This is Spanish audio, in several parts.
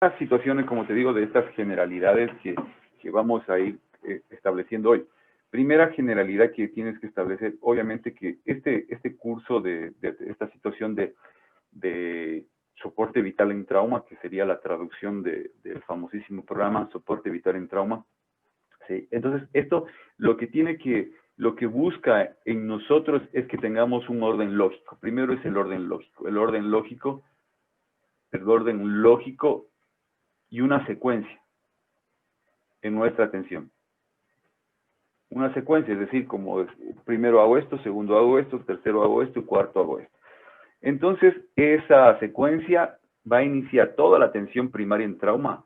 Las situaciones, como te digo, de estas generalidades que vamos a ir estableciendo hoy. Primera generalidad que tienes que establecer, obviamente que este curso de esta situación de soporte vital en trauma, que sería la traducción del famosísimo programa Soporte Vital en Trauma, ¿sí? Entonces, esto lo que busca en nosotros es que tengamos un orden lógico. Primero es el orden lógico. El orden lógico y una secuencia en nuestra atención. Una secuencia, es decir, como primero hago esto, segundo hago esto, tercero hago esto y cuarto hago esto. Entonces, esa secuencia va a iniciar toda la atención primaria en trauma,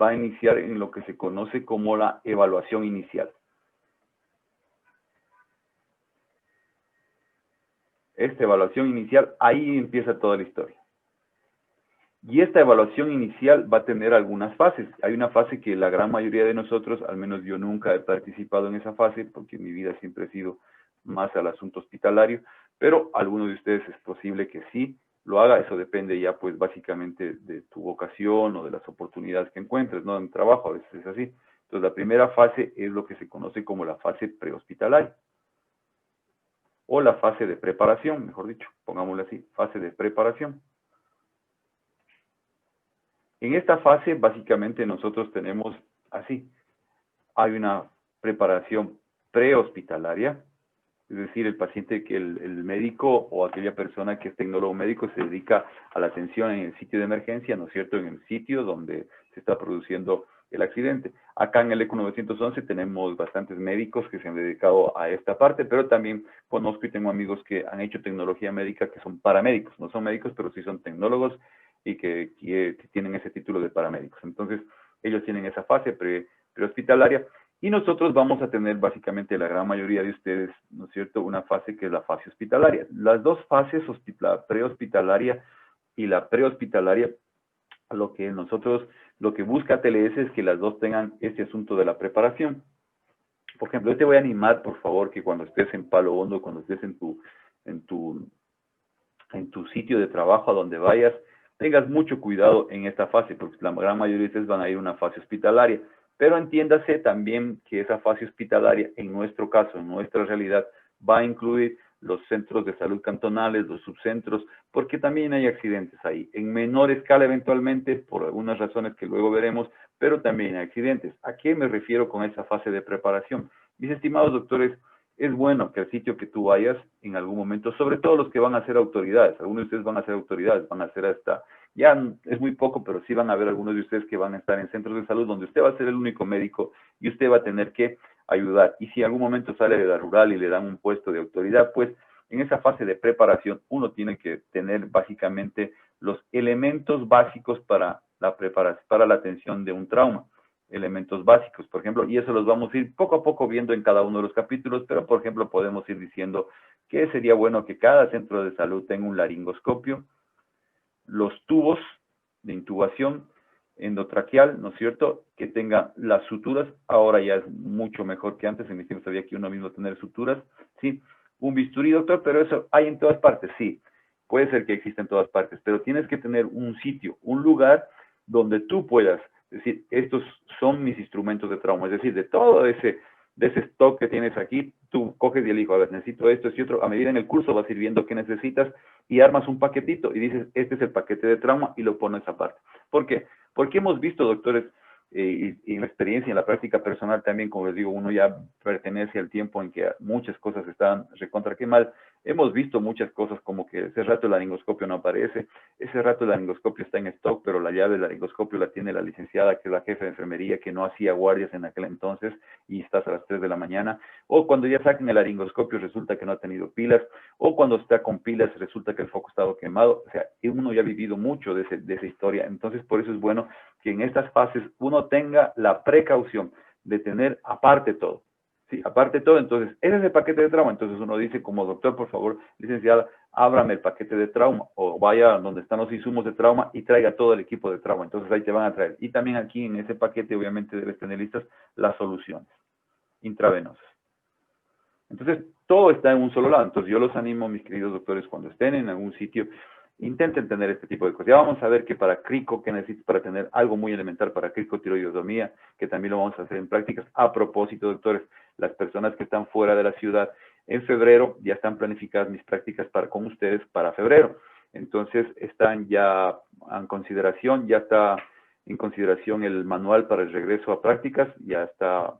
va a iniciar en lo que se conoce como la evaluación inicial. Esta evaluación inicial, ahí empieza toda la historia. Y esta evaluación inicial va a tener algunas fases. Hay una fase que la gran mayoría de nosotros, al menos yo nunca he participado en esa fase, porque mi vida siempre ha sido más al asunto hospitalario, pero algunos de ustedes es posible que sí lo haga. Eso depende ya pues básicamente de tu vocación o de las oportunidades que encuentres, ¿no? En trabajo a veces es así. Entonces la primera fase es lo que se conoce como la fase prehospitalaria, o la fase de preparación, mejor dicho, pongámoslo así, fase de preparación. En esta fase, básicamente, nosotros tenemos así. Hay una preparación prehospitalaria, es decir, el paciente que el médico o aquella persona que es tecnólogo médico se dedica a la atención en el sitio de emergencia, ¿no es cierto?, en el sitio donde se está produciendo el accidente. Acá en el ECO 911 tenemos bastantes médicos que se han dedicado a esta parte, pero también conozco y tengo amigos que han hecho tecnología médica que son paramédicos. No son médicos, pero sí son tecnólogos y que tienen ese título de paramédicos. Entonces, ellos tienen esa fase prehospitalaria y nosotros vamos a tener básicamente la gran mayoría de ustedes, ¿no es cierto?, una fase que es la fase hospitalaria. Las dos fases, la prehospitalaria y la prehospitalaria, lo que busca TLS es que las dos tengan este asunto de la preparación. Por ejemplo, yo te voy a animar, por favor, que cuando estés en Palo Hondo, cuando estés en tu sitio de trabajo, a donde vayas, tengas mucho cuidado en esta fase, porque la gran mayoría de ustedes van a ir a una fase hospitalaria. Pero entiéndase también que esa fase hospitalaria, en nuestro caso, en nuestra realidad, va a incluir los centros de salud cantonales, los subcentros, porque también hay accidentes ahí, en menor escala eventualmente, por algunas razones que luego veremos, pero también hay accidentes. ¿A qué me refiero con esa fase de preparación? Mis estimados doctores, es bueno que al sitio que tú vayas en algún momento, sobre todo los que van a ser autoridades, algunos de ustedes van a ser autoridades, van a ser hasta, ya es muy poco, pero sí van a haber algunos de ustedes que van a estar en centros de salud donde usted va a ser el único médico y usted va a tener que ayudar. Y si en algún momento sale de la rural y le dan un puesto de autoridad, pues en esa fase de preparación uno tiene que tener básicamente los elementos básicos para la preparación, para la atención de un trauma. Elementos básicos, por ejemplo, y eso los vamos a ir poco a poco viendo en cada uno de los capítulos, pero por ejemplo podemos ir diciendo que sería bueno que cada centro de salud tenga un laringoscopio, los tubos de intubación endotraqueal, ¿no es cierto?, que tenga las suturas, ahora ya es mucho mejor que antes, en mis tiempos sabía que uno mismo tener suturas, ¿sí? Un bisturí, doctor, pero eso hay en todas partes, sí, puede ser que exista en todas partes, pero tienes que tener un sitio, un lugar donde tú puedas decir, estos son mis instrumentos de trauma, es decir, de todo ese stock que tienes aquí, tú coges y elijo, a ver, necesito esto y otro, a medida en el curso vas a ir viendo qué necesitas y armas un paquetito y dices, este es el paquete de trauma y lo pones aparte. ¿Por qué? Porque hemos visto, doctores, y en la experiencia, en la práctica personal también, como les digo, uno ya pertenece al tiempo en que muchas cosas están recontra que mal. Hemos visto muchas cosas como que ese rato el laringoscopio no aparece, ese rato el laringoscopio está en stock, pero la llave del laringoscopio la tiene la licenciada, que es la jefa de enfermería, que no hacía guardias en aquel entonces, y estás a las 3 de la mañana. O cuando ya sacan el laringoscopio resulta que no ha tenido pilas, o cuando está con pilas resulta que el foco ha estado quemado. O sea, uno ya ha vivido mucho de esa historia. Entonces, por eso es bueno que en estas fases uno tenga la precaución de tener aparte todo. Sí, aparte todo, entonces, ese es el paquete de trauma. Entonces uno dice, como doctor, por favor, licenciada, ábrame el paquete de trauma, o vaya donde están los insumos de trauma y traiga todo el equipo de trauma. Entonces ahí te van a traer. Y también aquí en ese paquete, obviamente, debes tener listas las soluciones intravenosas. Entonces, todo está en un solo lado. Entonces, yo los animo, mis queridos doctores, cuando estén en algún sitio, Intenten tener este tipo de cosas. Ya vamos a ver que para crico, que necesitas para tener algo muy elemental para cricotiroidotomía, que también lo vamos a hacer en prácticas. A propósito, doctores, las personas que están fuera de la ciudad, en febrero ya están planificadas mis prácticas con ustedes para febrero. Entonces, están ya en consideración, ya está en consideración el manual para el regreso a prácticas, ya está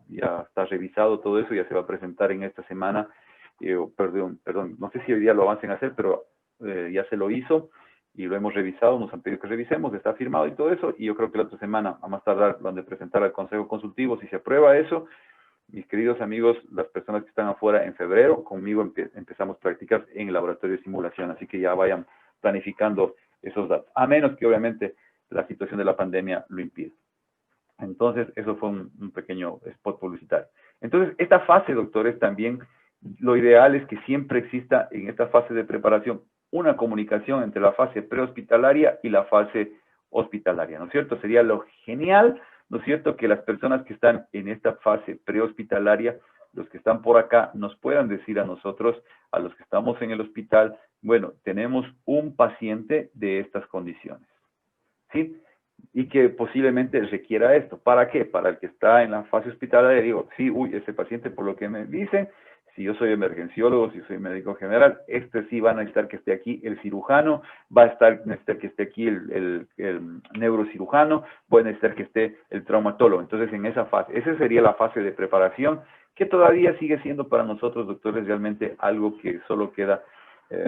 revisado todo eso, ya se va a presentar en esta semana. Perdón, no sé si hoy día lo avancen a hacer, pero ya se lo hizo y lo hemos revisado, nos han pedido que revisemos, está firmado y todo eso, y yo creo que la otra semana, a más tardar, van a presentar al Consejo Consultivo. Si se aprueba eso, mis queridos amigos, las personas que están afuera, en febrero, conmigo empezamos prácticas en el laboratorio de simulación, así que ya vayan planificando esos datos, a menos que obviamente la situación de la pandemia lo impida. Entonces, eso fue un pequeño spot publicitario. Entonces, esta fase, doctores, también lo ideal es que siempre exista en esta fase de preparación una comunicación entre la fase prehospitalaria y la fase hospitalaria, ¿no es cierto? Sería lo genial, ¿no es cierto?, que las personas que están en esta fase prehospitalaria, los que están por acá, nos puedan decir a nosotros, a los que estamos en el hospital, bueno, tenemos un paciente de estas condiciones, ¿sí? Y que posiblemente requiera esto. ¿Para qué? Para el que está en la fase hospitalaria, digo, sí, ese paciente, por lo que me dicen, si yo soy emergenciólogo, si soy médico general, sí va a necesitar que esté aquí el cirujano, va a necesitar que esté aquí el neurocirujano, puede necesitar que esté el traumatólogo. Entonces, en esa fase, esa sería la fase de preparación, que todavía sigue siendo para nosotros, doctores, realmente algo que solo queda,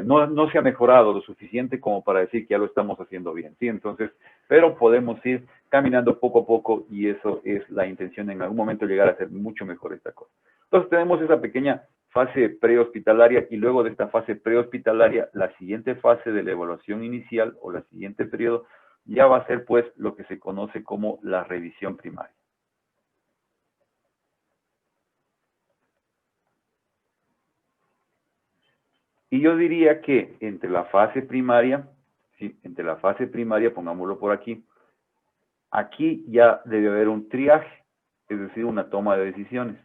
no se ha mejorado lo suficiente como para decir que ya lo estamos haciendo bien, ¿sí? Entonces, pero podemos ir caminando poco a poco y eso es la intención, en algún momento llegar a ser mucho mejor esta cosa. Entonces tenemos esa pequeña fase prehospitalaria y luego de esta fase prehospitalaria, la siguiente fase de la evaluación inicial o la siguiente periodo ya va a ser pues lo que se conoce como la revisión primaria. Y yo diría que entre la fase primaria, sí, entre la fase primaria, pongámoslo por aquí ya debe haber un triaje, es decir, una toma de decisiones.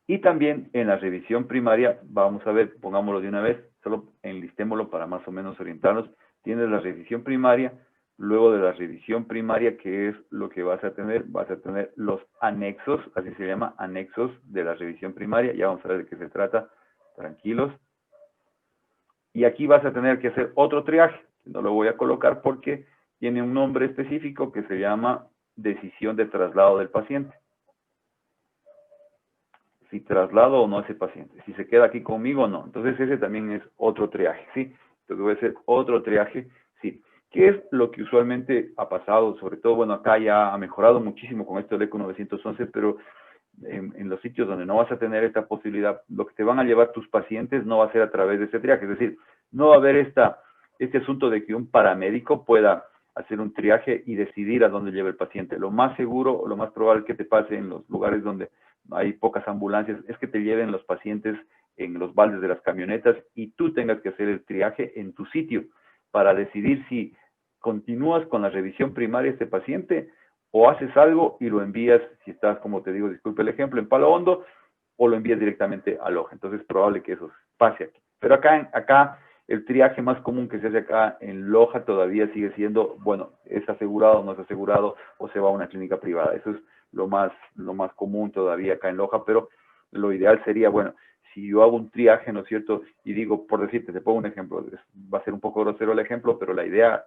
Y también en la revisión primaria, vamos a ver, pongámoslo de una vez, solo enlistémoslo para más o menos orientarnos. Tienes la revisión primaria, luego de la revisión primaria, que es lo que vas a tener los anexos, así se llama, anexos de la revisión primaria. Ya vamos a ver de qué se trata, tranquilos. Y aquí vas a tener que hacer otro triaje, no lo voy a colocar porque tiene un nombre específico que se llama decisión de traslado del paciente. Si traslado o no a ese paciente, si se queda aquí conmigo o no. Entonces ese también es otro triaje, ¿sí? Entonces voy a hacer otro triaje, sí. ¿Qué es lo que usualmente ha pasado? Sobre todo, bueno, acá ya ha mejorado muchísimo con esto del ECO 911, pero en los sitios donde no vas a tener esta posibilidad, lo que te van a llevar tus pacientes no va a ser a través de ese triaje. Es decir, no va a haber este asunto de que un paramédico pueda hacer un triaje y decidir a dónde lleva el paciente. Lo más seguro o lo más probable que te pase en los lugares donde hay pocas ambulancias es que te lleven los pacientes en los baldes de las camionetas y tú tengas que hacer el triaje en tu sitio para decidir si continúas con la revisión primaria de este paciente o haces algo y lo envías, si estás, como te digo, disculpe el ejemplo, en Palo Hondo, o lo envías directamente a Loja. Entonces es probable que eso pase aquí. Pero acá el triaje más común que se hace acá en Loja todavía sigue siendo, bueno, ¿es asegurado o no es asegurado o se va a una clínica privada? Eso es lo más común todavía acá en Loja, pero lo ideal sería, bueno, si yo hago un triaje, ¿no es cierto? Y digo, por decirte, te pongo un ejemplo, va a ser un poco grosero el ejemplo, pero la idea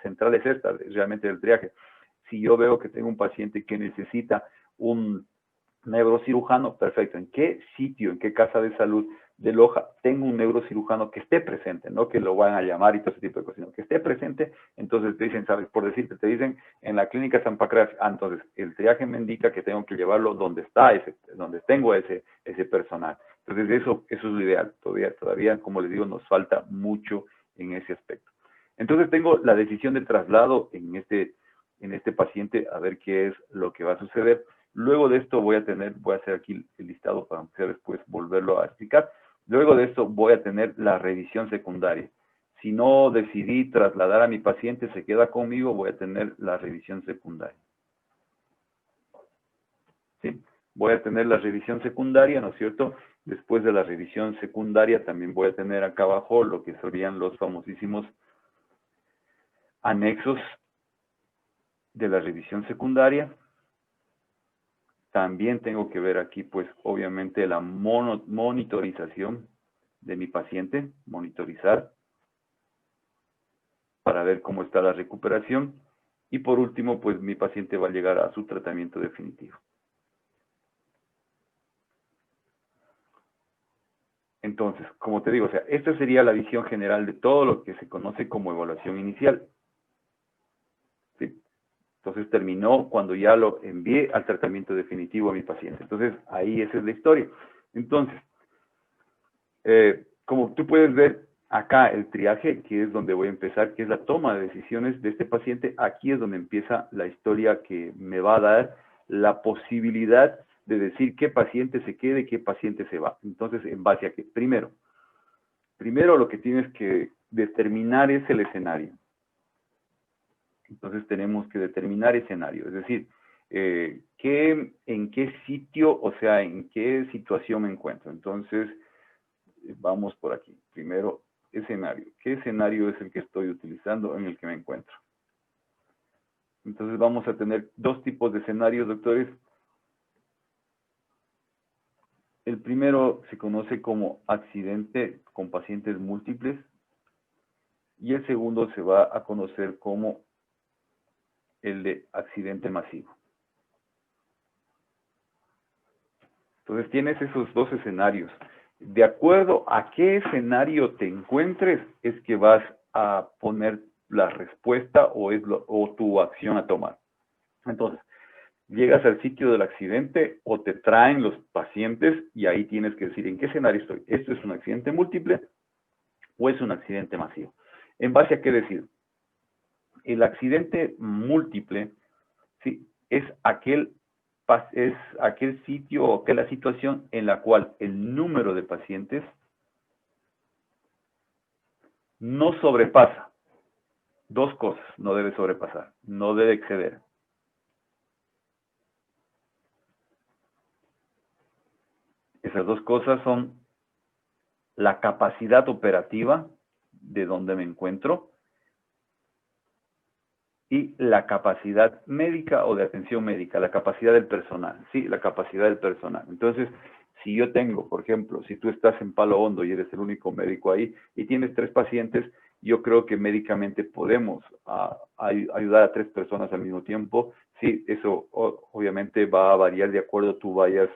central es esta, realmente del triaje. Si yo veo que tengo un paciente que necesita un neurocirujano, perfecto. ¿En qué sitio, en qué casa de salud de Loja tengo un neurocirujano que esté presente? No que lo van a llamar y todo ese tipo de cosas, sino que esté presente. Entonces te dicen, ¿sabes? Por decirte, te dicen en la clínica San Pancracio, entonces el triaje me indica que tengo que llevarlo donde está donde tengo ese personal. Entonces eso es lo ideal. Todavía, como les digo, nos falta mucho en ese aspecto. Entonces tengo la decisión de traslado en este paciente, a ver qué es lo que va a suceder. Luego de esto voy a hacer aquí el listado para después volverlo a explicar. Luego de esto voy a tener la revisión secundaria. Si no decidí trasladar a mi paciente, se queda conmigo, voy a tener la revisión secundaria. ¿Sí? Voy a tener la revisión secundaria, ¿no es cierto? Después de la revisión secundaria, también voy a tener acá abajo lo que serían los famosísimos anexos de la revisión secundaria. También tengo que ver aquí, pues, obviamente, la monitorización de mi paciente, monitorizar, para ver cómo está la recuperación. Y por último, pues, mi paciente va a llegar a su tratamiento definitivo. Entonces, como te digo, o sea, esta sería la visión general de todo lo que se conoce como evaluación inicial. ¿Sí? Entonces terminó cuando ya lo envié al tratamiento definitivo a mi paciente. Entonces, ahí esa es la historia. Entonces, como tú puedes ver acá el triaje, que es donde voy a empezar, que es la toma de decisiones de este paciente, aquí es donde empieza la historia que me va a dar la posibilidad de decir qué paciente se quede, qué paciente se va. Entonces, ¿en base a qué? Primero lo que tienes que determinar es el escenario. Entonces tenemos que determinar escenario, es decir, en qué sitio, o sea, en qué situación me encuentro. Entonces, vamos por aquí. Primero, escenario. ¿Qué escenario es el que estoy utilizando, en el que me encuentro? Entonces vamos a tener dos tipos de escenarios, doctores. El primero se conoce como accidente con pacientes múltiples y el segundo se va a conocer como el de accidente masivo. Entonces tienes esos dos escenarios. De acuerdo a qué escenario te encuentres, es que vas a poner la respuesta o tu acción a tomar. Entonces, llegas al sitio del accidente o te traen los pacientes y ahí tienes que decir en qué escenario estoy. ¿Esto es un accidente múltiple o es un accidente masivo? ¿En base a qué decir? El accidente múltiple, ¿sí?, es aquel sitio o aquella situación en la cual el número de pacientes no sobrepasa. Dos cosas no debe sobrepasar, no debe exceder. Esas dos cosas son la capacidad operativa de donde me encuentro y la capacidad médica o de atención médica, la capacidad del personal, sí, la capacidad del personal. Entonces, si yo tengo, por ejemplo, si tú estás en Palo Hondo y eres el único médico ahí y tienes 3 pacientes, yo creo que médicamente podemos ayudar a 3 personas al mismo tiempo. Sí, eso obviamente va a variar de acuerdo tú vayas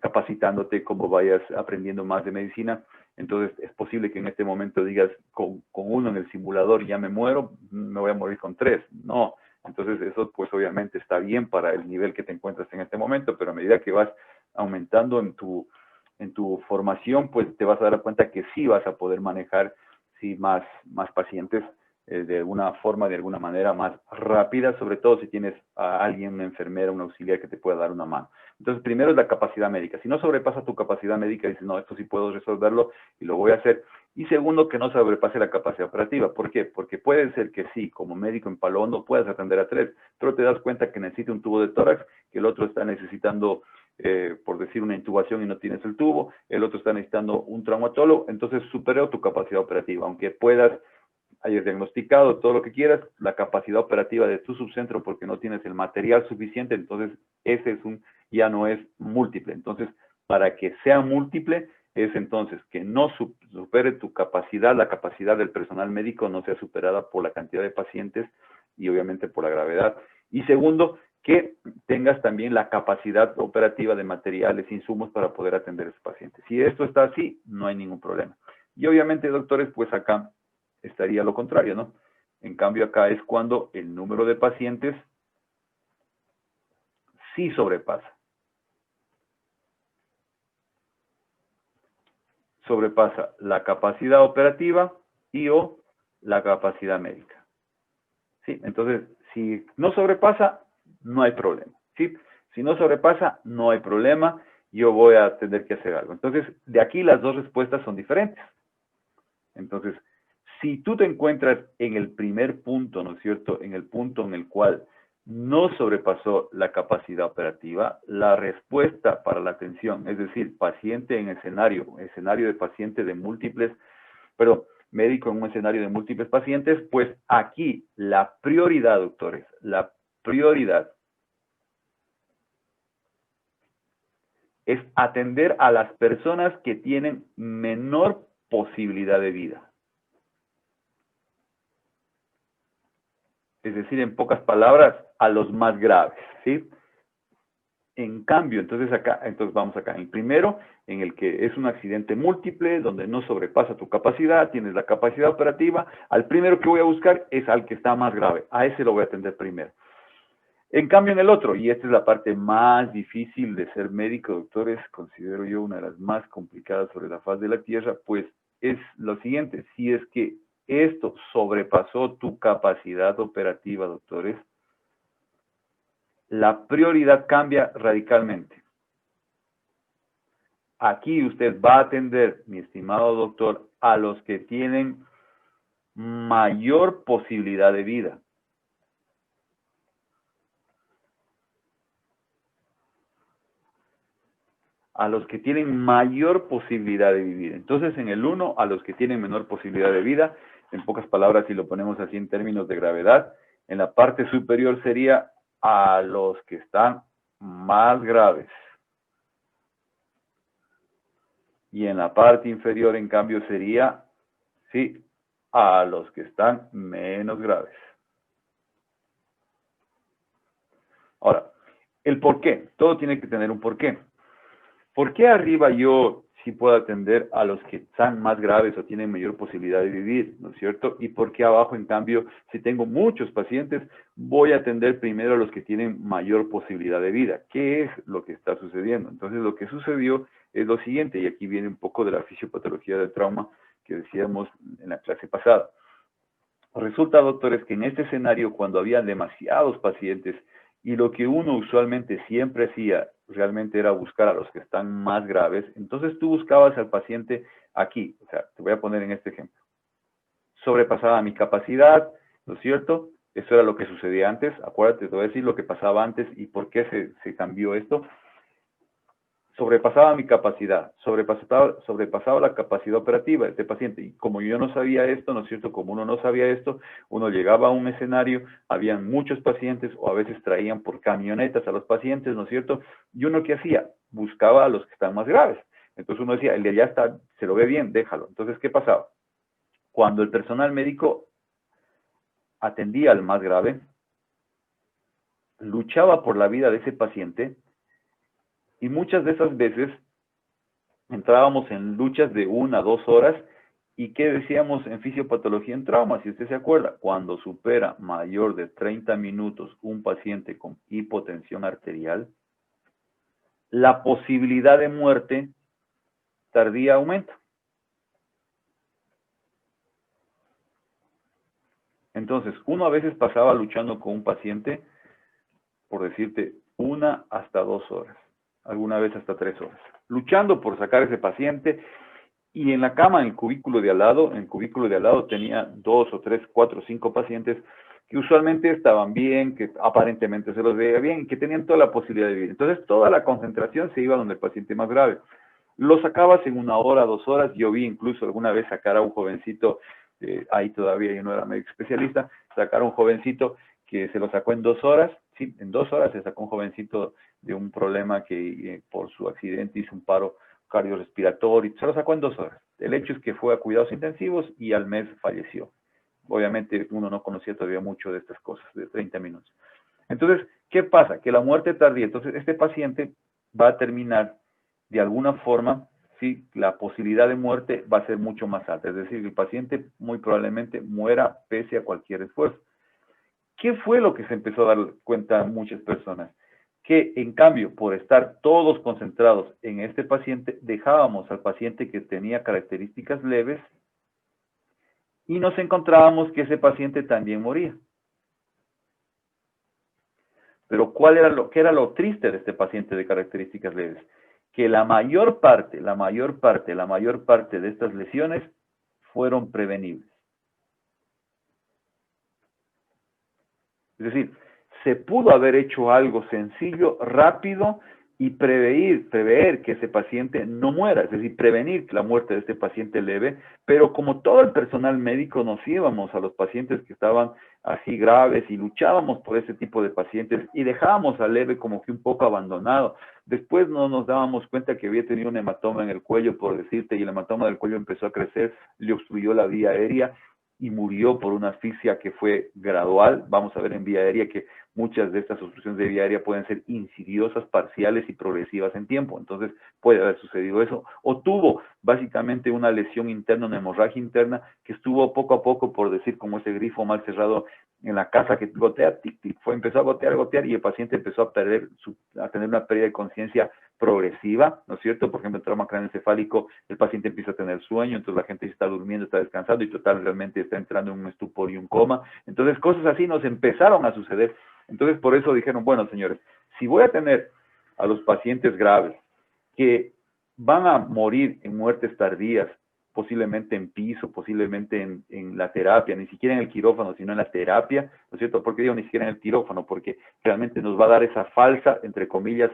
capacitándote, como vayas aprendiendo más de medicina. Entonces, es posible que en este momento digas, con uno en el simulador ya me muero, me voy a morir con 3. No. Entonces, eso pues obviamente está bien para el nivel que te encuentras en este momento, pero a medida que vas aumentando en tu formación, pues te vas a dar cuenta que sí vas a poder manejar sí, más pacientes de una forma, de alguna manera más rápida, sobre todo si tienes a alguien, una enfermera, un auxiliar que te pueda dar una mano. Entonces, primero es la capacidad médica. Si no sobrepasa tu capacidad médica, dices, no, esto sí puedo resolverlo y lo voy a hacer. Y segundo, que no sobrepase la capacidad operativa. ¿Por qué? Porque puede ser que sí, como médico en Palo Hondo puedas atender a 3, pero te das cuenta que necesita un tubo de tórax, que el otro está necesitando, por decir, una intubación y no tienes el tubo, el otro está necesitando un traumatólogo, entonces superó tu capacidad operativa. Aunque hayas diagnosticado todo lo que quieras, la capacidad operativa de tu subcentro, porque no tienes el material suficiente, entonces ese ya no es múltiple. Entonces, para que sea múltiple, es entonces que no supere tu capacidad, la capacidad del personal médico no sea superada por la cantidad de pacientes y obviamente por la gravedad. Y segundo, que tengas también la capacidad operativa de materiales, insumos para poder atender a esos pacientes. Si esto está así, no hay ningún problema. Y obviamente, doctores, pues acá estaría lo contrario, ¿no? En cambio, acá es cuando el número de pacientes sí sobrepasa. Sobrepasa la capacidad operativa y o la capacidad médica. ¿Sí? Entonces, si no sobrepasa, no hay problema. ¿Sí? Si no sobrepasa, no hay problema. Yo voy a tener que hacer algo. Entonces, de aquí las dos respuestas son diferentes. Entonces, si tú te encuentras en el primer punto, ¿no es cierto? En el punto en el cual no sobrepasó la capacidad operativa, la respuesta para la atención, es decir, paciente en escenario de paciente de múltiples, perdón, médico en un escenario de múltiples pacientes, pues aquí la prioridad, doctores, la prioridad es atender a las personas que tienen menor posibilidad de vida. Es decir, en pocas palabras, a los más graves, ¿sí? En cambio, entonces vamos acá. En primero, en el que es un accidente múltiple, donde no sobrepasa tu capacidad, tienes la capacidad operativa, al primero que voy a buscar es al que está más grave. A ese lo voy a atender primero. En cambio, en el otro, y esta es la parte más difícil de ser médico, doctores, considero yo una de las más complicadas sobre la faz de la Tierra, pues es lo siguiente: si es que esto sobrepasó tu capacidad operativa, doctores, la prioridad cambia radicalmente. Aquí usted va a atender, mi estimado doctor, a los que tienen mayor posibilidad de vida. A los que tienen mayor posibilidad de vivir. Entonces, en el 1, a los que tienen menor posibilidad de vida, en pocas palabras, si lo ponemos así en términos de gravedad, en la parte superior sería a los que están más graves. Y en la parte inferior, en cambio, sería, sí, a los que están menos graves. Ahora, el por qué. Todo tiene que tener un porqué. ¿Por qué arriba yo sí puedo atender a los que están más graves o tienen mayor posibilidad de vivir, ¿no es cierto? ¿Y por qué abajo, en cambio, si tengo muchos pacientes, voy a atender primero a los que tienen mayor posibilidad de vida? ¿Qué es lo que está sucediendo? Entonces, lo que sucedió es lo siguiente, y aquí viene un poco de la fisiopatología del trauma que decíamos en la clase pasada. Resulta, doctores, que en este escenario, cuando había demasiados pacientes, y lo que uno usualmente siempre hacía realmente era buscar a los que están más graves, entonces tú buscabas al paciente aquí, o sea, te voy a poner en este ejemplo. Sobrepasaba mi capacidad, ¿no es cierto? Eso era lo que sucedía antes. Acuérdate, te voy a decir lo que pasaba antes y por qué se cambió esto. Sobrepasaba mi capacidad, sobrepasaba la capacidad operativa de este paciente. Y como yo no sabía esto, ¿no es cierto? Como uno no sabía esto, uno llegaba a un escenario, habían muchos pacientes o a veces traían por camionetas a los pacientes, ¿no es cierto? Y uno, ¿qué hacía? Buscaba a los que están más graves. Entonces uno decía, el de allá está, se lo ve bien, déjalo. Entonces, ¿qué pasaba? Cuando el personal médico atendía al más grave, luchaba por la vida de ese paciente y muchas de esas veces entrábamos en luchas de 1 a 2 horas. ¿Y qué decíamos en fisiopatología en trauma? Si usted se acuerda, cuando supera mayor de 30 minutos un paciente con hipotensión arterial, la posibilidad de muerte tardía aumenta. Entonces, uno a veces pasaba luchando con un paciente, por decirte, 1 hasta 2 horas, alguna vez hasta 3 horas, luchando por sacar ese paciente. Y en la cama, en el cubículo de al lado, tenía 2 o 3, 4, 5 pacientes que usualmente estaban bien, que aparentemente se los veía bien, que tenían toda la posibilidad de vivir. Entonces, toda la concentración se iba donde el paciente más grave. Lo sacabas en 1 hora, 2 horas. Yo vi incluso alguna vez sacar a un jovencito, ahí todavía yo no era médico especialista, sacar a un jovencito que se lo sacó en 2 horas. Sí, en 2 horas se sacó un jovencito de un problema que por su accidente hizo un paro cardiorrespiratorio, se lo sacó en 2 horas. El hecho es que fue a cuidados intensivos y al mes falleció. Obviamente uno no conocía todavía mucho de estas cosas, de 30 minutos. Entonces, ¿qué pasa? Que la muerte tardía, entonces este paciente va a terminar de alguna forma, sí, la posibilidad de muerte va a ser mucho más alta. Es decir, el paciente muy probablemente muera pese a cualquier esfuerzo. ¿Qué fue lo que se empezó a dar cuenta muchas personas? Que en cambio, por estar todos concentrados en este paciente, dejábamos al paciente que tenía características leves y nos encontrábamos que ese paciente también moría. Pero ¿qué era lo triste de este paciente de características leves? Que la mayor parte de estas lesiones fueron prevenibles. Es decir, se pudo haber hecho algo sencillo, rápido y prever que ese paciente no muera, es decir, prevenir la muerte de este paciente leve, pero como todo el personal médico nos íbamos a los pacientes que estaban así graves y luchábamos por ese tipo de pacientes y dejábamos al leve como que un poco abandonado. Después no nos dábamos cuenta que había tenido un hematoma en el cuello, por decirte, y el hematoma del cuello empezó a crecer, le obstruyó la vía aérea y murió por una asfixia que fue gradual. Vamos a ver en vía aérea que muchas de estas obstrucciones de vía aérea pueden ser insidiosas, parciales y progresivas en tiempo. Entonces puede haber sucedido eso. O tuvo básicamente una lesión interna, una hemorragia interna, que estuvo poco a poco, por decir, como ese grifo mal cerrado en la casa que gotea, tic, tic, empezó a gotear y el paciente empezó a tener una pérdida de conciencia progresiva, ¿no es cierto? Por ejemplo, el trauma craneoencefálico, el paciente empieza a tener sueño, entonces la gente está durmiendo, está descansando y total realmente está entrando en un estupor y un coma. Entonces cosas así nos empezaron a suceder. Entonces por eso dijeron, bueno señores, si voy a tener a los pacientes graves que van a morir en muertes tardías, posiblemente en piso, posiblemente en la terapia, ni siquiera en el quirófano, sino en la terapia, ¿no es cierto? ¿Por qué digo ni siquiera en el quirófano? Porque realmente nos va a dar esa falsa, entre comillas,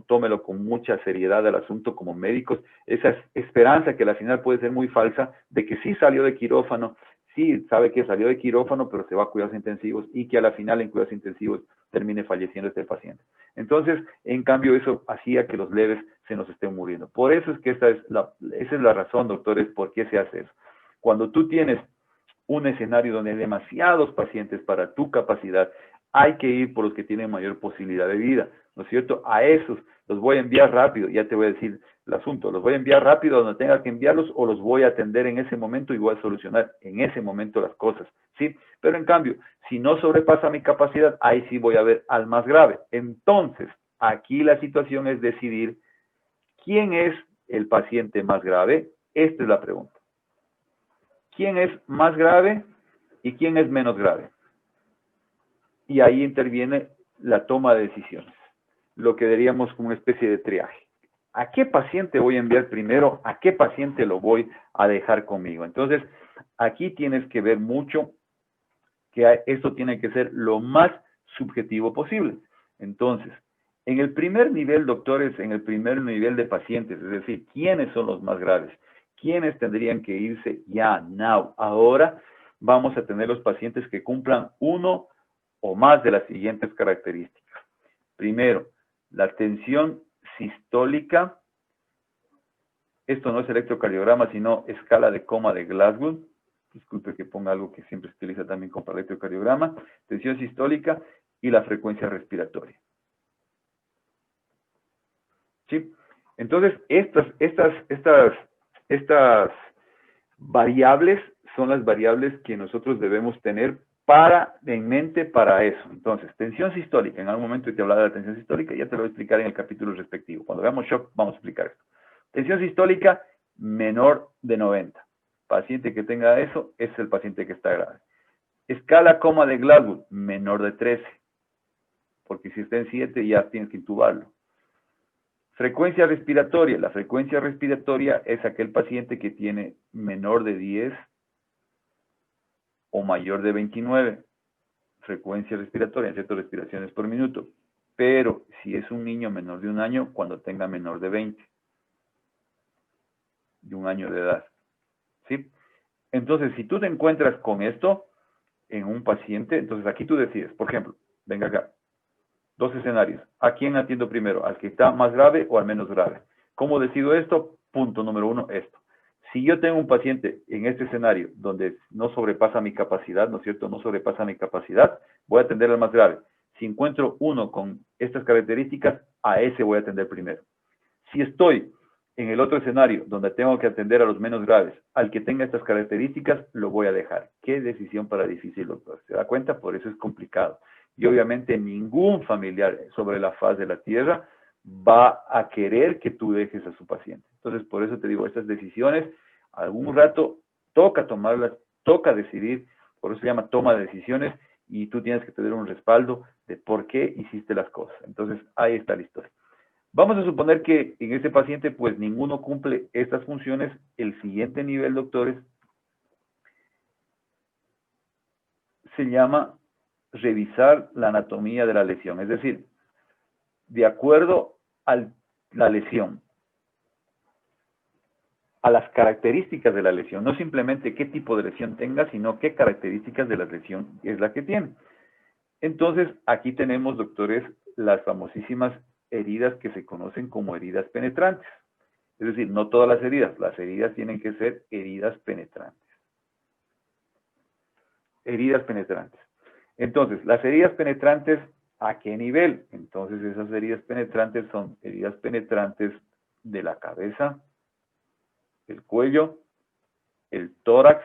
tómelo con mucha seriedad al asunto como médicos, esa esperanza que al final puede ser muy falsa de que sí salió de quirófano, sí sabe que salió de quirófano, pero se va a cuidados intensivos y que a la final en cuidados intensivos termine falleciendo este paciente. Entonces, en cambio, eso hacía que los leves se nos estén muriendo. Por eso es que esa es la razón, doctores, por qué se hace eso. Cuando tú tienes un escenario donde hay demasiados pacientes para tu capacidad, hay que ir por los que tienen mayor posibilidad de vida, ¿no es cierto? A esos los voy a enviar rápido, ya te voy a decir el asunto, los voy a enviar rápido a donde tenga que enviarlos o los voy a atender en ese momento y voy a solucionar en ese momento las cosas, ¿sí? Pero en cambio, si no sobrepasa mi capacidad, ahí sí voy a ver al más grave. Entonces, aquí la situación es decidir quién es el paciente más grave. Esta es la pregunta. ¿Quién es más grave y quién es menos grave? Y ahí interviene la toma de decisiones, lo que diríamos como una especie de triaje. ¿A qué paciente voy a enviar primero? ¿A qué paciente lo voy a dejar conmigo? Entonces, aquí tienes que ver mucho que esto tiene que ser lo más subjetivo posible. Entonces, en el primer nivel, doctores, en el primer nivel de pacientes, es decir, ¿quiénes son los más graves? ¿Quiénes tendrían que irse ya, now, ahora? Vamos a tener los pacientes que cumplan uno o más de las siguientes características. Primero, la tensión sistólica. Esto no es electrocardiograma, sino escala de coma de Glasgow. Disculpe que ponga algo que siempre se utiliza también como para electrocardiograma. Tensión sistólica y la frecuencia respiratoria. ¿Sí? Entonces, estas variables son las variables que nosotros debemos tener en mente para eso. Entonces, tensión sistólica. En algún momento te hablaba de la tensión sistólica, ya te lo voy a explicar en el capítulo respectivo. Cuando veamos shock, vamos a explicar esto. Tensión sistólica menor de 90. Paciente que tenga eso es el paciente que está grave. Escala coma de Glasgow, menor de 13. Porque si está en 7 ya tienes que intubarlo. Frecuencia respiratoria. La frecuencia respiratoria es aquel paciente que tiene menor de 10 o mayor de 29. Frecuencia respiratoria, ¿cierto? Respiraciones por minuto. Pero si es un niño menor de un año, cuando tenga menor de 20. De un año de edad. ¿Sí? Entonces, si tú te encuentras con esto en un paciente, entonces aquí tú decides, por ejemplo, venga acá, dos escenarios. ¿A quién atiendo primero? ¿Al que está más grave o al menos grave? ¿Cómo decido esto? Punto número uno, esto. Si yo tengo un paciente en este escenario donde no sobrepasa mi capacidad, ¿no es cierto? No sobrepasa mi capacidad, voy a atender al más grave. Si encuentro uno con estas características, a ese voy a atender primero. Si estoy en el otro escenario, donde tengo que atender a los menos graves, al que tenga estas características, lo voy a dejar. ¿Qué decisión para difícil, doctor? ¿Se da cuenta? Por eso es complicado. Y obviamente ningún familiar sobre la faz de la tierra va a querer que tú dejes a su paciente. Entonces, por eso te digo, estas decisiones, algún rato toca tomarlas, toca decidir, por eso se llama toma de decisiones, y tú tienes que tener un respaldo de por qué hiciste las cosas. Entonces, ahí está la historia. Vamos a suponer que en este paciente, pues ninguno cumple estas funciones. El siguiente nivel, doctores, se llama revisar la anatomía de la lesión, es decir, de acuerdo a la lesión, a las características de la lesión, no simplemente qué tipo de lesión tenga, sino qué características de la lesión es la que tiene. Entonces, aquí tenemos, doctores, las famosísimas heridas que se conocen como heridas penetrantes. Es decir, no todas las heridas tienen que ser heridas penetrantes. Heridas penetrantes. Entonces, las heridas penetrantes, ¿a qué nivel? Entonces, esas heridas penetrantes son heridas penetrantes de la cabeza, el cuello, el tórax,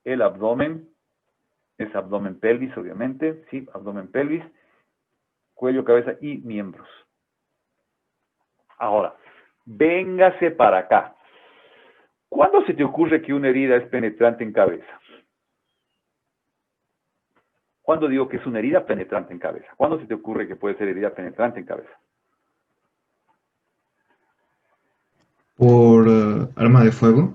el abdomen, es abdomen pelvis, obviamente, sí, abdomen pelvis, cuello, cabeza y miembros. Ahora, véngase para acá. ¿Cuándo se te ocurre que una herida es penetrante en cabeza? ¿Cuándo digo que es una herida penetrante en cabeza? ¿Cuándo se te ocurre que puede ser herida penetrante en cabeza? Por arma de fuego.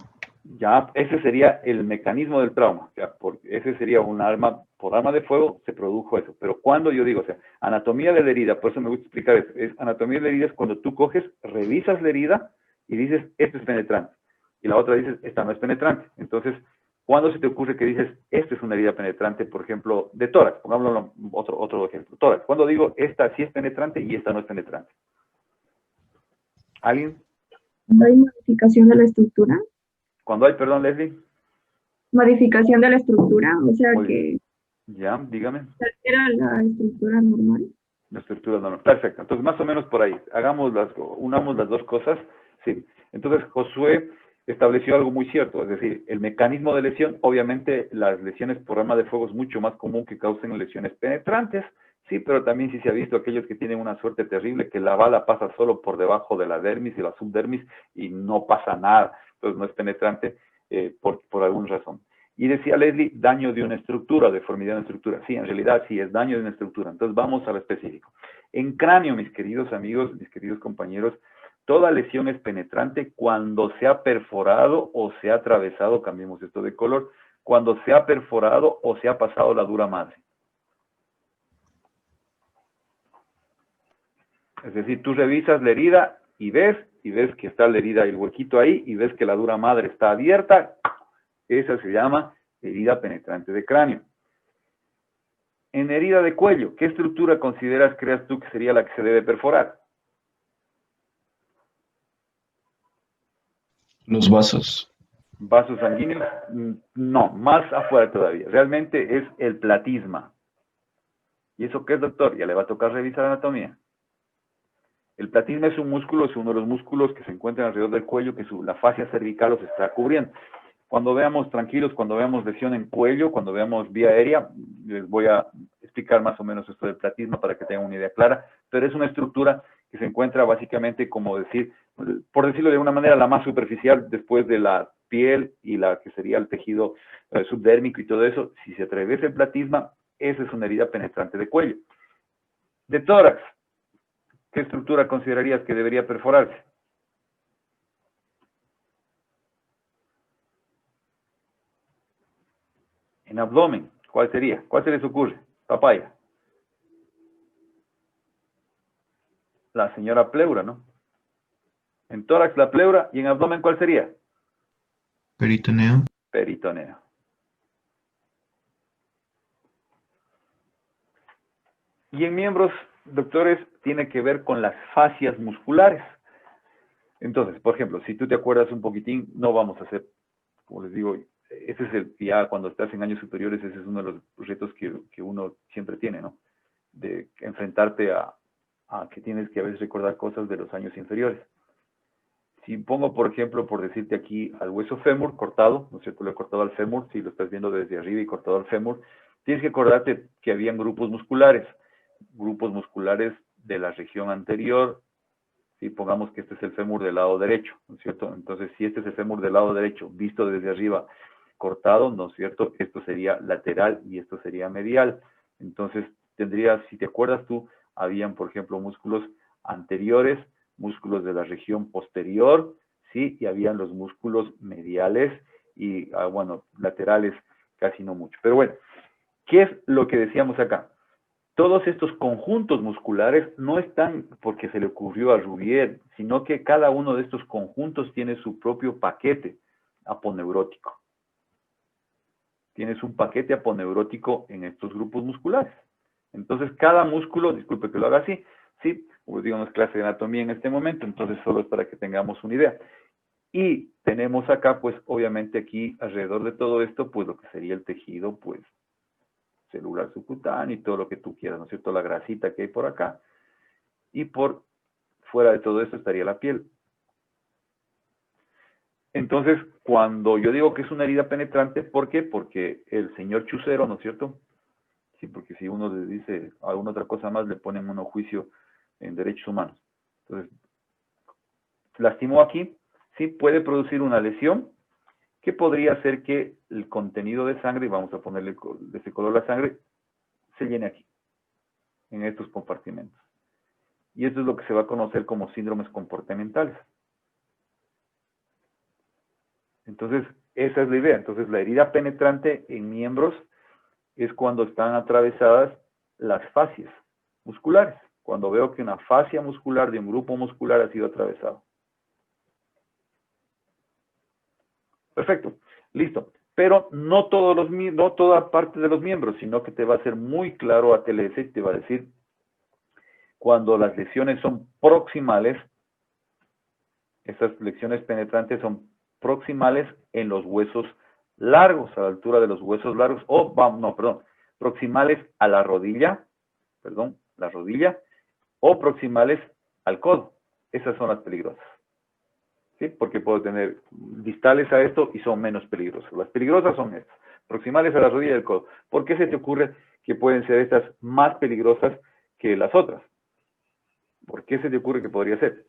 Ya, ese sería el mecanismo del trauma. Ya, porque ese sería un arma, por arma de fuego se produjo eso. Pero cuando yo digo, o sea, anatomía de la herida, por eso me gusta explicar eso, es anatomía de la herida es cuando tú coges, revisas la herida y dices, esto es penetrante. Y la otra dices, esta no es penetrante. Entonces, ¿cuándo se te ocurre que dices, esta es una herida penetrante, por ejemplo, de tórax? Pongámoslo otro ejemplo. Tórax. ¿Cuándo digo, esta sí es penetrante y esta no es penetrante? ¿Alguien? ¿No hay modificación de la estructura? Cuando hay, perdón, Leslie. Modificación de la estructura, o sea Muy bien. que Ya, dígame. era la estructura normal. La estructura normal. Perfecto. Entonces, más o menos por ahí. Unamos las dos cosas. Sí. Entonces, Josué estableció algo muy cierto. Es decir, el mecanismo de lesión, obviamente, las lesiones por arma de fuego es mucho más común que causen lesiones penetrantes. Sí, pero también sí se ha visto aquellos que tienen una suerte terrible, que la bala pasa solo por debajo de la dermis y la subdermis y no pasa nada. Entonces, no es penetrante por alguna razón. Y decía Leslie, daño de una estructura, deformidad de una estructura. Sí, en realidad sí es daño de una estructura. Entonces vamos a lo específico. En cráneo, mis queridos amigos, mis queridos compañeros, toda lesión es penetrante cuando se ha perforado o se ha atravesado, cambiemos esto de color, cuando se ha perforado o se ha pasado la dura madre. Es decir, tú revisas la herida y ves que está la herida, el huequito ahí, y ves que la dura madre está abierta. Esa se llama herida penetrante de cráneo. En herida de cuello, ¿qué estructura creas tú que sería la que se debe perforar? Los vasos. ¿Vasos sanguíneos? No, más afuera todavía. Realmente es el platisma. ¿Y eso qué es, doctor? Ya le va a tocar revisar anatomía. El platisma es un músculo, es uno de los músculos que se encuentran alrededor del cuello, que la fascia cervical los está cubriendo. Cuando veamos, tranquilos, cuando veamos lesión en cuello, cuando veamos vía aérea, les voy a explicar más o menos esto del platisma para que tengan una idea clara, pero es una estructura que se encuentra básicamente, como decir, por decirlo de una manera, la más superficial después de la piel y la que sería el tejido subdérmico y todo eso. Si se atraviesa el platisma, esa es una herida penetrante de cuello. De tórax, ¿qué estructura considerarías que debería perforarse? En abdomen, ¿cuál sería? ¿Cuál se les ocurre? Papaya. La señora pleura, ¿no? En tórax la pleura y en abdomen ¿cuál sería? Peritoneo. Peritoneo. Y en miembros, doctores, tiene que ver con las fascias musculares. Entonces, por ejemplo, si tú te acuerdas un poquitín, no vamos a hacer, como les digo, ese es ya cuando estás en años superiores, ese es uno de los retos que uno siempre tiene, ¿no? De enfrentarte a que tienes que a veces recordar cosas de los años inferiores. Si pongo, por ejemplo, por decirte aquí, al hueso fémur cortado, ¿no es cierto? Lo he cortado al fémur, si lo estás viendo desde arriba y cortado al fémur, tienes que acordarte que habían grupos musculares de la región anterior. Si pongamos que este es el fémur del lado derecho, ¿no es cierto? Entonces, si este es el fémur del lado derecho, visto desde arriba, cortado, ¿no es cierto? Esto sería lateral y esto sería medial. Entonces, tendrías, si te acuerdas tú, habían, por ejemplo, músculos anteriores, músculos de la región posterior, ¿sí? Y habían los músculos mediales y, bueno, laterales casi no mucho. Pero bueno, ¿Qué es lo que decíamos acá? Todos estos conjuntos musculares no están porque se le ocurrió a Rubier, sino que cada uno de estos conjuntos tiene su propio paquete aponeurótico. Tienes un paquete aponeurótico en estos grupos musculares. Entonces, cada músculo, disculpe que lo haga así, sí, pues digamos clase de anatomía en este momento, entonces solo es para que tengamos una idea. Y tenemos acá, pues, obviamente aquí, alrededor de todo esto, pues, lo que sería el tejido, pues, celular subcutáneo y todo lo que tú quieras, ¿no es cierto? La grasita que hay por acá. Y por fuera de todo esto estaría la piel. Entonces, cuando yo digo que es una herida penetrante, ¿por qué? Porque el señor Chusero, ¿no es cierto? Sí, porque si uno le dice alguna otra cosa más, le ponen uno juicio en derechos humanos. Entonces, lastimó aquí, sí, puede producir una lesión que podría hacer que el contenido de sangre, y vamos a ponerle de ese color la sangre, se llene aquí, en estos compartimentos. Y esto es lo que se va a conocer como síndromes comportamentales. Entonces, esa es la idea. Entonces, la herida penetrante en miembros es cuando están atravesadas las fascias musculares. Cuando veo que una fascia muscular de un grupo muscular ha sido atravesado. Perfecto, listo. Pero no toda parte de los miembros, sino que te va a ser muy claro ATLS y te va a decir cuando las lesiones son proximales, estas lesiones penetrantes son proximales en los huesos largos, a la altura de los huesos largos, proximales a la rodilla, o proximales al codo. Esas son las peligrosas. ¿Sí? Porque puedo tener distales a esto y son menos peligrosas. Las peligrosas son estas, proximales a la rodilla y al codo. ¿Por qué se te ocurre que pueden ser estas más peligrosas que las otras? ¿Por qué se te ocurre que podría ser?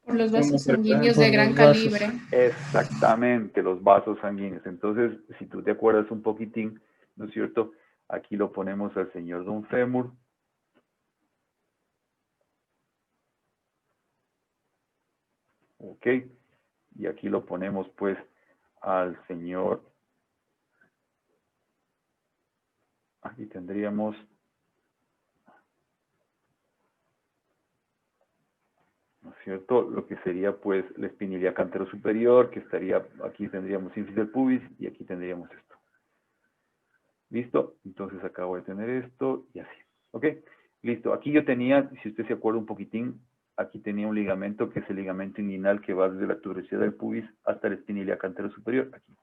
Por los vasos sanguíneos de gran calibre. Exactamente, los vasos sanguíneos. Entonces, si tú te acuerdas un poquitín, ¿no es cierto? Aquí lo ponemos al señor Don Fémur. Ok. Y aquí lo ponemos, pues, al señor. Aquí tendríamos. ¿No es cierto? Lo que sería, pues, la espinilla cantero superior, que estaría, aquí tendríamos ínfice del pubis, y aquí tendríamos esto. ¿Listo? Entonces acá voy a tener esto, y así. ¿Ok? Listo. Aquí yo tenía, si usted se acuerda un poquitín, aquí tenía un ligamento, que es el ligamento inguinal, que va desde la tuberosidad del pubis hasta la espinilla cantero superior, aquí.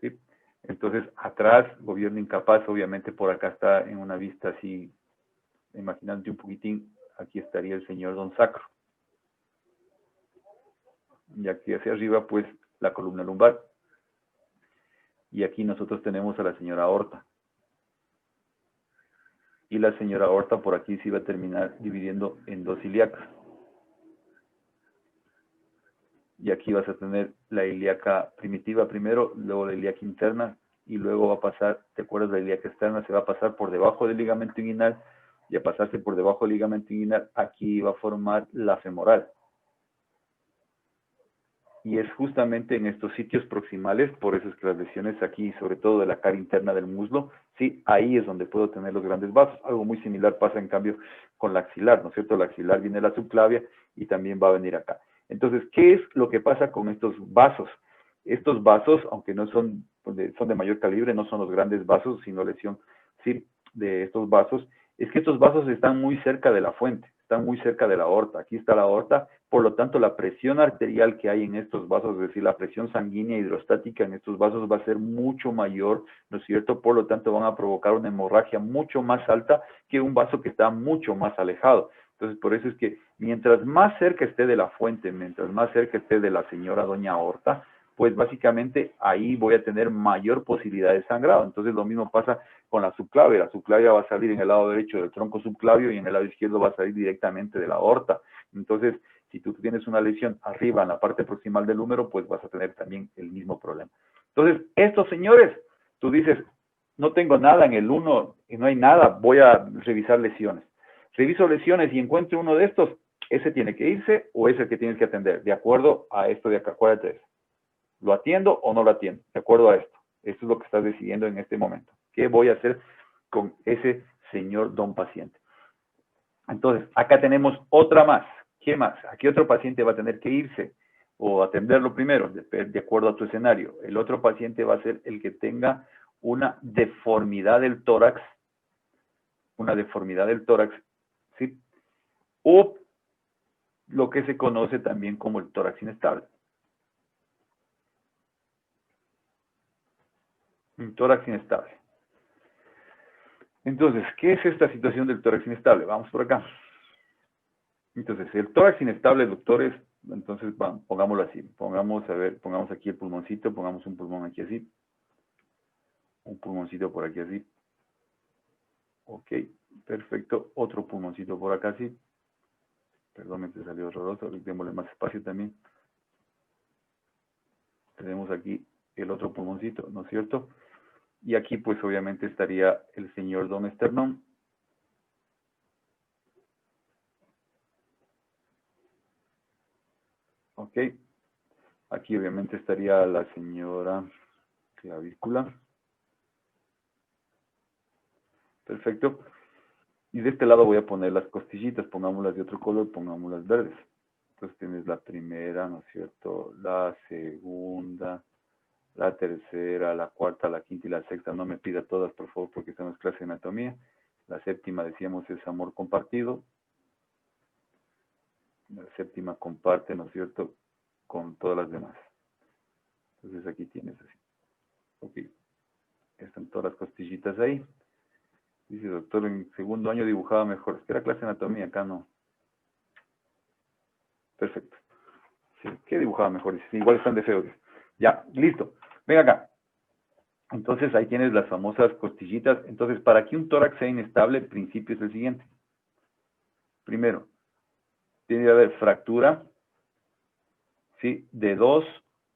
¿Sí? Entonces, atrás, gobierno incapaz, obviamente por acá está en una vista así, imaginante un poquitín, aquí estaría el señor Don Sacro. Y aquí hacia arriba, pues, la columna lumbar. Y aquí nosotros tenemos a la señora aorta. Y la señora aorta por aquí se iba a terminar dividiendo en dos ilíacas. Y aquí vas a tener la ilíaca primitiva primero, luego la ilíaca interna, y luego va a pasar, ¿te acuerdas? La ilíaca externa se va a pasar por debajo del ligamento inguinal, y a pasarse por debajo del ligamento inguinal, aquí va a formar la femoral. Y es justamente en estos sitios proximales, por eso es que las lesiones aquí, sobre todo de la cara interna del muslo, sí, ahí es donde puedo tener los grandes vasos. Algo muy similar pasa en cambio con la axilar, ¿no es cierto? La axilar viene de la subclavia y también va a venir acá. Entonces, ¿qué es lo que pasa con estos vasos? Estos vasos, aunque no son de mayor calibre, no son los grandes vasos, sino lesión, sí, de estos vasos, es que estos vasos están muy cerca de la fuente, están muy cerca de la aorta. Aquí está la aorta, por lo tanto la presión arterial que hay en estos vasos, es decir, la presión sanguínea hidrostática en estos vasos va a ser mucho mayor, ¿no es cierto? Por lo tanto van a provocar una hemorragia mucho más alta que un vaso que está mucho más alejado. Entonces, por eso es que mientras más cerca esté de la fuente, mientras más cerca esté de la señora doña aorta, pues básicamente ahí voy a tener mayor posibilidad de sangrado. Entonces lo mismo pasa con la subclavia. La subclavia va a salir en el lado derecho del tronco subclavio y en el lado izquierdo va a salir directamente de la aorta. Entonces, si tú tienes una lesión arriba en la parte proximal del húmero, pues vas a tener también el mismo problema. Entonces, estos señores, tú dices, no tengo nada en el 1 y no hay nada, voy a revisar lesiones. Reviso lesiones y encuentro uno de estos, ese tiene que irse o es el que tienes que atender, de acuerdo a esto de acá. Acuérdate de eso. ¿Lo atiendo o no lo atiendo? De acuerdo a esto. Esto es lo que estás decidiendo en este momento. ¿Qué voy a hacer con ese señor don paciente? Entonces, acá tenemos otra más. ¿Qué más? Aquí otro paciente va a tener que irse o atenderlo primero, de acuerdo a tu escenario. El otro paciente va a ser el que tenga una deformidad del tórax, ¿sí? O lo que se conoce también como el tórax inestable. Un tórax inestable. Entonces, ¿qué es esta situación del tórax inestable? Vamos por acá. Entonces, el tórax inestable, doctores, entonces pongámoslo así. Pongamos aquí el pulmoncito, pongamos un pulmón aquí así. Un pulmoncito por aquí así. Ok, perfecto. Otro pulmoncito por acá así. Perdón, me salió horroroso. Démosle más espacio también. Tenemos aquí el otro pulmoncito, ¿no es cierto? Y aquí, pues, obviamente estaría el señor don esternón. Ok. Aquí, obviamente, estaría la señora clavícula. Perfecto. Y de este lado voy a poner las costillitas. Pongámoslas de otro color, pongámoslas verdes. Entonces tienes la primera, ¿no es cierto? La segunda, la tercera, la cuarta, la quinta y la sexta. No me pida todas, por favor, porque estamos en clase de anatomía. La séptima, decíamos, es amor compartido. La séptima comparte, ¿no es cierto?, con todas las demás. Entonces aquí tienes así. Ok. Están todas las costillitas ahí. Dice, doctor, en segundo año dibujaba mejor. Es que era clase de anatomía, acá no. Perfecto. Sí, ¿qué dibujaba mejor? Dice, sí, igual están de feos. Ya, listo. Ven acá. Entonces ahí tienes las famosas costillitas. Entonces, para que un tórax sea inestable, el principio es el siguiente. Primero, tiene que haber fractura, ¿sí?, de 2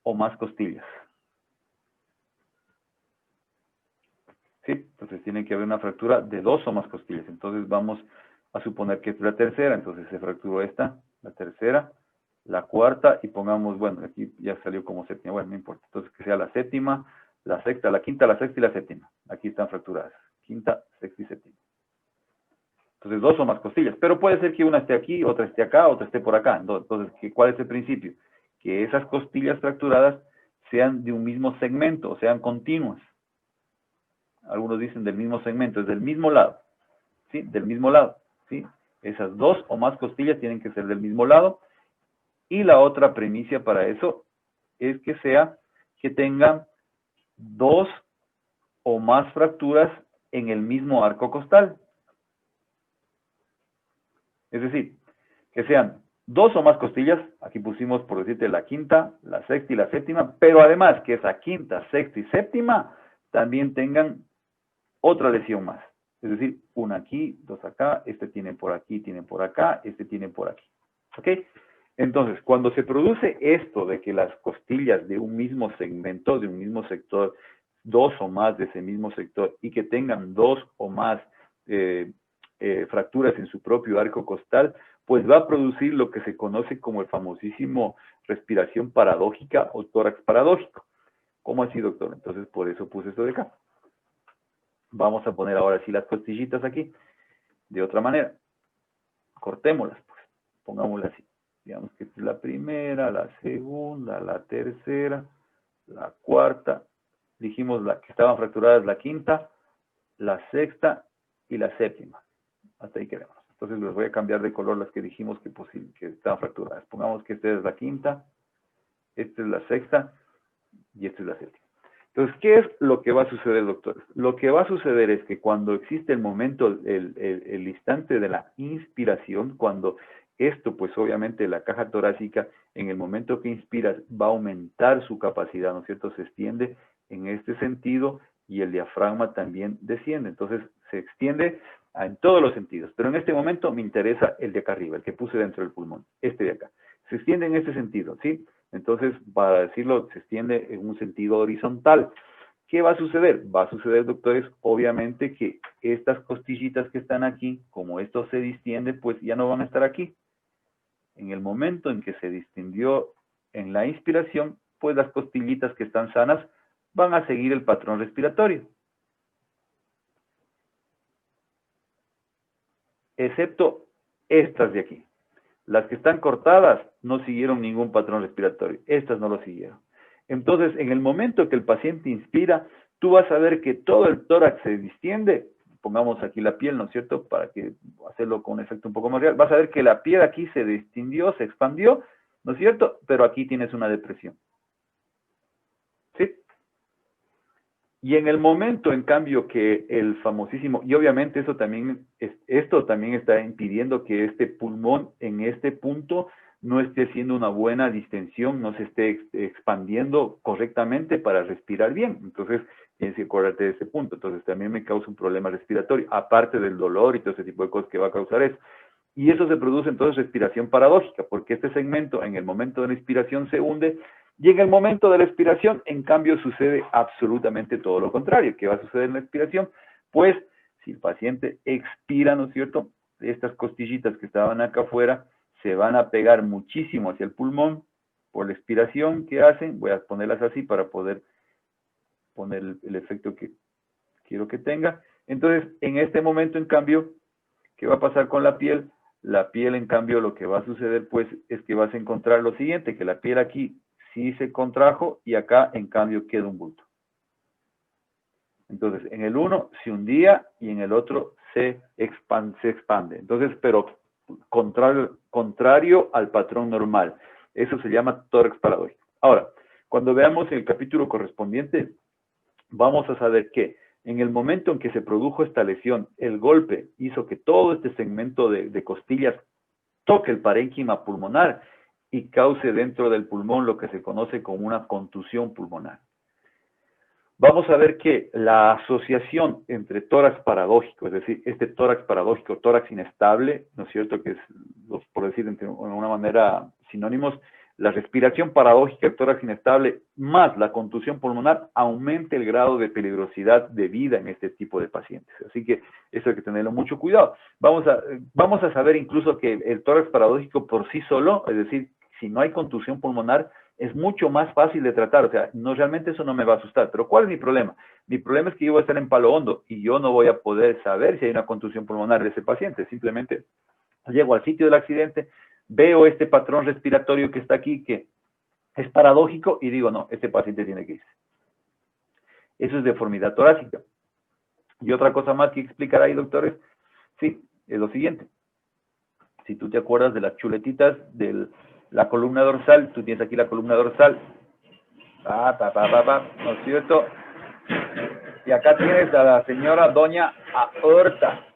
o más costillas. ¿Sí? Entonces tiene que haber una fractura de 2 o más costillas. Entonces vamos a suponer que es la tercera. Entonces se fracturó esta, la tercera, la cuarta, y pongamos, bueno, aquí ya salió como séptima. Bueno, no importa. Entonces que sea la séptima, la sexta, la quinta, la sexta y la séptima. Aquí están fracturadas. Quinta, sexta y séptima. Entonces 2 o más costillas. Pero puede ser que una esté aquí, otra esté acá, otra esté por acá. Entonces, ¿cuál es el principio? Que esas costillas fracturadas sean de un mismo segmento, o sean continuas. Algunos dicen del mismo segmento, es del mismo lado, ¿sí? Del mismo lado, ¿sí? Esas 2 o más costillas tienen que ser del mismo lado. Y la otra premisa para eso es que tengan 2 o más fracturas en el mismo arco costal. Es decir, que sean 2 o más costillas, aquí pusimos, por decirte, la quinta, la sexta y la séptima, pero además que esa quinta, sexta y séptima también tengan otra lesión más. Es decir, una aquí, 2 acá, este tiene por aquí, tiene por acá, este tiene por aquí. ¿Ok? Entonces, cuando se produce esto de que las costillas de un mismo segmento, de un mismo sector, 2 o más de ese mismo sector, y que tengan 2 o más fracturas en su propio arco costal, pues va a producir lo que se conoce como el famosísimo respiración paradójica o tórax paradójico. ¿Cómo así, doctor? Entonces, por eso puse esto de acá. Vamos a poner ahora sí las costillitas aquí, de otra manera. Cortémoslas, pues. Pongámoslas así. Digamos que esta es la primera, la segunda, la tercera, la cuarta. Dijimos que estaban fracturadas la quinta, la sexta y la séptima. Hasta ahí quedamos. Entonces les voy a cambiar de color las que dijimos que estaban fracturadas. Pongamos que esta es la quinta, esta es la sexta y esta es la séptima. Entonces, ¿qué es lo que va a suceder, doctores? Lo que va a suceder es que cuando existe el momento, el instante de la inspiración, cuando esto, pues obviamente la caja torácica, en el momento que inspiras, va a aumentar su capacidad, ¿no es cierto? Se extiende en este sentido y el diafragma también desciende. Entonces, se extiende en todos los sentidos. Pero en este momento me interesa el de acá arriba, el que puse dentro del pulmón, este de acá. Se extiende en este sentido, ¿sí? Entonces, para decirlo, se extiende en un sentido horizontal. ¿Qué va a suceder? Va a suceder, doctores, obviamente que estas costillitas que están aquí, como esto se distiende, pues ya no van a estar aquí. En el momento en que se distinguió en la inspiración, pues las costillitas que están sanas van a seguir el patrón respiratorio. Excepto estas de aquí. Las que están cortadas no siguieron ningún patrón respiratorio. Estas no lo siguieron. Entonces, en el momento que el paciente inspira, tú vas a ver que todo el tórax se distiende. Pongamos aquí la piel, ¿no es cierto? Para que hacerlo con un efecto un poco más real. Vas a ver que la piel aquí se distinguió, se expandió, ¿no es cierto? Pero aquí tienes una depresión. ¿Sí? Y en el momento, en cambio, que el famosísimo, y obviamente esto también está impidiendo que este pulmón en este punto no esté haciendo una buena distensión, no se esté expandiendo correctamente para respirar bien. Entonces, tienes que acordarte de ese punto. Entonces, también me causa un problema respiratorio, aparte del dolor y todo ese tipo de cosas que va a causar eso. Y eso se produce entonces respiración paradójica, porque este segmento en el momento de la inspiración se hunde, y en el momento de la expiración, en cambio, sucede absolutamente todo lo contrario. ¿Qué va a suceder en la expiración? Pues, si el paciente expira, ¿no es cierto?, estas costillitas que estaban acá afuera se van a pegar muchísimo hacia el pulmón por la expiración que hacen. Voy a ponerlas así para poder poner el efecto que quiero que tenga. Entonces, en este momento, en cambio, ¿qué va a pasar con la piel? La piel, en cambio, lo que va a suceder, pues, es que vas a encontrar lo siguiente, que la piel aquí sí se contrajo y acá, en cambio, queda un bulto. Entonces, en el uno se hundía y en el otro se expande. Entonces, pero contrario al patrón normal. Eso se llama tórax paradójico. Ahora, cuando veamos el capítulo correspondiente, vamos a saber que en el momento en que se produjo esta lesión, el golpe hizo que todo este segmento de costillas toque el parénquima pulmonar y cause dentro del pulmón lo que se conoce como una contusión pulmonar. Vamos a ver que la asociación entre tórax paradójico, es decir, este tórax paradójico, tórax inestable, ¿no es cierto?, que es, por decir de una manera sinónimos, la respiración paradójica, el tórax inestable, más la contusión pulmonar, aumenta el grado de peligrosidad de vida en este tipo de pacientes. Así que eso hay que tenerlo mucho cuidado. Vamos a saber incluso que el tórax paradójico por sí solo, es decir, si no hay contusión pulmonar, es mucho más fácil de tratar. O sea, no, realmente eso no me va a asustar. Pero ¿cuál es mi problema? Mi problema es que yo voy a estar en palo hondo y yo no voy a poder saber si hay una contusión pulmonar de ese paciente. Simplemente llego al sitio del accidente, veo este patrón respiratorio que está aquí, que es paradójico, y digo, no, este paciente tiene que irse. Eso es deformidad torácica. Y otra cosa más que explicar ahí, doctores, sí, es lo siguiente. Si tú te acuerdas de las chuletitas de la columna dorsal, tú tienes aquí la columna dorsal, ¿no es cierto? Y acá tienes a la señora doña aorta.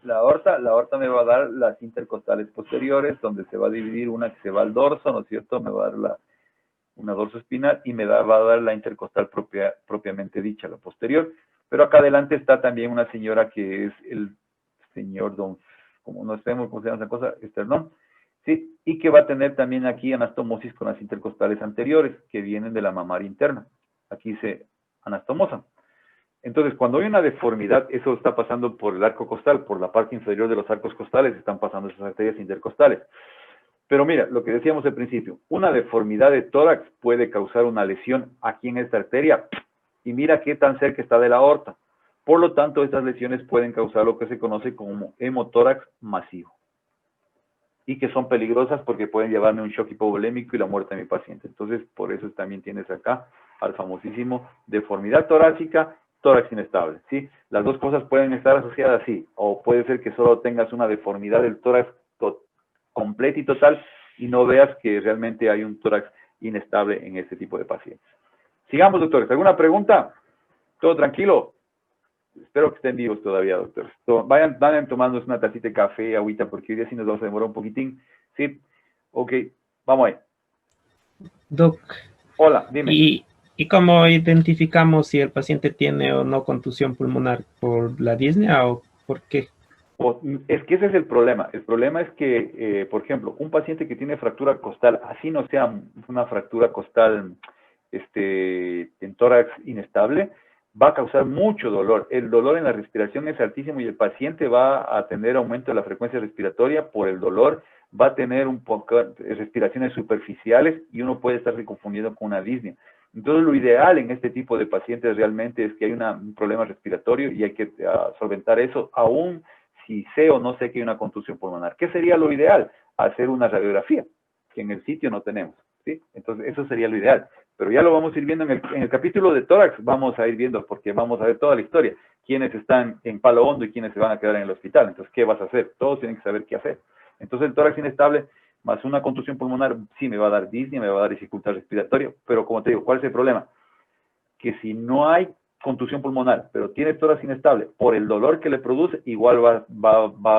La aorta me va a dar las intercostales posteriores, donde se va a dividir una que se va al dorso, ¿no es cierto? Me va a dar una dorso espinal y va a dar la intercostal propiamente dicha, la posterior. Pero acá adelante está también una señora que es el señor don, como no sabemos cómo se llama esa cosa, esternón, ¿sí? Y que va a tener también aquí anastomosis con las intercostales anteriores, que vienen de la mamaria interna. Aquí se anastomosan. Entonces, cuando hay una deformidad, eso está pasando por el arco costal, por la parte inferior de los arcos costales, están pasando esas arterias intercostales. Pero mira, lo que decíamos al principio, una deformidad de tórax puede causar una lesión aquí en esta arteria, y mira qué tan cerca está de la aorta. Por lo tanto, estas lesiones pueden causar lo que se conoce como hemotórax masivo, y que son peligrosas porque pueden llevarme a un shock hipovolémico y la muerte de mi paciente. Entonces, por eso también tienes acá al famosísimo deformidad torácica, tórax inestable, ¿sí? Las dos cosas pueden estar asociadas, sí, o puede ser que solo tengas una deformidad del tórax completa y total y no veas que realmente hay un tórax inestable en este tipo de pacientes. Sigamos, doctores. ¿Alguna pregunta? ¿Todo tranquilo? Espero que estén vivos todavía, doctores. Vayan tomándose una tacita de café, agüita, porque hoy día sí nos vamos a demorar un poquitín. ¿Sí? Ok, vamos ahí. Doc, hola, dime. ¿Y cómo identificamos si el paciente tiene o no contusión pulmonar? ¿Por la disnea o por qué? Es que ese es el problema. El problema es que, por ejemplo, un paciente que tiene fractura costal, así no sea una fractura costal en tórax inestable, va a causar mucho dolor. El dolor en la respiración es altísimo y el paciente va a tener aumento de la frecuencia respiratoria por el dolor, va a tener un poco de respiraciones superficiales y uno puede estarse confundiendo con una disnea. Entonces, lo ideal en este tipo de pacientes realmente es que hay un problema respiratorio y hay que solventar eso, aún si sé o no sé que hay una contusión pulmonar. ¿Qué sería lo ideal? Hacer una radiografía, que en el sitio no tenemos, ¿sí? Entonces, eso sería lo ideal. Pero ya lo vamos a ir viendo en el capítulo de tórax, vamos a ir viendo, porque vamos a ver toda la historia, quiénes están en palo hondo y quiénes se van a quedar en el hospital. Entonces, ¿qué vas a hacer? Todos tienen que saber qué hacer. Entonces, el tórax inestable más una contusión pulmonar, sí me va a dar disnea, me va a dar dificultad respiratoria, pero como te digo, ¿cuál es el problema? Que si no hay contusión pulmonar, pero tiene tórax inestable, por el dolor que le produce, igual va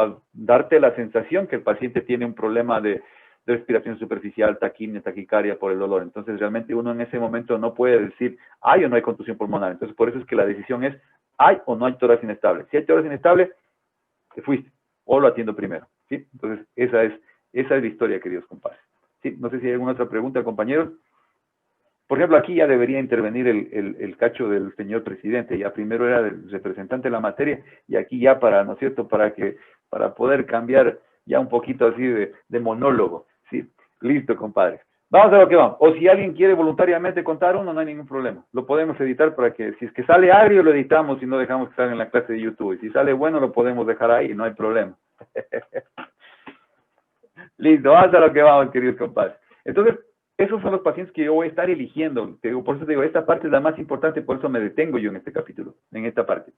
a darte la sensación que el paciente tiene un problema de respiración superficial, taquimia, taquicardia por el dolor. Entonces, realmente uno en ese momento no puede decir, hay o no hay contusión pulmonar. Entonces, por eso es que la decisión es, hay o no hay tórax inestable. Si hay tórax inestable, te fuiste, o lo atiendo primero, ¿sí? Entonces, esa es la historia, queridos compadres. ¿Sí? No sé si hay alguna otra pregunta, compañeros. Por ejemplo, aquí ya debería intervenir el cacho del señor presidente. Ya primero era el representante de la materia, y aquí ya para, ¿no es cierto?, para poder cambiar ya un poquito así de monólogo. ¿Sí? Listo, compadres. Vamos a lo que vamos. O si alguien quiere voluntariamente contar uno, no hay ningún problema. Lo podemos editar para que, si es que sale agrio, lo editamos y no dejamos que salga en la clase de YouTube. Y si sale bueno, lo podemos dejar ahí, no hay problema. Listo, vamos a lo que vamos, queridos compadres. Entonces, esos son los pacientes que yo voy a estar eligiendo. Por eso te digo, esta parte es la más importante, por eso me detengo yo en este capítulo, en esta parte.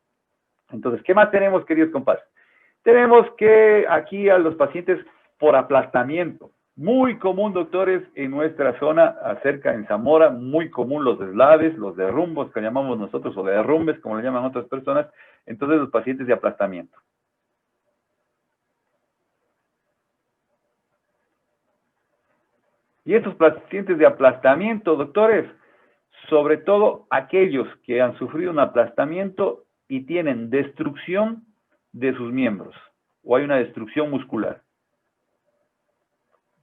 Entonces, ¿qué más tenemos, queridos compadres? Tenemos que aquí a los pacientes por aplastamiento. Muy común, doctores, en nuestra zona, cerca en Zamora, muy común los deslaves, los derrumbos, que llamamos nosotros, o derrumbes, como le llaman otras personas. Entonces, los pacientes de aplastamiento. Y estos pacientes de aplastamiento, doctores, sobre todo aquellos que han sufrido un aplastamiento y tienen destrucción de sus miembros, o hay una destrucción muscular.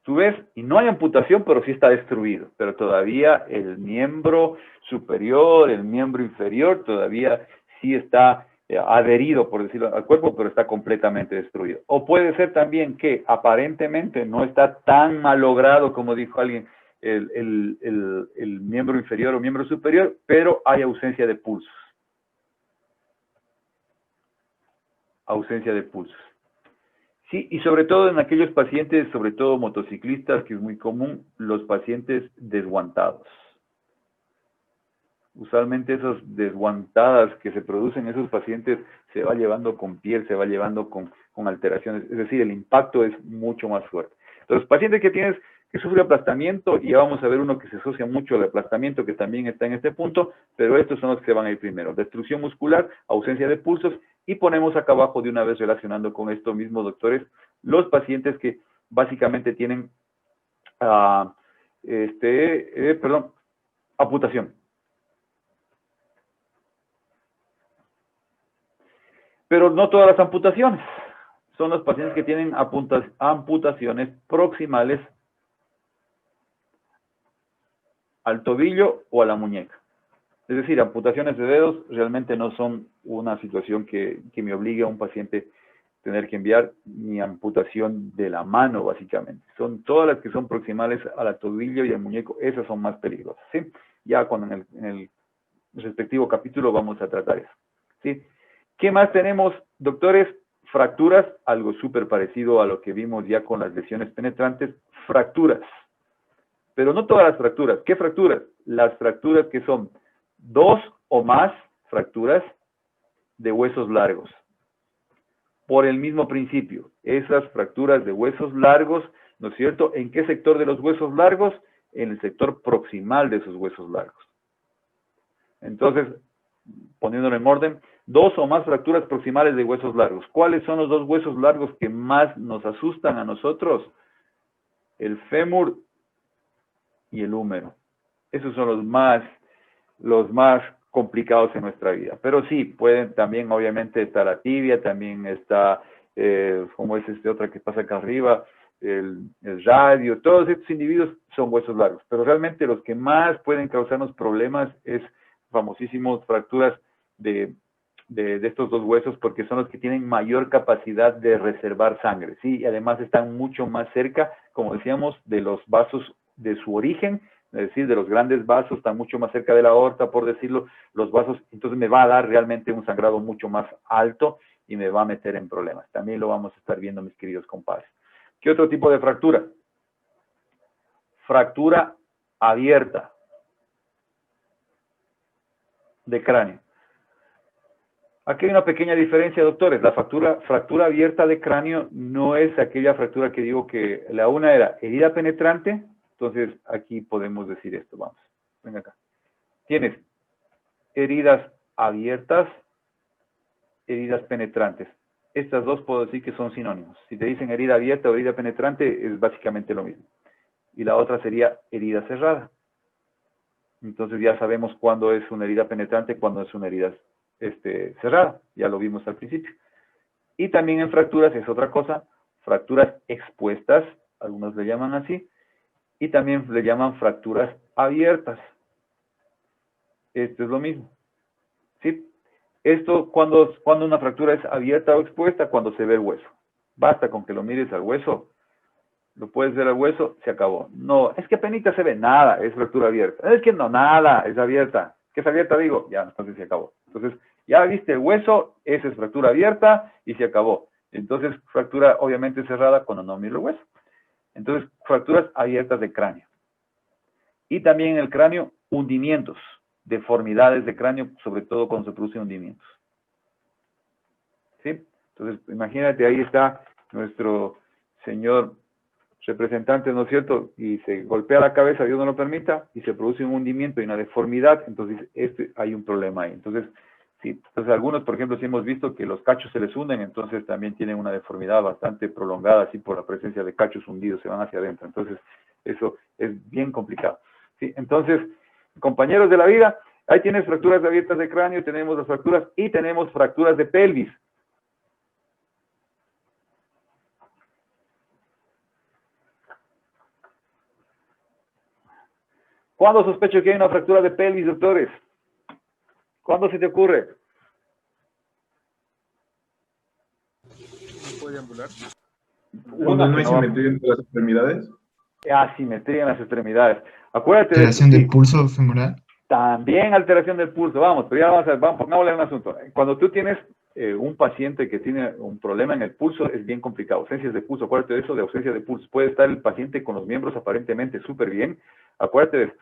Tú ves, y no hay amputación, pero sí está destruido, pero todavía el miembro superior, el miembro inferior, todavía sí está adherido, por decirlo, al cuerpo, pero está completamente destruido. O puede ser también que aparentemente no está tan malogrado como dijo alguien, el miembro inferior o miembro superior, pero hay ausencia de pulsos. Ausencia de pulsos. Sí, y sobre todo en aquellos pacientes, sobre todo motociclistas, que es muy común, los pacientes desguantados. Usualmente esas desguantadas que se producen en esos pacientes se va llevando con piel, se va llevando con alteraciones, es decir, el impacto es mucho más fuerte. Entonces, pacientes que sufren aplastamiento, y ya vamos a ver uno que se asocia mucho al aplastamiento, que también está en este punto, pero estos son los que se van a ir primero. Destrucción muscular, ausencia de pulsos, y ponemos acá abajo de una vez relacionando con esto mismo, doctores, los pacientes que básicamente tienen, amputación. Pero no todas las amputaciones. Son los pacientes que tienen amputaciones proximales al tobillo o a la muñeca. Es decir, amputaciones de dedos realmente no son una situación que me obligue a un paciente a tener que enviar, ni amputación de la mano, básicamente. Son todas las que son proximales al tobillo y al muñeco, esas son más peligrosas, ¿sí? Ya cuando en el respectivo capítulo vamos a tratar eso, ¿sí? ¿Qué más tenemos, doctores? Fracturas, algo súper parecido a lo que vimos ya con las lesiones penetrantes, fracturas. Pero no todas las fracturas. ¿Qué fracturas? Las fracturas que son 2 o más fracturas de huesos largos. Por el mismo principio, esas fracturas de huesos largos, ¿no es cierto? ¿En qué sector de los huesos largos? En el sector proximal de esos huesos largos. Entonces, poniéndolo en orden, 2 o más fracturas proximales de huesos largos. ¿Cuáles son los 2 huesos largos que más nos asustan a nosotros? El fémur y el húmero. Esos son los más complicados en nuestra vida. Pero sí, pueden también, obviamente, estar la tibia, también está, como es otra que pasa acá arriba, el radio, todos estos individuos son huesos largos. Pero realmente los que más pueden causarnos problemas es famosísimos fracturas de estos 2 huesos, porque son los que tienen mayor capacidad de reservar sangre, ¿sí? Y además están mucho más cerca, como decíamos, de los vasos de su origen, es decir, de los grandes vasos, están mucho más cerca de la aorta, por decirlo, los vasos, entonces me va a dar realmente un sangrado mucho más alto y me va a meter en problemas. También lo vamos a estar viendo, mis queridos compadres. ¿Qué otro tipo de fractura? Fractura abierta de cráneo. Aquí hay una pequeña diferencia, doctores. La fractura abierta de cráneo no es aquella fractura que digo que la una era herida penetrante. Entonces, aquí podemos decir esto. Vamos, venga acá. Tienes heridas abiertas, heridas penetrantes. Estas dos puedo decir que son sinónimos. Si te dicen herida abierta o herida penetrante, es básicamente lo mismo. Y la otra sería herida cerrada. Entonces ya sabemos cuándo es una herida penetrante, cuándo es una herida cerrada. Ya lo vimos al principio. Y también en fracturas es otra cosa. Fracturas expuestas, algunos le llaman así. Y también le llaman fracturas abiertas. Esto es lo mismo. ¿Sí? Esto, cuando una fractura es abierta o expuesta, cuando se ve el hueso. Basta con que lo mires al hueso. Lo puedes ver al hueso, se acabó. No, es que apenita se ve nada, es fractura abierta. Es que no, nada, es abierta. ¿Qué es abierta? Digo, ya, entonces se acabó. Entonces, ya viste el hueso, esa es fractura abierta y se acabó. Entonces, fractura obviamente cerrada cuando no miro el hueso. Entonces, fracturas abiertas de cráneo. Y también en el cráneo, hundimientos, deformidades de cráneo, sobre todo cuando se producen hundimientos. ¿Sí? Entonces, imagínate, ahí está nuestro señor representante, ¿no es cierto? Y se golpea la cabeza, Dios no lo permita, y se produce un hundimiento y una deformidad, entonces hay un problema ahí. Entonces, sí, entonces algunos, por ejemplo, sí hemos visto que los cachos se les hunden, entonces también tienen una deformidad bastante prolongada, así por la presencia de cachos hundidos, se van hacia adentro. Entonces, eso es bien complicado. ¿Sí? Entonces, compañeros de la vida, ahí tienes fracturas abiertas de cráneo, tenemos las fracturas y tenemos fracturas de pelvis. ¿Cuándo sospecho que hay una fractura de pelvis, doctores? ¿Cuándo se te ocurre? ¿No puede ambular? Cuando no hay simetría entre las extremidades. Asimetría en las extremidades. Acuérdate Alteración de del pulso femoral. También alteración del pulso. Vamos, pero ya pongámosle un asunto. Cuando tú tienes un paciente que tiene un problema en el pulso, es bien complicado. Ausencias de pulso, acuérdate de eso, de ausencia de pulso. Puede estar el paciente con los miembros aparentemente súper bien. Acuérdate de eso.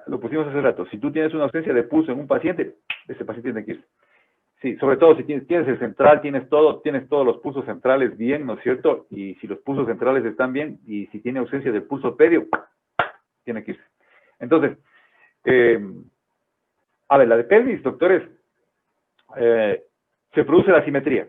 Lo pusimos hace rato. Si tú tienes una ausencia de pulso en un paciente, ese paciente tiene que irse. Sí, sobre todo si tienes el central, tienes todos los pulsos centrales bien, ¿no es cierto? Y si los pulsos centrales están bien, y si tiene ausencia del pulso pedio, tiene que irse. Entonces, a ver, la de pelvis, doctores, se produce la simetría.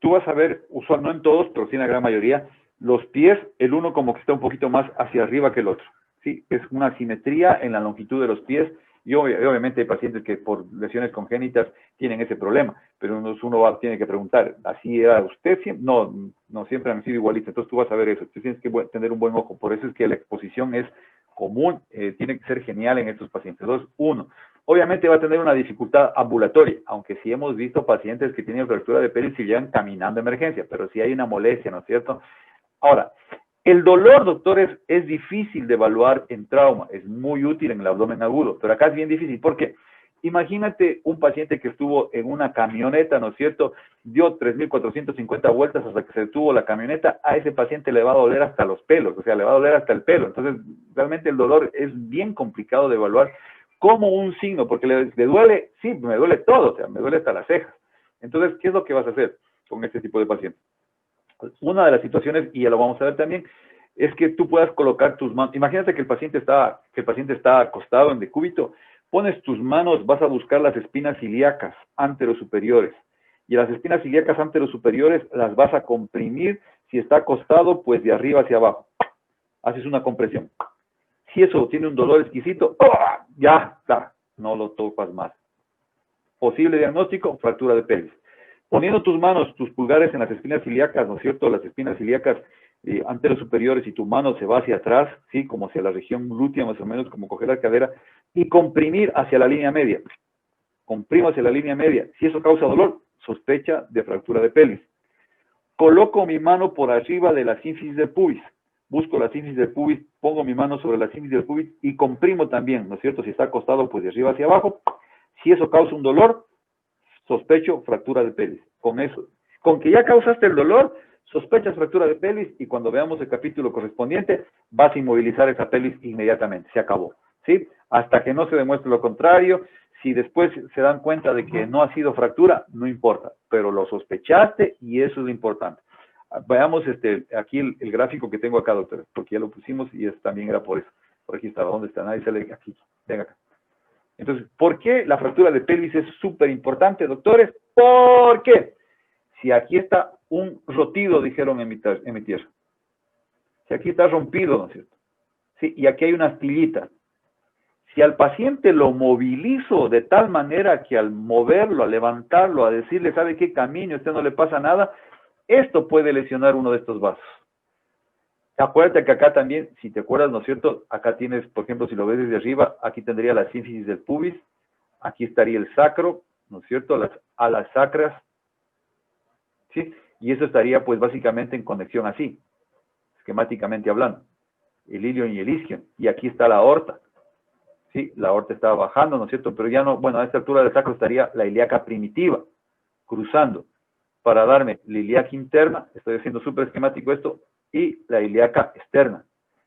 Tú vas a ver, usual, no en todos, pero sí en la gran mayoría, los pies, el uno como que está un poquito más hacia arriba que el otro. Sí, es una simetría en la longitud de los pies y obviamente hay pacientes que por lesiones congénitas tienen ese problema, pero uno tiene que preguntar, ¿así era usted siempre? No, siempre han sido igualitos, entonces tú vas a ver eso, tú tienes que tener un buen ojo, por eso es que la exposición es común, tiene que ser genial en estos pacientes. Entonces, uno, obviamente va a tener una dificultad ambulatoria, aunque sí hemos visto pacientes que tienen fractura de pelvis y llegan caminando a emergencia, pero sí hay una molestia, ¿no es cierto? Ahora, el dolor, doctores, es difícil de evaluar en trauma, es muy útil en el abdomen agudo, pero acá es bien difícil, porque imagínate un paciente que estuvo en una camioneta, ¿no es cierto? Dio 3.450 vueltas hasta que se detuvo la camioneta, a ese paciente le va a doler hasta los pelos, o sea, le va a doler hasta el pelo. Entonces, realmente el dolor es bien complicado de evaluar como un signo, porque le duele, sí, me duele todo, o sea, me duele hasta las cejas. Entonces, ¿qué es lo que vas a hacer con este tipo de pacientes? Una de las situaciones, y ya lo vamos a ver también, es que tú puedas colocar tus manos. Imagínate que el paciente está acostado en decúbito, pones tus manos, vas a buscar las espinas ilíacas anterosuperiores, y las espinas ilíacas anterosuperiores las vas a comprimir. Si está acostado, pues de arriba hacia abajo. Haces una compresión. Si eso tiene un dolor exquisito, ya está, no lo topas más. Posible diagnóstico, fractura de pelvis. Poniendo tus manos, tus pulgares en las espinas ilíacas, ¿no es cierto? Las espinas ilíacas anterosuperiores, y tu mano se va hacia atrás, ¿sí? Como hacia la región glútea, más o menos, como coger la cadera, y comprimir hacia la línea media. Comprimo hacia la línea media. Si eso causa dolor, sospecha de fractura de pelvis. Coloco mi mano por arriba de la sínfisis del pubis. busco la sínfisis del pubis, pongo mi mano sobre la sínfisis del pubis y comprimo también, ¿no es cierto? Si está acostado, pues de arriba hacia abajo. Si eso causa un dolor, sospecho fractura de pelvis. Con eso, con que ya causaste el dolor, sospechas fractura de pelvis y cuando veamos el capítulo correspondiente, vas a inmovilizar esa pelvis inmediatamente. Se acabó, ¿sí? Hasta que no se demuestre lo contrario. Si después se dan cuenta de que no ha sido fractura, no importa, pero lo sospechaste y eso es lo importante. Veamos aquí el gráfico que tengo acá, doctor, porque ya lo pusimos y también era por eso. Por aquí estaba, ¿dónde está? Nadie sale aquí. Venga acá. Entonces, ¿por qué la fractura de pelvis es súper importante, doctores? ¿Por qué? Si aquí está un rotido, dijeron en mi tierra. Si aquí está rompido, ¿no es cierto? Sí, y aquí hay una astillita. Si al paciente lo movilizo de tal manera que al moverlo, a levantarlo, a decirle, ¿sabe qué camino? A usted no le pasa nada, esto puede lesionar uno de estos vasos. Acuérdate que acá también, si te acuerdas, ¿no es cierto? Acá tienes, por ejemplo, si lo ves desde arriba, aquí tendría la sínfisis del pubis, aquí estaría el sacro, ¿no es cierto? Las alas sacras, ¿sí? Y eso estaría, pues, básicamente en conexión así, esquemáticamente hablando. El ilion y el isquion. Y aquí está la aorta. Sí, la aorta está bajando, ¿no es cierto? Pero ya no, bueno, a esta altura del sacro estaría la ilíaca primitiva, cruzando, para darme la ilíaca interna, estoy haciendo súper esquemático esto, y la ilíaca externa.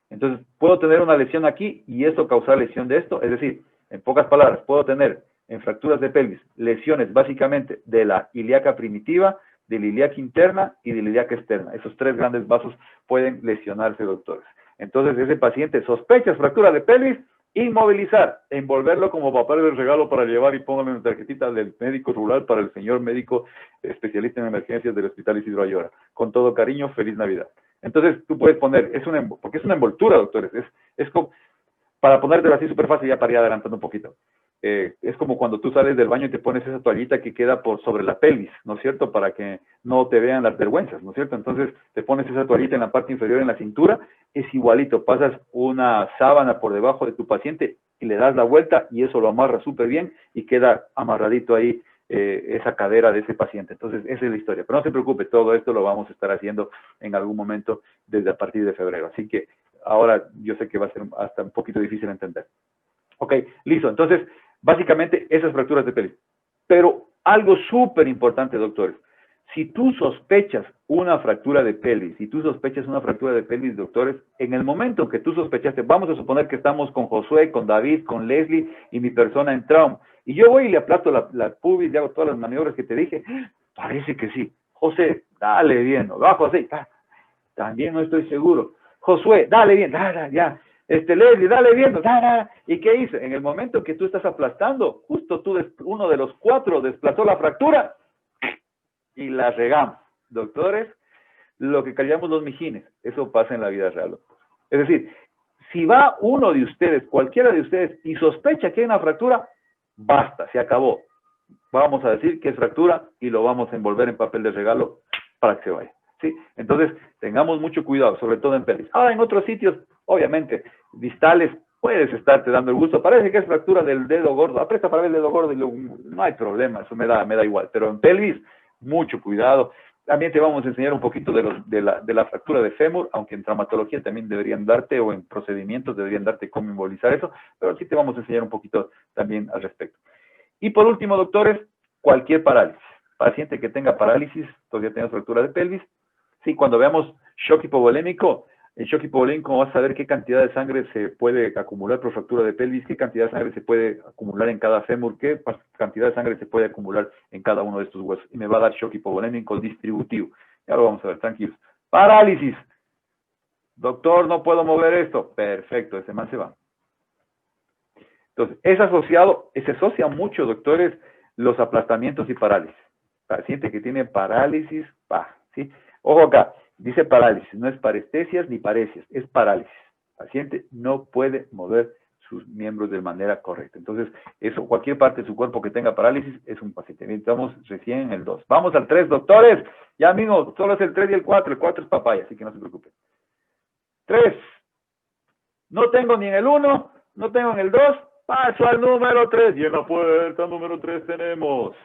Entonces, puedo tener una lesión aquí y esto causar lesión de esto, es decir, en pocas palabras, puedo tener en fracturas de pelvis lesiones básicamente de la ilíaca primitiva, de la ilíaca interna y de la ilíaca externa. Esos tres grandes vasos pueden lesionarse, doctores. Entonces, ese paciente sospecha fractura de pelvis, inmovilizar, envolverlo como papel de regalo para llevar y póngalo en la tarjetita del médico rural para el señor médico especialista en emergencias del Hospital Isidro Ayora. Con todo cariño, feliz Navidad. Entonces, tú puedes poner, porque es una envoltura, doctores, es como, para ponértelo así súper fácil, ya para ir adelantando un poquito. Es como cuando tú sales del baño y te pones esa toallita que queda sobre la pelvis, ¿no es cierto? Para que no te vean las vergüenzas, ¿no es cierto? Entonces, te pones esa toallita en la parte inferior, en la cintura, es igualito, pasas una sábana por debajo de tu paciente y le das la vuelta y eso lo amarra súper bien y queda amarradito ahí esa cadera de ese paciente. Entonces, esa es la historia. Pero no se preocupe, todo esto lo vamos a estar haciendo en algún momento desde a partir de febrero. Así que ahora yo sé que va a ser hasta un poquito difícil entender. Ok, listo. Entonces, básicamente esas fracturas de pelvis. Pero algo súper importante, doctores. Si tú sospechas una fractura de pelvis, doctores, en el momento que tú sospechaste, vamos a suponer que estamos con Josué, con David, con Leslie y mi persona en trauma, y yo voy y le aplasto la pubis y hago todas las maniobras que te dije, parece que sí. José, dale bien, ¿no? Va, José, también no estoy seguro. Josué, dale bien, ya. Leslie, dale bien, ¿y qué hice? En el momento que tú estás aplastando, justo uno de los cuatro desplazó la fractura y la regamos. Doctores, lo que callamos los mijines, eso pasa en la vida real, doctor. Es decir, si va uno de ustedes, cualquiera de ustedes, y sospecha que hay una fractura, basta, se acabó. Vamos a decir que es fractura y lo vamos a envolver en papel de regalo para que se vaya. ¿Sí? Entonces, tengamos mucho cuidado, sobre todo en pelvis. En otros sitios, obviamente, distales, puedes estarte dando el gusto. Parece que es fractura del dedo gordo. Aprieta para ver el dedo gordo y no hay problema, eso me da igual. Pero en pelvis, mucho cuidado. También te vamos a enseñar un poquito de la fractura de fémur, aunque en traumatología también deberían darte, o en procedimientos deberían darte cómo embolizar eso, pero sí te vamos a enseñar un poquito también al respecto. Y por último, doctores, cualquier parálisis. Paciente que tenga parálisis, todavía tenga fractura de pelvis. Sí, cuando veamos shock hipovolémico, en shock hipovolémico vas a ver qué cantidad de sangre se puede acumular por fractura de pelvis, qué cantidad de sangre se puede acumular en cada fémur, qué cantidad de sangre se puede acumular en cada uno de estos huesos. Y me va a dar shock hipovolémico distributivo. Ya lo vamos a ver, tranquilos. Parálisis. Doctor, no puedo mover esto. Perfecto, ese man se va. Entonces, se asocia mucho, doctores, los aplastamientos y parálisis. Paciente que tiene parálisis, ¿sí? Ojo acá, dice parálisis, no es parestesias ni paresias, es parálisis. Paciente no puede mover sus miembros de manera correcta. Entonces, cualquier parte de su cuerpo que tenga parálisis es un paciente. Bien, estamos recién en el 2. Vamos al 3, doctores. Ya mismo, solo es el 3 y el 4. El 4 es papaya, así que no se preocupen. 3. No tengo ni en el 1, no tengo en el 2. Paso al número 3. Y en la puerta número 3 tenemos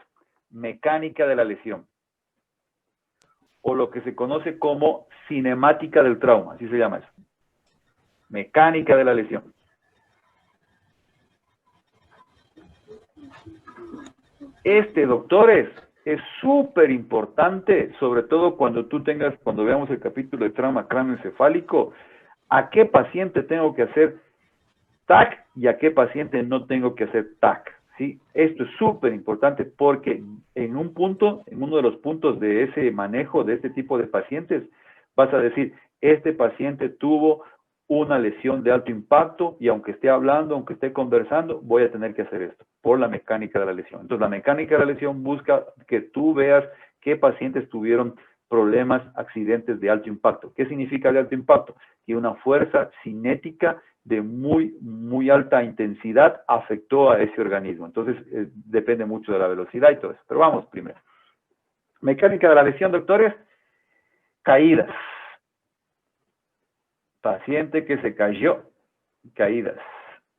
mecánica de la lesión, o lo que se conoce como cinemática del trauma, así se llama eso. Mecánica de la lesión. Doctores, es súper importante, sobre todo cuando veamos el capítulo de trauma cráneoencefálico, a qué paciente tengo que hacer TAC y a qué paciente no tengo que hacer TAC, ¿sí? Esto es súper importante porque en uno de los puntos de ese manejo de este tipo de pacientes, vas a decir, este paciente tuvo una lesión de alto impacto y aunque esté hablando, aunque esté conversando, voy a tener que hacer esto por la mecánica de la lesión. Entonces, la mecánica de la lesión busca que tú veas qué pacientes tuvieron problemas, accidentes de alto impacto. ¿Qué significa de alto impacto? Que una fuerza cinética de muy, muy alta intensidad afectó a ese organismo. Entonces, depende mucho de la velocidad y todo eso. Pero vamos primero. Mecánica de la lesión, doctores. Caídas. Paciente que se cayó. Caídas.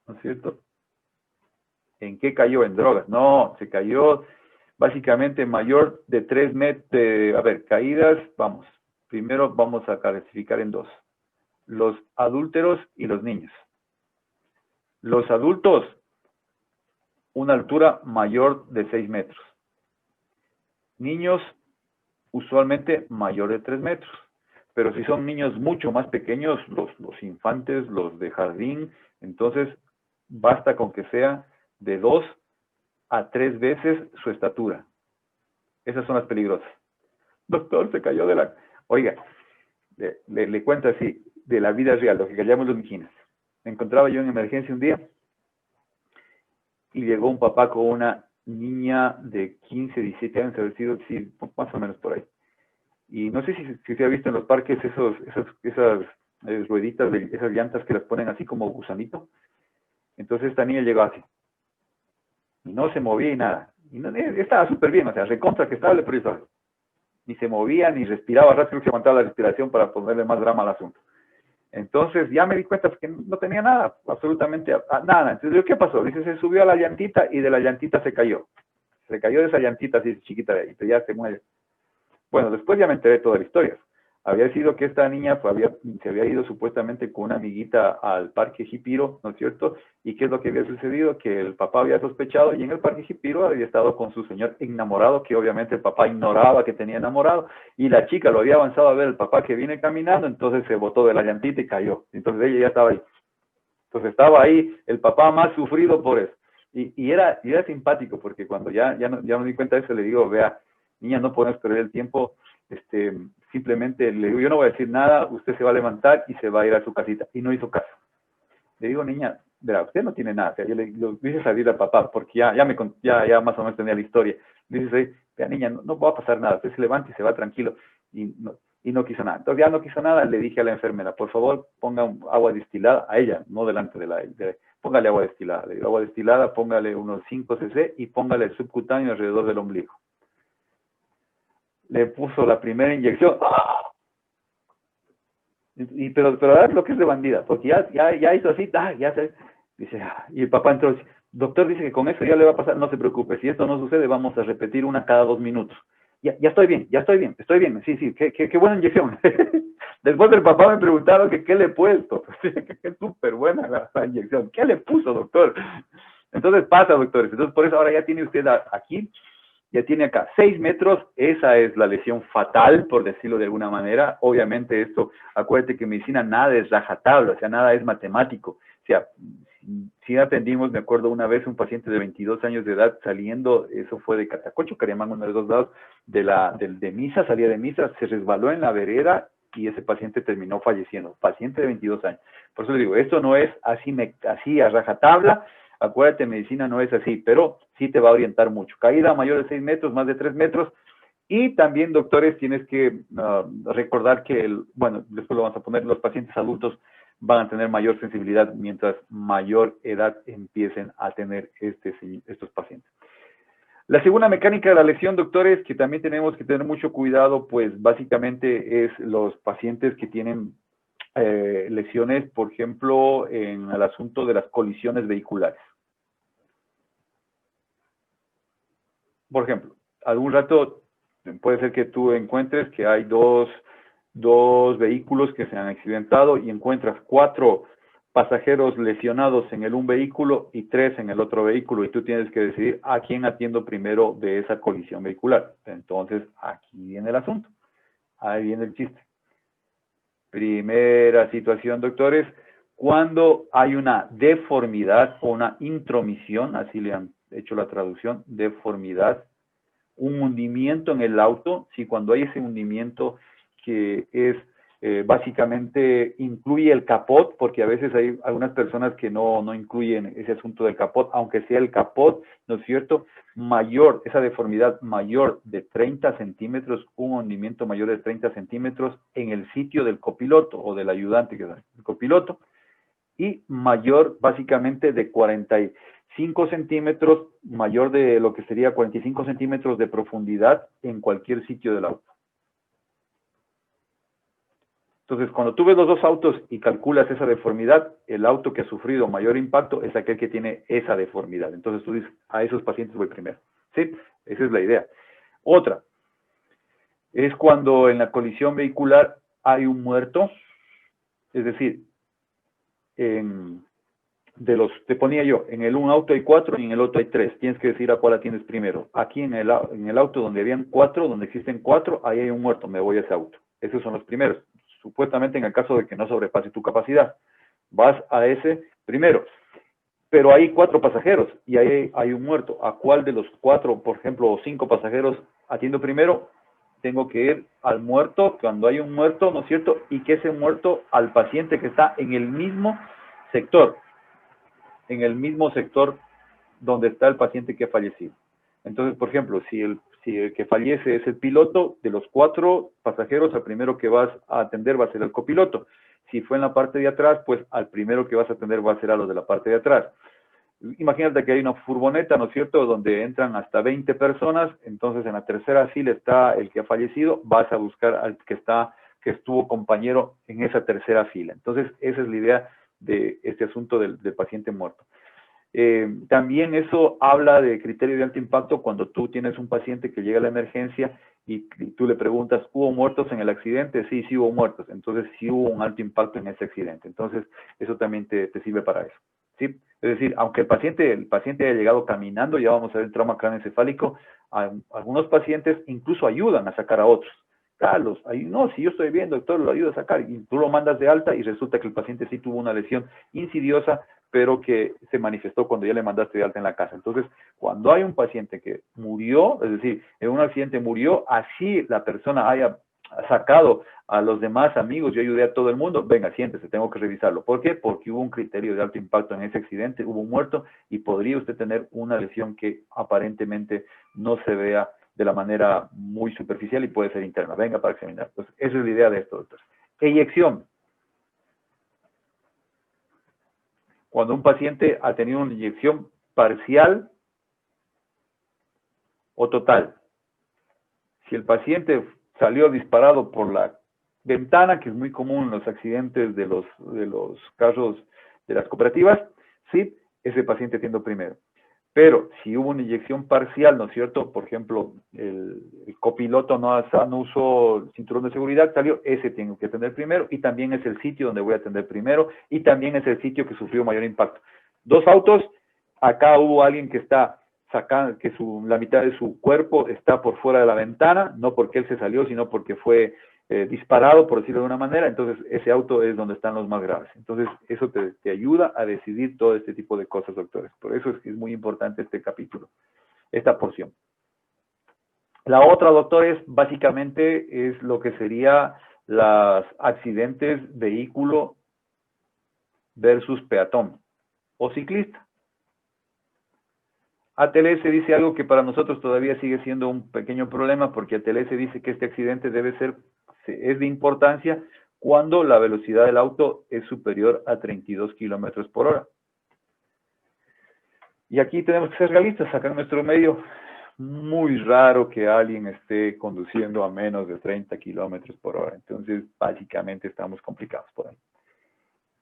¿No es cierto? ¿En qué cayó? En drogas. No, se cayó básicamente mayor de 3 metros. A ver, caídas, vamos. Primero vamos a clasificar en dos. Los adúlteros y los niños. Los adultos, una altura mayor de 6 metros. Niños, usualmente mayor de 3 metros. Pero si son niños mucho más pequeños, los infantes, los de jardín, entonces basta con que sea de 2 a 3 veces su estatura. Esas son las peligrosas. Doctor, se cayó de la... Oiga, le cuento así, de la vida real, lo que callamos los mijinas. Me encontraba yo en emergencia un día y llegó un papá con una niña de 15, 17 años, haber sido, sí, más o menos por ahí. Y no sé si se ha visto en los parques esas rueditas, esas llantas que las ponen así como gusanito. Entonces esta niña llegó así. Y no se movía y nada. Y no, estaba súper bien, o sea, recontra que estable, pero eso, ni se movía, ni respiraba, rápido que se aguantaba la respiración para ponerle más drama al asunto. Entonces ya me di cuenta que no tenía nada, absolutamente nada. Entonces, ¿qué pasó? Dice, se subió a la llantita y de la llantita se cayó. Se cayó de esa llantita así chiquita de ahí, pero ya se mueve. Bueno, después ya me enteré toda la historia. Había sido que esta niña se había ido supuestamente con una amiguita al Parque Jipiro, ¿no es cierto? ¿Y qué es lo que había sucedido? Que el papá había sospechado y en el Parque Jipiro había estado con su señor enamorado, que obviamente el papá ignoraba que tenía enamorado, y la chica lo había avanzado a ver el papá que viene caminando, entonces se botó de la llantita y cayó. Entonces ella ya estaba ahí. Entonces estaba ahí el papá más sufrido por eso. Y era simpático, porque cuando ya me di cuenta de eso, le digo, vea, niña, no podemos perder el tiempo, simplemente le digo, yo no voy a decir nada, usted se va a levantar y se va a ir a su casita. Y no hizo caso. Le digo, niña, verá, usted no tiene nada. O sea, yo le hice salir a papá, porque ya más o menos tenía la historia. Le dice, vea, niña, no va a pasar nada, usted se levanta y se va tranquilo. Y no quiso nada. Entonces ya no quiso nada, le dije a la enfermera, por favor, ponga agua destilada, a ella, no delante póngale agua destilada. Le digo, agua destilada, póngale unos 5 cc y póngale el subcutáneo alrededor del ombligo. Le puso la primera inyección. Pero es lo que es de bandida, porque ya hizo así, dice, y el papá entró, doctor dice que con eso ya le va a pasar, no se preocupe, si esto no sucede, vamos a repetir una cada 2 minutos. Ya estoy bien, sí, qué buena inyección. Después el papá me preguntaba que qué le he puesto. Qué súper buena la inyección. ¿Qué le puso, doctor? Entonces pasa, doctores. Entonces por eso ahora ya tiene usted aquí, ya tiene acá 6 metros, esa es la lesión fatal, por decirlo de alguna manera. Obviamente esto, acuérdate que en medicina nada es rajatabla, o sea, nada es matemático. O sea, si atendimos, me acuerdo una vez, un paciente de 22 años de edad saliendo, eso fue de Catacocho, Cariamango, uno de los lados, de misa, salía de misa, se resbaló en la vereda y ese paciente terminó falleciendo. Paciente de 22 años. Por eso le digo, esto no es así a rajatabla. Acuérdate, medicina no es así, pero sí te va a orientar mucho. Caída mayor de 6 metros, más de 3 metros. Y también, doctores, tienes que recordar que, después lo vamos a poner, los pacientes adultos van a tener mayor sensibilidad mientras mayor edad empiecen a tener estos pacientes. La segunda mecánica de la lesión, doctores, que también tenemos que tener mucho cuidado, pues básicamente es los pacientes que tienen lesiones, por ejemplo, en el asunto de las colisiones vehiculares. Por ejemplo, algún rato puede ser que tú encuentres que hay dos vehículos que se han accidentado y encuentras 4 pasajeros lesionados en un vehículo y 3 en el otro vehículo, y tú tienes que decidir a quién atiendo primero de esa colisión vehicular. Entonces, aquí viene el asunto. Ahí viene el chiste. Primera situación, doctores, cuando hay una deformidad o una intromisión, así le han hecho la traducción, deformidad, un hundimiento en el auto, si cuando hay ese hundimiento que es básicamente incluye el capot, porque a veces hay algunas personas que no incluyen ese asunto del capot, aunque sea el capot, ¿no es cierto? Mayor, esa deformidad mayor de 30 centímetros, un hundimiento mayor de 30 centímetros en el sitio del copiloto o del ayudante, que es el copiloto, y mayor básicamente de 45 centímetros, mayor de lo que sería 45 centímetros de profundidad en cualquier sitio del auto. Entonces, cuando tú ves los dos autos y calculas esa deformidad, el auto que ha sufrido mayor impacto es aquel que tiene esa deformidad. Entonces tú dices, a esos pacientes voy primero. ¿Sí? Esa es la idea. Otra, es cuando en la colisión vehicular hay un muerto, es decir, te ponía yo, en un auto hay 4 y en el otro hay 3. Tienes que decir a cuál atiendes primero. Aquí en el auto donde habían 4, donde existen 4, ahí hay un muerto, me voy a ese auto. Esos son los primeros. Supuestamente en el caso de que no sobrepase tu capacidad. Vas a ese primero. Pero hay 4 pasajeros y ahí hay un muerto. ¿A cuál de los 4, por ejemplo, o 5 pasajeros atiendo primero? Tengo que ir al muerto cuando hay un muerto, ¿no es cierto? Y que ese muerto al paciente que está en el mismo sector. En el mismo sector donde está el paciente que ha fallecido. Entonces, por ejemplo, si el que fallece es el piloto, de los 4 pasajeros, al primero que vas a atender va a ser el copiloto. Si fue en la parte de atrás, pues al primero que vas a atender va a ser a los de la parte de atrás. Imagínate que hay una furgoneta, ¿no es cierto?, donde entran hasta 20 personas, entonces en la tercera fila está el que ha fallecido, vas a buscar al que estuvo compañero en esa tercera fila. Entonces, esa es la idea de este asunto del paciente muerto. También eso habla de criterio de alto impacto cuando tú tienes un paciente que llega a la emergencia y tú le preguntas, ¿hubo muertos en el accidente? Sí, sí hubo muertos. Entonces, sí hubo un alto impacto en ese accidente. Entonces, eso también te sirve para eso. ¿Sí? Es decir, aunque el paciente haya llegado caminando, ya vamos a ver el trauma craneoencefálico, algunos pacientes incluso ayudan a sacar a otros. Carlos, no, si yo estoy bien, doctor, lo ayudo a sacar, y tú lo mandas de alta y resulta que el paciente sí tuvo una lesión insidiosa, pero que se manifestó cuando ya le mandaste de alta en la casa. Entonces, cuando hay un paciente que murió, es decir, en un accidente murió, así la persona haya sacado a los demás amigos, yo ayudé a todo el mundo, venga, siéntese, tengo que revisarlo. ¿Por qué? Porque hubo un criterio de alto impacto en ese accidente, hubo un muerto y podría usted tener una lesión que aparentemente no se vea de la manera muy superficial y puede ser interna. Venga para examinar. Entonces, esa es la idea de esto, doctor. Eyección. Cuando un paciente ha tenido una inyección parcial o total. Si el paciente salió disparado por la ventana, que es muy común en los accidentes de los carros de las cooperativas, sí, ese paciente atiendo primero. Pero si hubo una inyección parcial, ¿no es cierto? Por ejemplo, el copiloto no usó el cinturón de seguridad, salió, ese tengo que atender primero, y también es el sitio donde voy a atender primero, y también es el sitio que sufrió mayor impacto. 2 autos, acá hubo alguien que está sacando, que la mitad de su cuerpo está por fuera de la ventana, no porque él se salió, sino porque fue disparado, por decirlo de una manera. Entonces ese auto es donde están los más graves. Entonces eso te ayuda a decidir todo este tipo de cosas, doctores. Por eso es que es muy importante este capítulo, esta porción. La otra, doctores, básicamente es lo que sería los accidentes vehículo versus peatón o ciclista. ATLS dice algo que para nosotros todavía sigue siendo un pequeño problema, porque ATLS dice que este accidente es de importancia cuando la velocidad del auto es superior a 32 kilómetros por hora. Y aquí tenemos que ser realistas, acá en nuestro medio, muy raro que alguien esté conduciendo a menos de 30 kilómetros por hora. Entonces, básicamente estamos complicados por ahí.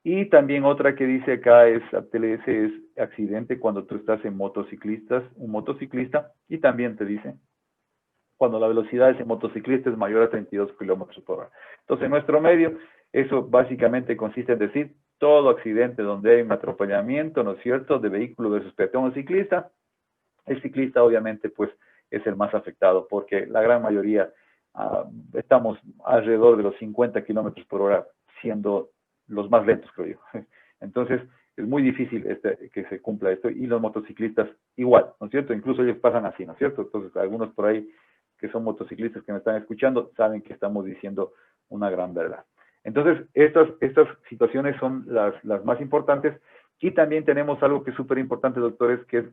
Y también otra que dice acá es, ATLS es accidente cuando tú estás en un motociclista, y también te dice cuando la velocidad de ese motociclista es mayor a 32 kilómetros por hora. Entonces, en nuestro medio, eso básicamente consiste en decir, todo accidente donde hay un atropellamiento, ¿no es cierto?, de vehículo versus peatón o ciclista, el ciclista obviamente pues es el más afectado porque la gran mayoría estamos alrededor de los 50 kilómetros por hora, siendo los más lentos, creo yo. Entonces, es muy difícil que se cumpla esto, y los motociclistas igual, ¿no es cierto? Incluso ellos pasan así, ¿no es cierto? Entonces, algunos por ahí que son motociclistas que me están escuchando saben que estamos diciendo una gran verdad. Entonces, estas situaciones son las más importantes, y también tenemos algo que es súper importante, doctores, que es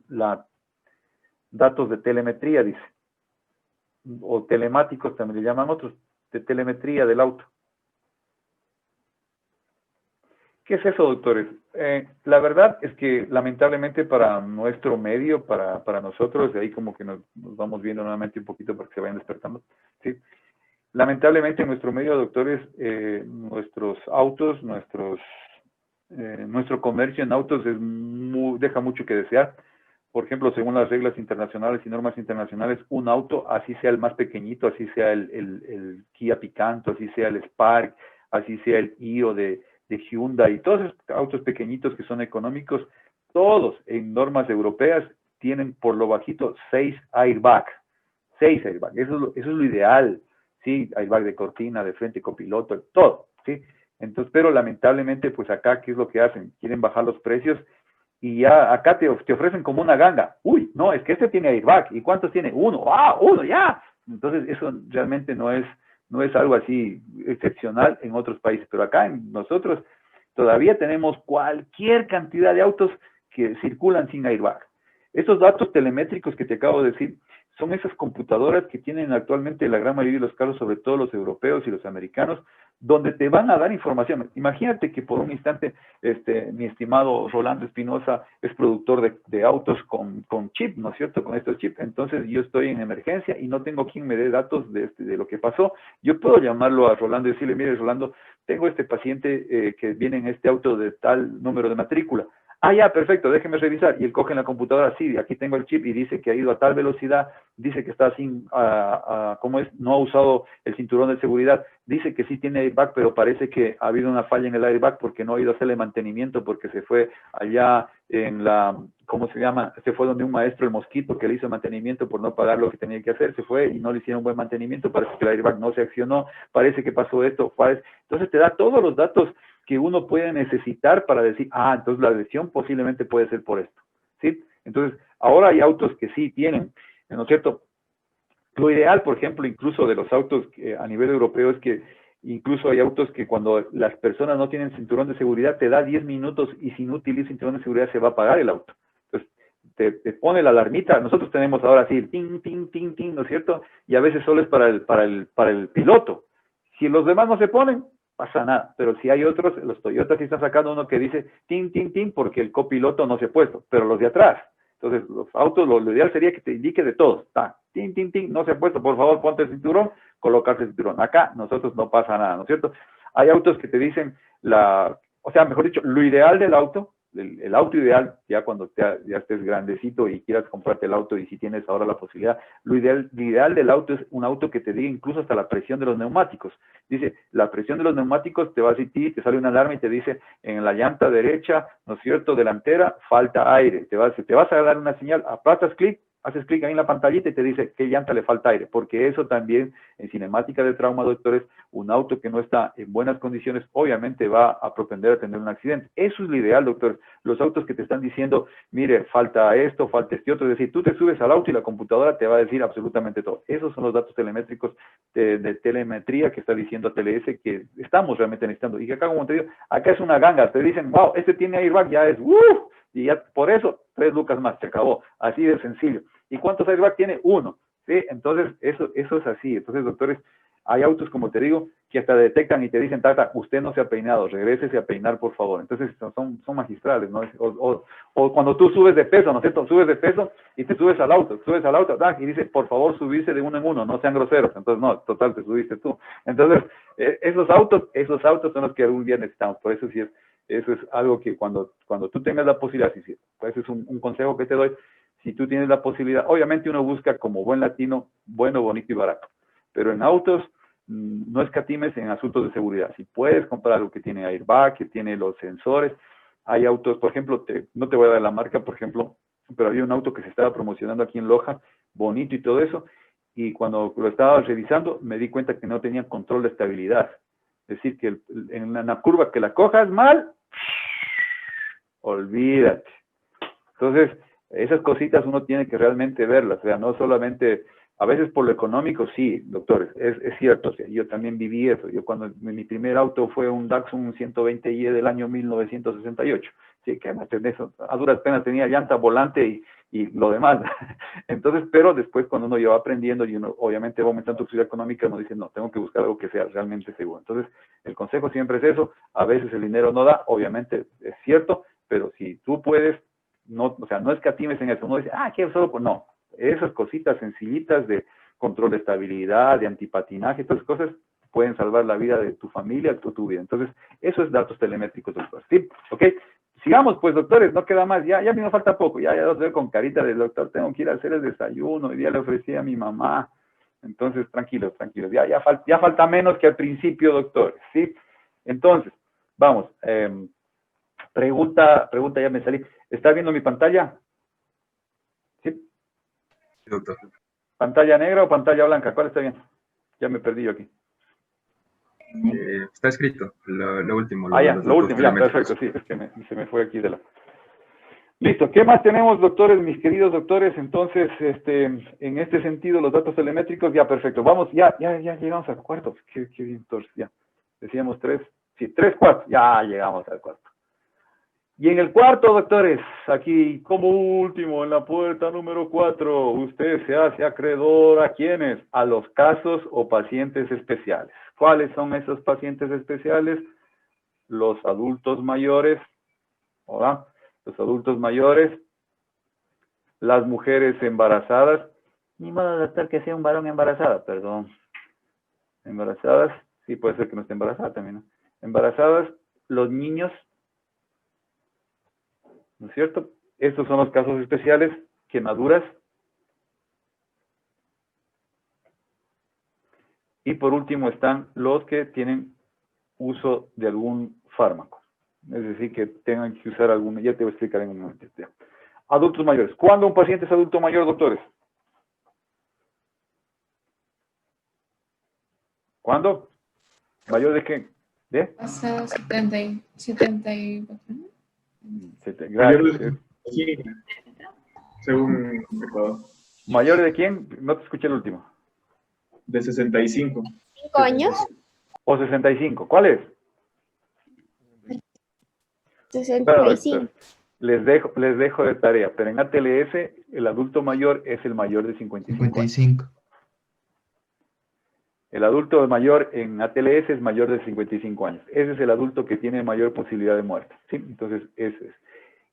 datos de telemetría, dice, o telemáticos también le llaman otros, de telemetría del auto. ¿Qué es eso, doctores? La verdad es que lamentablemente para nuestro medio, para nosotros, de ahí como que nos vamos viendo nuevamente un poquito para que se vayan despertando, ¿sí? Lamentablemente en nuestro medio, doctores, nuestros autos, nuestro comercio en autos deja mucho que desear. Por ejemplo, según las reglas internacionales y normas internacionales, un auto, así sea el más pequeñito, así sea el Kia Picanto, así sea el Spark, así sea el Io de Hyundai, todos esos autos pequeñitos que son económicos, todos en normas europeas tienen por lo bajito 6 airbags. 6 airbags, eso es lo ideal, ¿sí? Airbag de cortina, de frente, copiloto, todo, ¿sí? Entonces, pero lamentablemente, pues acá, ¿qué es lo que hacen? Quieren bajar los precios y ya acá te ofrecen como una ganga. Uy, no, es que este tiene airbag. ¿Y cuántos tiene? Uno. ¡Ah, uno, ya! Entonces, eso realmente no es algo así excepcional en otros países. Pero acá en nosotros todavía tenemos cualquier cantidad de autos que circulan sin airbag. Estos datos telemétricos que te acabo de decir son esas computadoras que tienen actualmente la gran mayoría de los carros, sobre todo los europeos y los americanos, donde te van a dar información. Imagínate que por un instante mi estimado Rolando Espinosa es productor de autos con chip, ¿no es cierto? Con estos chips. Entonces yo estoy en emergencia y no tengo quien me dé datos de lo que pasó. Yo puedo llamarlo a Rolando y decirle, mire Rolando, tengo este paciente que viene en este auto de tal número de matrícula. Ah, ya, perfecto, déjeme revisar. Y él coge en la computadora, sí, aquí tengo el chip y dice que ha ido a tal velocidad, dice que está sin, ¿cómo es? No ha usado el cinturón de seguridad, dice que sí tiene airbag, pero parece que ha habido una falla en el airbag porque no ha ido a hacerle mantenimiento, porque se fue allá en ¿cómo se llama? Se fue donde un maestro, el Mosquito, que le hizo mantenimiento por no pagar lo que tenía que hacer, se fue y no le hicieron buen mantenimiento, parece que el airbag no se accionó, parece que pasó esto, entonces te da todos los datos que uno puede necesitar para decir, entonces la lesión posiblemente puede ser por esto, ¿sí? Entonces, ahora hay autos que sí tienen, ¿no es cierto? Lo ideal, por ejemplo, incluso de los autos a nivel europeo es que incluso hay autos que cuando las personas no tienen cinturón de seguridad, te da 10 minutos y si no utilizas cinturón de seguridad se va a apagar el auto. Entonces, te pone la alarmita. Nosotros tenemos ahora así, ting, ting, ting, ting, ¿no es cierto? Y a veces solo es para el piloto. Si los demás no se ponen, pasa nada, pero si hay otros, los Toyota sí están sacando uno que dice tin, tin, tin, porque el copiloto no se ha puesto, pero los de atrás, entonces los autos, lo ideal sería que te indique de todos, tin, tin, tin, no se ha puesto, por favor ponte el cinturón, colocarte el cinturón. Acá nosotros no pasa nada, ¿no es cierto? Hay autos que te dicen mejor dicho, lo ideal del auto, el auto ideal, ya cuando ya estés grandecito y quieras comprarte el auto y si tienes ahora la posibilidad, lo ideal del auto es un auto que te diga incluso hasta la presión de los neumáticos. Dice, la presión de los neumáticos te va a decir, te sale una alarma y te dice, en la llanta derecha, ¿no es cierto?, delantera, falta aire. Te vas a dar una señal, aplastas clic, haces clic ahí en la pantallita y te dice qué llanta le falta aire, porque eso también en cinemática de trauma, doctores, un auto que no está en buenas condiciones obviamente va a propender a tener un accidente. Eso es lo ideal, doctor. Los autos que te están diciendo, mire, falta esto, falta este otro, es decir, tú te subes al auto y la computadora te va a decir absolutamente todo. Esos son los datos telemétricos de telemetría que está diciendo TLS que estamos realmente necesitando. Y que acá, como te digo, acá es una ganga, te dicen, wow, este tiene airbag, ya es, y ya por eso 3 lucas más, se acabó, así de sencillo. ¿Y cuántos airbags tiene? 1, ¿sí? Entonces, eso es así. Entonces, doctores, hay autos, como te digo, que hasta detectan y te dicen, Tata, usted no se ha peinado, regrésese a peinar, por favor. Entonces, son magistrales, ¿no? O cuando tú subes de peso, ¿no es cierto? Subes de peso y te subes al auto, y dice, por favor, subirse de uno en uno, no sean groseros. Entonces, no, total, te subiste tú. Entonces, esos autos son los que algún día necesitamos. Por eso sí eso es algo que cuando tú tengas la posibilidad, pues es un consejo que te doy, si tú tienes la posibilidad, obviamente uno busca como buen latino, bueno, bonito y barato. Pero en autos, no escatimes en asuntos de seguridad. Si puedes comprar algo que tiene airbag, que tiene los sensores, hay autos, por ejemplo, no te voy a dar la marca, por ejemplo, pero había un auto que se estaba promocionando aquí en Loja, bonito y todo eso, y cuando lo estaba revisando me di cuenta que no tenía control de estabilidad. Es decir, que en la curva que la cojas mal, olvídate. Entonces, esas cositas uno tiene que realmente verlas, o sea, no solamente, a veces por lo económico, sí, doctores, es cierto, o sea, yo también viví eso. Yo cuando mi primer auto fue un Datsun 120i del año 1968, sí, que eso, a duras penas tenía llanta, volante y lo demás. Entonces, pero después cuando uno ya va aprendiendo y uno obviamente va aumentando su vida económica, uno dice, no, tengo que buscar algo que sea realmente seguro. Entonces, el consejo siempre es eso, a veces el dinero no da, obviamente es cierto, pero si tú puedes, no, o sea, no escatimes en eso. Uno dice, que solo, pues no, esas cositas sencillitas de control de estabilidad, de antipatinaje, todas esas cosas pueden salvar la vida de tu familia, tu vida. Entonces, eso es datos telemétricos, doctor. ¿Sí? ¿Ok? Sigamos, pues, doctores, no queda más. Ya me falta poco. Ya los veo con carita de doctor, tengo que ir a hacer el desayuno. Hoy día le ofrecí a mi mamá. Entonces, tranquilos. Ya falta menos que al principio, doctores. ¿Sí? Entonces, vamos. Pregunta, ya me salí. ¿Está viendo mi pantalla? ¿Sí? Sí, doctor. ¿Pantalla negra o pantalla blanca? ¿Cuál está bien? Ya me perdí yo aquí. Está escrito, lo último. Lo último, ya, perfecto, sí, es que se me fue aquí de la... Listo, ¿qué más tenemos, doctores, mis queridos doctores? Entonces, en este sentido, los datos telemétricos, ya, perfecto. Vamos, ya llegamos al cuarto. Qué bien, entonces, ya. Decíamos 3, sí, 3 cuartos, ya llegamos al cuarto. Y en el cuarto, doctores, aquí como último, en la puerta número 4, usted se hace acreedor ¿a quiénes? A los casos o pacientes especiales. ¿Cuáles son esos pacientes especiales? Los adultos mayores, ¿verdad? Los adultos mayores, las mujeres embarazadas, ni modo, doctor, que sea un varón embarazada, perdón. Embarazadas, sí, puede ser que no esté embarazada también, ¿no? Embarazadas, los niños, ¿no es cierto? Estos son los casos especiales, quemaduras. Y por último están los que tienen uso de algún fármaco. Es decir, que tengan que usar alguno, ya te voy a explicar en un momento. Adultos mayores. ¿Cuándo un paciente es adulto mayor, doctores? ¿Cuándo? ¿Mayor de qué? ¿De? Pasado 70 Gracias. Según Ecuador. ¿Mayor de quién? No te escuché el último. De 65. 5 años. ¿O 65? ¿Cuál es? 65. Les dejo de tarea, pero en ATLS el adulto mayor es el mayor de 55 años. El adulto mayor en ATLS es mayor de 55 años. Ese es el adulto que tiene mayor posibilidad de muerte. ¿Sí? Entonces, ese es.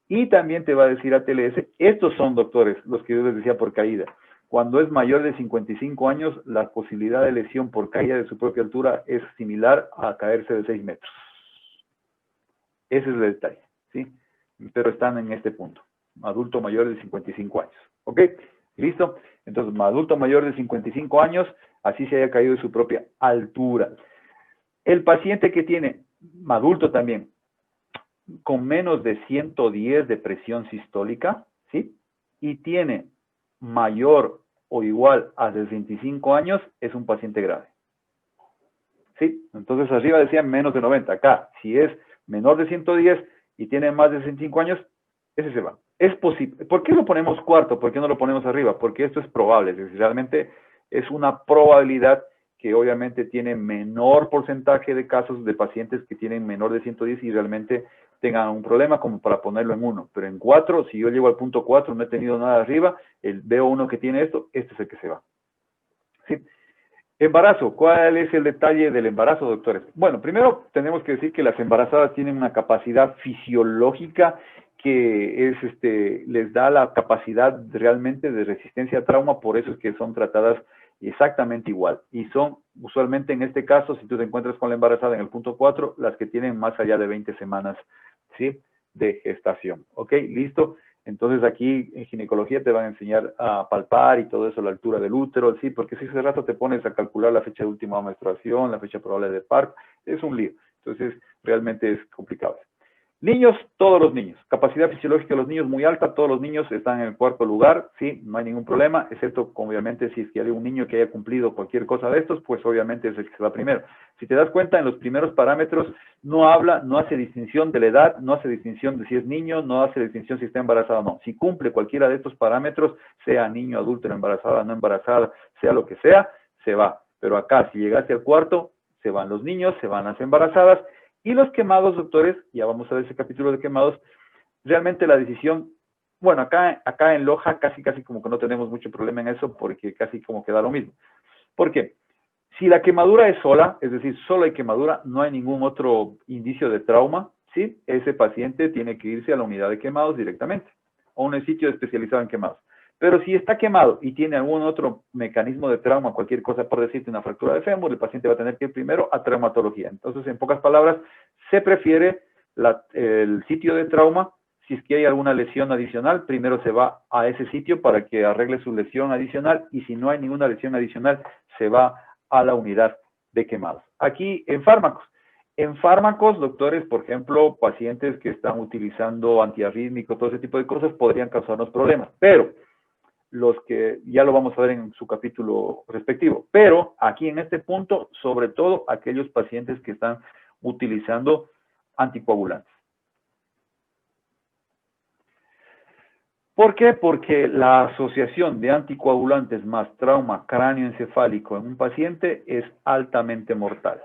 Y también te va a decir ATLS, estos son, doctores, los que yo les decía por caída. Cuando es mayor de 55 años, la posibilidad de lesión por caída de su propia altura es similar a caerse de 6 metros. Ese es el detalle, ¿sí? Pero están en este punto. Adulto mayor de 55 años. ¿Ok? ¿Listo? Entonces, adulto mayor de 55 años, así se haya caído de su propia altura. El paciente que tiene, adulto también, con menos de 110 de presión sistólica, ¿sí? Y tiene mayor o igual a 65 años, es un paciente grave. ¿Sí? Entonces, arriba decían menos de 90. Acá, si es menor de 110 y tiene más de 65 años, ese se va. Es posible. ¿Por qué lo ponemos cuarto? ¿Por qué no lo ponemos arriba? Porque esto es probable. Es decir, realmente es una probabilidad que obviamente tiene menor porcentaje de casos de pacientes que tienen menor de 110 y realmente tengan un problema como para ponerlo en 1. Pero en 4, si yo llego al punto 4, no he tenido nada arriba, veo uno que tiene esto, este es el que se va. ¿Sí? Embarazo. ¿Cuál es el detalle del embarazo, doctores? Bueno, primero tenemos que decir que las embarazadas tienen una capacidad fisiológica que es, les da la capacidad realmente de resistencia a trauma, por eso es que son tratadas exactamente igual. Y son, usualmente en este caso, si tú te encuentras con la embarazada en el punto 4, las que tienen más allá de 20 semanas, ¿sí? De gestación. ¿Ok? ¿Listo? Entonces aquí en ginecología te van a enseñar a palpar y todo eso, la altura del útero, sí, porque si hace rato te pones a calcular la fecha de última menstruación, la fecha probable de parto, es un lío. Entonces realmente es complicado. Niños, todos los niños. Capacidad fisiológica de los niños muy alta, todos los niños están en el cuarto lugar, sí, no hay ningún problema, excepto obviamente si es que hay un niño que haya cumplido cualquier cosa de estos, pues obviamente es el que se va primero. Si te das cuenta, en los primeros parámetros no habla, no hace distinción de la edad, no hace distinción de si es niño, no hace distinción si está embarazada o no. Si cumple cualquiera de estos parámetros, sea niño, adulto, embarazada, no embarazada, sea lo que sea, se va. Pero acá, si llegaste al cuarto, se van los niños, se van las embarazadas. Y los quemados, doctores, ya vamos a ver ese capítulo de quemados, realmente la decisión, bueno, acá en Loja casi como que no tenemos mucho problema en eso porque casi como que da lo mismo. ¿Por qué? Si la quemadura es sola, es decir, solo hay quemadura, no hay ningún otro indicio de trauma, ¿sí? Ese paciente tiene que irse a la unidad de quemados directamente, o a un sitio especializado en quemados. Pero si está quemado y tiene algún otro mecanismo de trauma, cualquier cosa, por decirte una fractura de fémur, el paciente va a tener que ir primero a traumatología. Entonces, en pocas palabras, se prefiere el sitio de trauma. Si es que hay alguna lesión adicional, primero se va a ese sitio para que arregle su lesión adicional, y si no hay ninguna lesión adicional, se va a la unidad de quemados. Aquí, en fármacos. En fármacos, doctores, por ejemplo, pacientes que están utilizando antiarrítmicos, todo ese tipo de cosas, podrían causarnos problemas. Pero los que ya lo vamos a ver en su capítulo respectivo. Pero aquí en este punto, sobre todo aquellos pacientes que están utilizando anticoagulantes. ¿Por qué? Porque la asociación de anticoagulantes más trauma cráneoencefálico en un paciente es altamente mortal.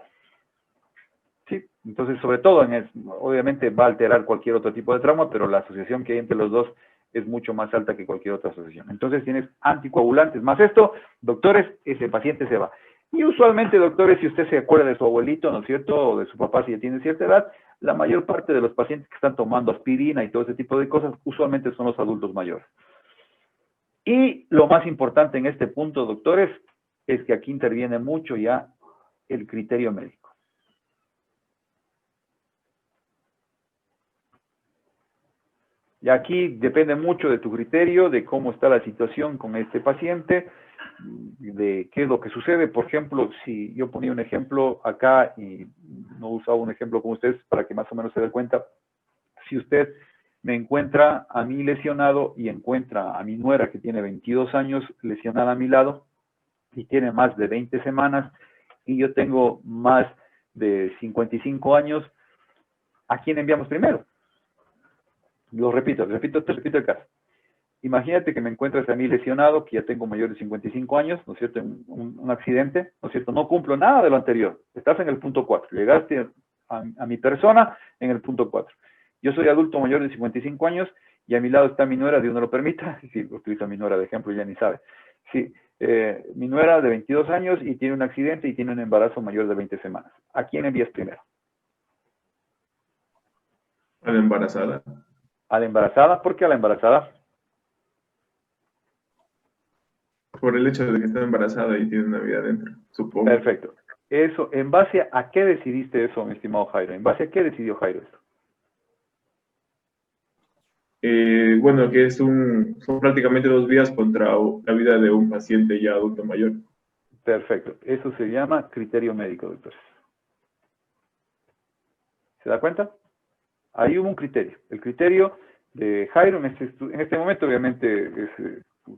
¿Sí? Entonces, sobre todo, obviamente va a alterar cualquier otro tipo de trauma, pero la asociación que hay entre los dos es mucho más alta que cualquier otra asociación. Entonces tienes anticoagulantes más esto, doctores, ese paciente se va. Y usualmente, doctores, si usted se acuerda de su abuelito, ¿no es cierto?, o de su papá si ya tiene cierta edad, la mayor parte de los pacientes que están tomando aspirina y todo ese tipo de cosas, usualmente son los adultos mayores. Y lo más importante en este punto, doctores, es que aquí interviene mucho ya el criterio médico. Y aquí depende mucho de tu criterio, de cómo está la situación con este paciente, de qué es lo que sucede. Por ejemplo, si yo ponía un ejemplo acá y no usaba un ejemplo con ustedes para que más o menos se den cuenta, si usted me encuentra a mí lesionado y encuentra a mi nuera que tiene 22 años lesionada a mi lado y tiene más de 20 semanas y yo tengo más de 55 años, ¿a quién enviamos primero? Te repito el caso. Imagínate que me encuentras a mí lesionado, que ya tengo mayor de 55 años, ¿no es cierto?, en un accidente, ¿no es cierto?, no cumplo nada de lo anterior. Estás en el punto 4, llegaste a mi persona en el punto 4. Yo soy adulto mayor de 55 años y a mi lado está mi nuera, Dios no lo permita, si utilizo a mi nuera de ejemplo, ya ni sabe. Sí, mi nuera de 22 años y tiene un accidente y tiene un embarazo mayor de 20 semanas. ¿A quién envías primero? A la embarazada. A la embarazada. ¿Por qué a la embarazada? Por el hecho de que está embarazada y tiene una vida dentro, supongo. Perfecto. Eso, ¿en base a qué decidiste eso, mi estimado Jairo? ¿En base a qué decidió Jairo esto? Bueno, que son prácticamente 2 vidas contra la vida de un paciente ya adulto mayor. Perfecto. Eso se llama criterio médico, doctores. ¿Se da cuenta? Ahí hubo un criterio. El criterio de Jairo en este momento, obviamente,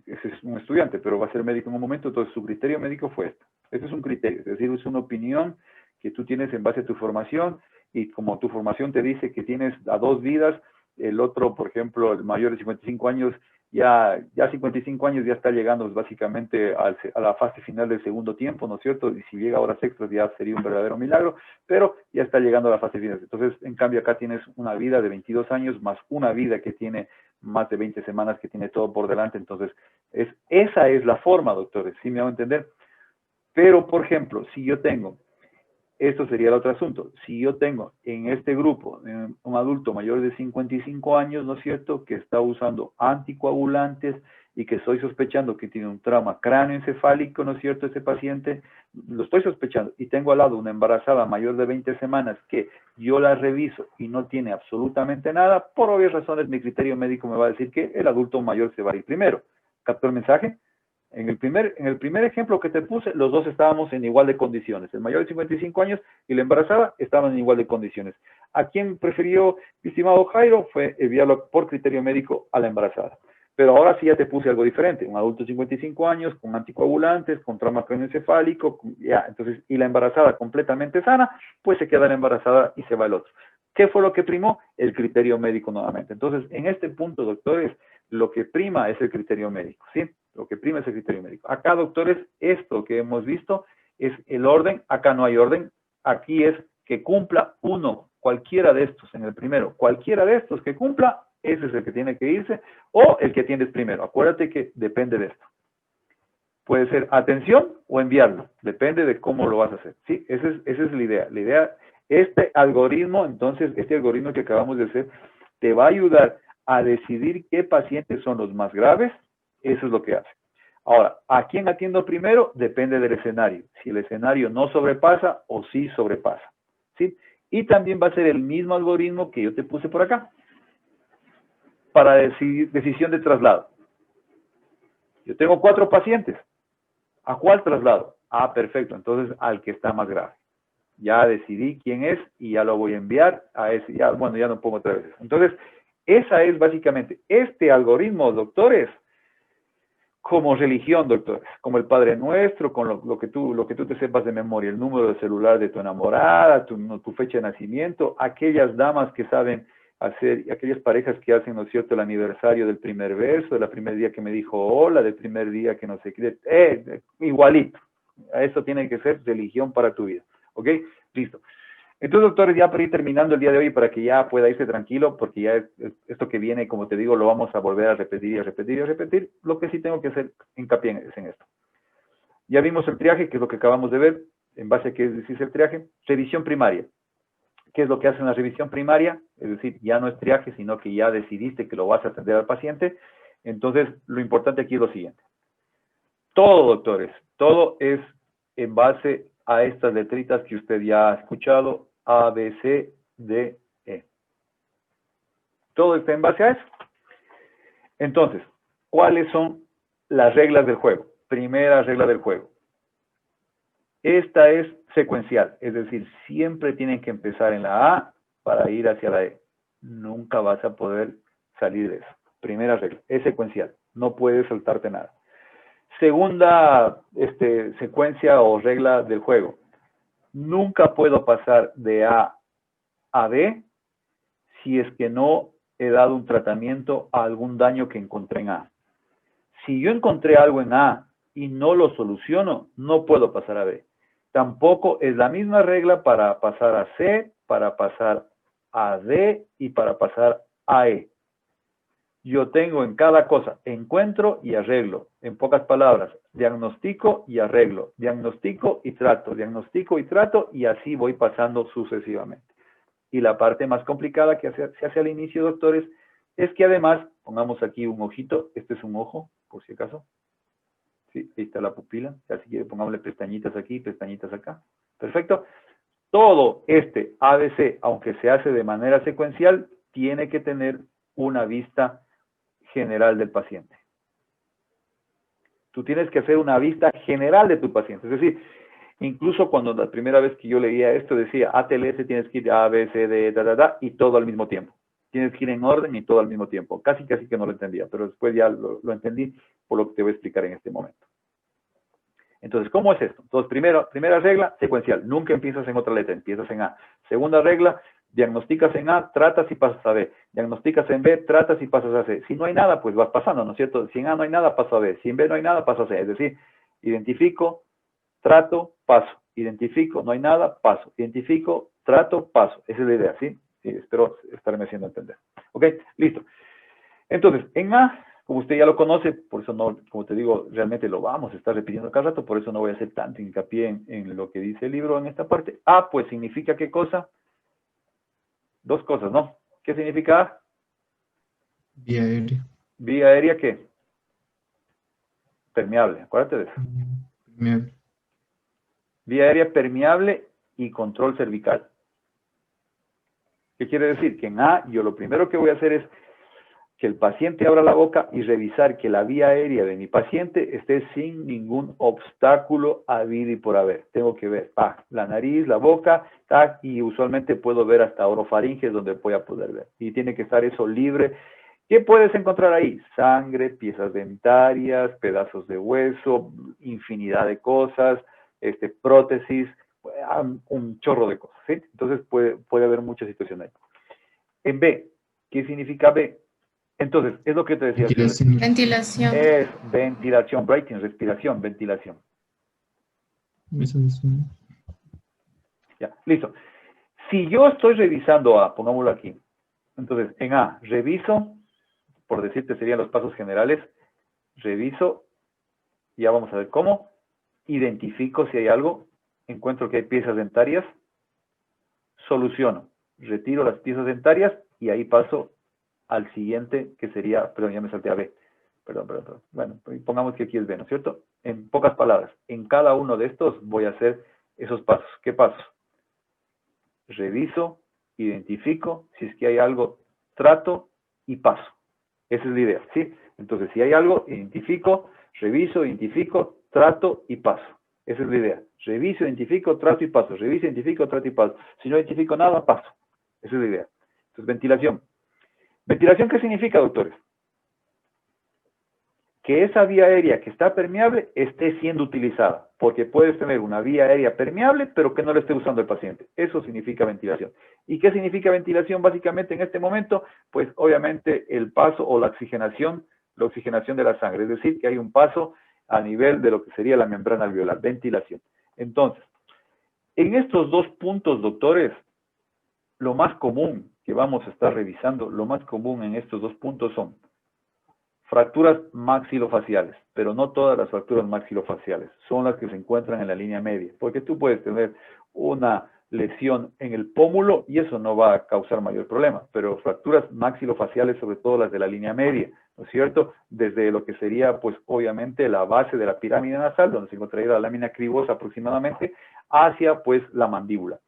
es un estudiante, pero va a ser médico en un momento, entonces su criterio médico fue esto. Este es un criterio, es decir, es una opinión que tú tienes en base a tu formación, y como tu formación te dice que tienes a 2 vidas, el otro, por ejemplo, el mayor de 55 años, ya 55 años ya está llegando básicamente a la fase final del segundo tiempo, ¿no es cierto? Y si llega a horas extras ya sería un verdadero milagro, pero ya está llegando a la fase final. Entonces, en cambio, acá tienes una vida de 22 años más una vida que tiene más de 20 semanas, que tiene todo por delante. Entonces, esa es la forma, doctores, ¿sí me hago entender? Pero, por ejemplo, si yo tengo, esto sería el otro asunto, si yo tengo en este grupo un adulto mayor de 55 años, ¿no es cierto?, que está usando anticoagulantes y que estoy sospechando que tiene un trauma cráneoencefálico, ¿no es cierto?, ese paciente, lo estoy sospechando, y tengo al lado una embarazada mayor de 20 semanas que yo la reviso y no tiene absolutamente nada, por obvias razones mi criterio médico me va a decir que el adulto mayor se va a ir primero. ¿Captó el mensaje? En el primer ejemplo que te puse, los dos estábamos en igual de condiciones. El mayor de 55 años y la embarazada estaban en igual de condiciones. ¿A quién prefirió, mi estimado Jairo? Fue enviarlo por criterio médico a la embarazada. Pero ahora sí ya te puse algo diferente. Un adulto de 55 años, con anticoagulantes, con trauma craneoencefálico, ya, entonces, y la embarazada completamente sana, pues se queda la embarazada y se va el otro. ¿Qué fue lo que primó? El criterio médico nuevamente. Entonces, en este punto, doctores, lo que prima es el criterio médico, ¿sí? Lo que prima es el criterio médico. Acá, doctores, esto que hemos visto es el orden. Acá no hay orden. Aquí es que cumpla uno, cualquiera de estos, en el primero, cualquiera de estos que cumpla, ese es el que tiene que irse, o el que atiendes primero. Acuérdate que depende de esto. Puede ser atención o enviarlo, depende de cómo lo vas a hacer. Sí, esa es la idea. La idea, este algoritmo, entonces, este algoritmo que acabamos de hacer, te va a ayudar a decidir qué pacientes son los más graves. Eso es lo que hace. Ahora, ¿a quién atiendo primero? Depende del escenario. Si el escenario no sobrepasa o sí sobrepasa, ¿sí? Y también va a ser el mismo algoritmo que yo te puse por acá para decisión de traslado. Yo tengo 4 pacientes. ¿A cuál traslado? Ah, perfecto. Entonces, al que está más grave. Ya decidí quién es y ya lo voy a enviar a ese. Ya, bueno, ya no pongo otra vez. Entonces, esa es básicamente este algoritmo, doctores, como religión, doctores, como el Padre Nuestro, con lo que tú te sepas de memoria, el número de celular de tu enamorada, tu fecha de nacimiento, aquellas damas que saben hacer, aquellas parejas que hacen, ¿no es cierto?, el aniversario del primer beso, del primer día que me dijo hola, del primer día que no sé qué, igualito. Eso tiene que ser religión para tu vida, ¿ok? Listo. Entonces, doctores, ya para ir terminando el día de hoy, para que ya pueda irse tranquilo, porque ya esto que viene, como te digo, lo vamos a volver a repetir y a repetir y a repetir. Lo que sí tengo que hacer hincapié es en esto. Ya vimos el triaje, que es lo que acabamos de ver, en base a qué es el triaje. Revisión primaria. ¿Qué es lo que hace una revisión primaria? Es decir, ya no es triaje, sino que ya decidiste que lo vas a atender al paciente. Entonces, lo importante aquí es lo siguiente. Todo, doctores, todo es en base a estas letritas que usted ya ha escuchado, A, B, C, D, E. Todo está en base a eso. Entonces, ¿cuáles son las reglas del juego? Primera regla del juego. Esta es secuencial, es decir, siempre tienen que empezar en la A para ir hacia la E. Nunca vas a poder salir de eso. Primera regla, es secuencial, no puedes saltarte nada. Segunda secuencia o regla del juego. Nunca puedo pasar de A a B si es que no he dado un tratamiento a algún daño que encontré en A. Si yo encontré algo en A y no lo soluciono, no puedo pasar a B. Tampoco es la misma regla para pasar a C, para pasar a D y para pasar a E. Yo tengo en cada cosa, encuentro y arreglo. En pocas palabras, diagnostico y arreglo. Diagnostico y trato. Diagnostico y trato y así voy pasando sucesivamente. Y la parte más complicada que se hace al inicio, doctores, es que además, pongamos aquí un ojito. Este es un ojo, por si acaso. Sí, ahí está la pupila. Ya si quiere, pongámosle pestañitas aquí, pestañitas acá. Perfecto. Todo este ABC, aunque se hace de manera secuencial, tiene que tener una vista general del paciente. Tú tienes que hacer una vista general de tu paciente. Es decir, incluso cuando la primera vez que yo leía esto decía ATLS tienes que ir A, B, C, D, y todo al mismo tiempo. Tienes que ir en orden y todo al mismo tiempo. Casi que no lo entendía, pero después ya lo entendí por lo que te voy a explicar en este momento. Entonces, ¿cómo es esto? Entonces, primera regla, secuencial. Nunca empiezas en otra letra, empiezas en A. Segunda regla, diagnosticas en A, tratas y pasas a B. Diagnosticas en B, tratas y pasas a C. Si no hay nada, pues vas pasando, ¿no es cierto? Si en A no hay nada, paso a B. Si en B no hay nada, paso a C. Es decir, identifico, trato, paso. Identifico, no hay nada, paso. Identifico, trato, paso. Esa es la idea, ¿sí? Sí, espero estarme haciendo entender. ¿Ok? Listo. Entonces, en A, como usted ya lo conoce, por eso no, como te digo, realmente lo vamos a estar repitiendo cada rato, por eso no voy a hacer tanto hincapié en lo que dice el libro en esta parte. A, pues significa ¿qué cosa? Dos cosas, ¿no? ¿Qué significa A? Vía aérea. Vía aérea, ¿qué? permeable, acuérdate de eso. Bien. Vía aérea permeable y control cervical. ¿Qué quiere decir? Que en A, yo lo primero que voy a hacer es que el paciente abra la boca y revisar que la vía aérea de mi paciente esté sin ningún obstáculo habido y por haber. Tengo que ver la nariz, la boca, y usualmente puedo ver hasta orofaringes donde voy a poder ver. Y tiene que estar eso libre. ¿Qué puedes encontrar ahí? Sangre, piezas dentarias, pedazos de hueso, infinidad de cosas, prótesis, un chorro de cosas, ¿sí? Entonces puede haber muchas situaciones ahí. En B, ¿qué significa B? Entonces, es lo que te decía. Ventilación. Es ventilación, breathing, respiración, ventilación. Eso mismo. Ya, listo. Si yo estoy revisando A, pongámoslo aquí. Entonces, en A, reviso, por decirte serían los pasos generales, reviso, ya vamos a ver cómo, identifico si hay algo, encuentro que hay piezas dentarias, soluciono, retiro las piezas dentarias y ahí paso al siguiente, que sería, perdón, ya me salté a B. Perdón. Bueno, pongamos que aquí es B, ¿no es cierto? En pocas palabras, en cada uno de estos voy a hacer esos pasos. ¿Qué pasos? Reviso, identifico, si es que hay algo, trato y paso. Esa es la idea, ¿sí? Entonces, si hay algo, identifico, reviso, identifico, trato y paso. Esa es la idea. Reviso, identifico, trato y paso. Reviso, identifico, trato y paso. Si no identifico nada, paso. Esa es la idea. Entonces, ventilación. ¿Ventilación qué significa, doctores? Que esa vía aérea que está permeable esté siendo utilizada, porque puedes tener una vía aérea permeable, pero que no la esté usando el paciente. Eso significa ventilación. ¿Y qué significa ventilación básicamente en este momento? Pues obviamente el paso o la oxigenación de la sangre, es decir, que hay un paso a nivel de lo que sería la membrana alveolar, ventilación. Entonces, en estos dos puntos, doctores, lo más común que vamos a estar revisando, lo más común en estos dos puntos son fracturas maxilofaciales, pero no todas las fracturas maxilofaciales, son las que se encuentran en la línea media, porque tú puedes tener una lesión en el pómulo y eso no va a causar mayor problema, pero fracturas maxilofaciales, sobre todo las de la línea media, ¿no es cierto? Desde lo que sería, pues, obviamente, la base de la pirámide nasal, donde se encontraría la lámina cribosa aproximadamente, hacia, pues, la mandíbula.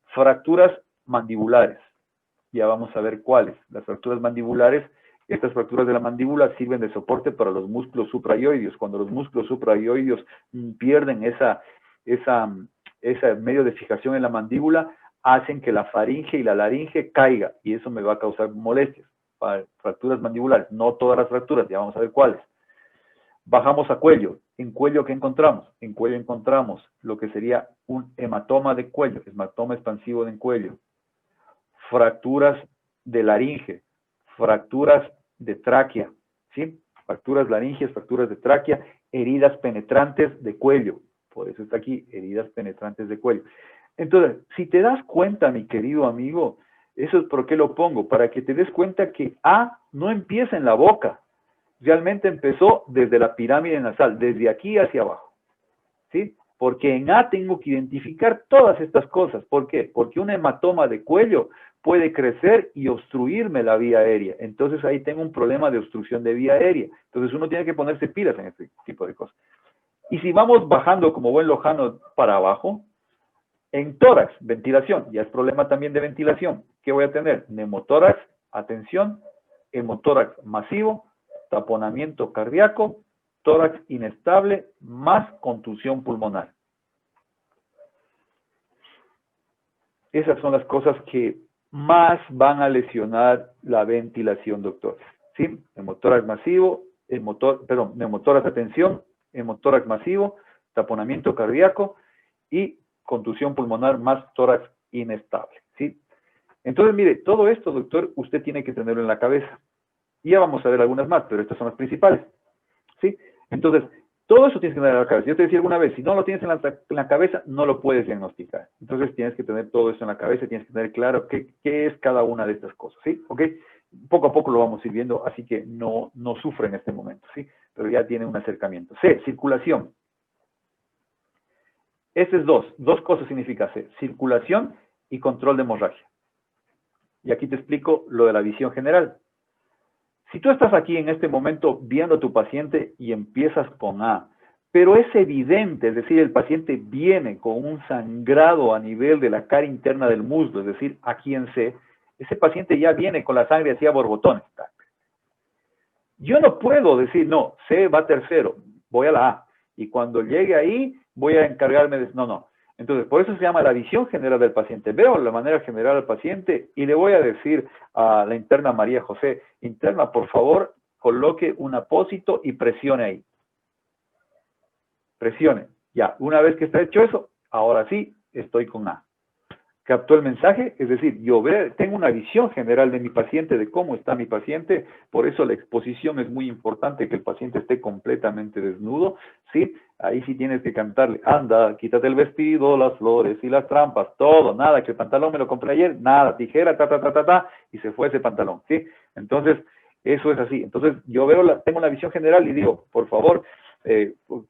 Fracturas mandibulares, ya vamos a ver cuáles. Las fracturas mandibulares, estas fracturas de la mandíbula sirven de soporte para los músculos suprayoideos. Cuando los músculos suprayoideos pierden ese medio de fijación en la mandíbula, hacen que la faringe y la laringe caiga, y eso me va a causar molestias. Fracturas mandibulares, no todas las fracturas, ya vamos a ver cuáles. Bajamos a cuello. En cuello, ¿qué encontramos? En cuello encontramos lo que sería un hematoma de cuello, hematoma expansivo de cuello. Fracturas de laringe, fracturas de tráquea, ¿sí? Fracturas laringeas, fracturas de tráquea, heridas penetrantes de cuello. Por eso está aquí, heridas penetrantes de cuello. Entonces, si te das cuenta, mi querido amigo, eso es por qué lo pongo, para que te des cuenta que A no empieza en la boca, realmente empezó desde la pirámide nasal, desde aquí hacia abajo, ¿sí? Porque en A tengo que identificar todas estas cosas. ¿Por qué? Porque un hematoma de cuello puede crecer y obstruirme la vía aérea. Entonces ahí tengo un problema de obstrucción de vía aérea. Entonces uno tiene que ponerse pilas en este tipo de cosas. Y si vamos bajando como buen lojano para abajo, en tórax, ventilación, ya es problema también de ventilación. ¿Qué voy a tener? Neumotórax, atención, hemotórax masivo, taponamiento cardíaco, tórax inestable, más contusión pulmonar. Esas son las cosas que más van a lesionar la ventilación, doctor. ¿Sí? Hemotórax masivo, neumotórax atención, hemotórax masivo, taponamiento cardíaco y contusión pulmonar más tórax inestable. ¿Sí? Entonces, mire, todo esto, doctor, usted tiene que tenerlo en la cabeza. Y ya vamos a ver algunas más, pero estas son las principales. ¿Sí? Entonces, todo eso tienes que tener en la cabeza. Yo te decía alguna vez, si no lo tienes en la cabeza, no lo puedes diagnosticar. Entonces, tienes que tener todo eso en la cabeza, tienes que tener claro qué es cada una de estas cosas. ¿Sí? ¿Ok? Poco a poco lo vamos a ir viendo, así que no sufre en este momento. ¿Sí? Pero ya tiene un acercamiento. C, circulación. Este es dos cosas significa C, circulación y control de hemorragia. Y aquí te explico lo de la visión general. Si tú estás aquí en este momento viendo a tu paciente y empiezas con A, pero es evidente, es decir, el paciente viene con un sangrado a nivel de la cara interna del muslo, es decir, aquí en C, ese paciente ya viene con la sangre así a borbotones. Yo no puedo decir, no, C va tercero, voy a la A, y cuando llegue ahí voy a encargarme de... No, no. Entonces, por eso se llama la visión general del paciente. Veo la manera general del paciente y le voy a decir a la interna María José, interna, por favor, coloque un apósito y presione ahí. Presione. Ya, una vez que está hecho eso, ahora sí, estoy con A. ¿Captó el mensaje? Es decir, yo tengo una visión general de mi paciente, de cómo está mi paciente, por eso la exposición es muy importante, que el paciente esté completamente desnudo, ¿sí? Ahí sí tienes que cantarle, anda, quítate el vestido, las flores y las trampas, todo, nada, que el pantalón me lo compré ayer, nada, tijera, y se fue ese pantalón, ¿sí? Entonces, eso es así. Entonces, yo tengo una visión general y digo, por favor,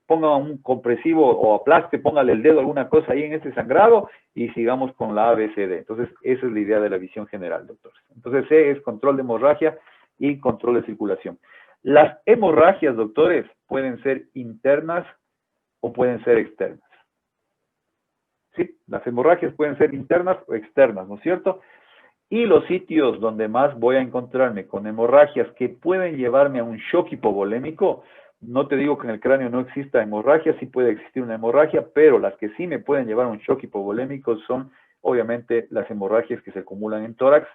ponga un compresivo o aplaste, póngale el dedo, alguna cosa ahí en este sangrado y sigamos con la ABCD. Entonces, esa es la idea de la visión general, doctores. Entonces, C es control de hemorragia y control de circulación. Las hemorragias, doctores, pueden ser internas o pueden ser externas. Sí, las hemorragias pueden ser internas o externas, ¿no es cierto? Y los sitios donde más voy a encontrarme con hemorragias que pueden llevarme a un shock hipovolémico, no te digo que en el cráneo no exista hemorragia, sí puede existir una hemorragia, pero las que sí me pueden llevar a un shock hipovolémico son, obviamente, las hemorragias que se acumulan en tórax,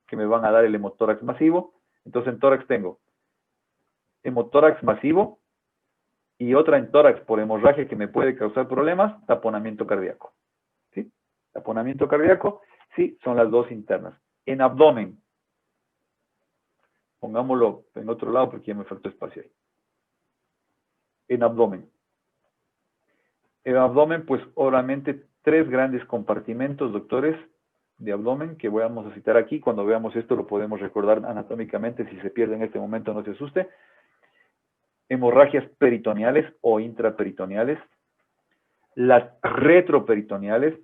que me van a dar el hemotórax masivo. Entonces, en tórax tengo hemotórax masivo y otra en tórax por hemorragia que me puede causar problemas, taponamiento cardíaco. ¿Sí? Taponamiento cardíaco, sí, son las dos internas. En abdomen, pongámoslo en otro lado porque ya me faltó espacio ahí. En abdomen. En abdomen, pues obviamente 3 grandes compartimentos, doctores, de abdomen que vamos a citar aquí. Cuando veamos esto lo podemos recordar anatómicamente. Si se pierde en este momento, no se asuste. Hemorragias peritoneales o intraperitoneales. Las retroperitoneales.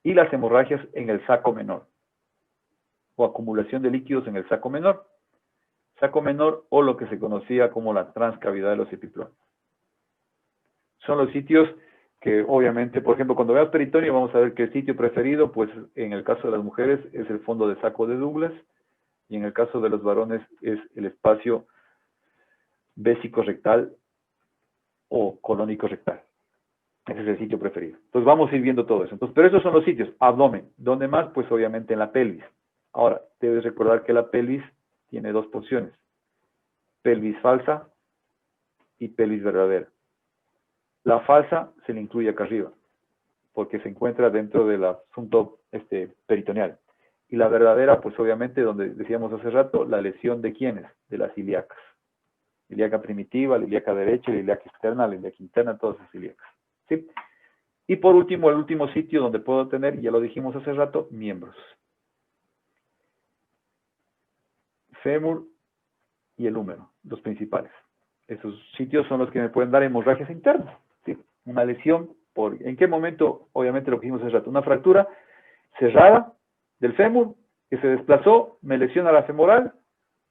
Y las hemorragias en el saco menor. O acumulación de líquidos en el saco menor. Saco menor o lo que se conocía como la transcavidad de los epiplones. Son los sitios que obviamente, por ejemplo, cuando veas peritoneo vamos a ver que el sitio preferido, pues en el caso de las mujeres es el fondo de saco de Douglas y en el caso de los varones es el espacio vésico-rectal o colónico-rectal. Ese es el sitio preferido. Entonces vamos a ir viendo todo eso. Entonces, pero esos son los sitios. Abdomen. ¿Dónde más? Pues obviamente en la pelvis. Ahora, debes recordar que la pelvis tiene 2 porciones. Pelvis falsa y pelvis verdadera. La falsa se le incluye acá arriba, porque se encuentra dentro del asunto peritoneal. Y la verdadera, pues obviamente, donde decíamos hace rato, la lesión de quiénes, de las ilíacas. Ilíaca primitiva, la ilíaca derecha, la ilíaca externa, la ilíaca interna, todas esas ilíacas. ¿Sí? Y por último, el último sitio donde puedo tener, ya lo dijimos hace rato, miembros. Fémur y el húmero, los principales. Esos sitios son los que me pueden dar hemorragias internas. ¿Sí? Una lesión, ¿en qué momento? Obviamente lo que dijimos hace rato, una fractura cerrada del fémur que se desplazó, me lesiona la femoral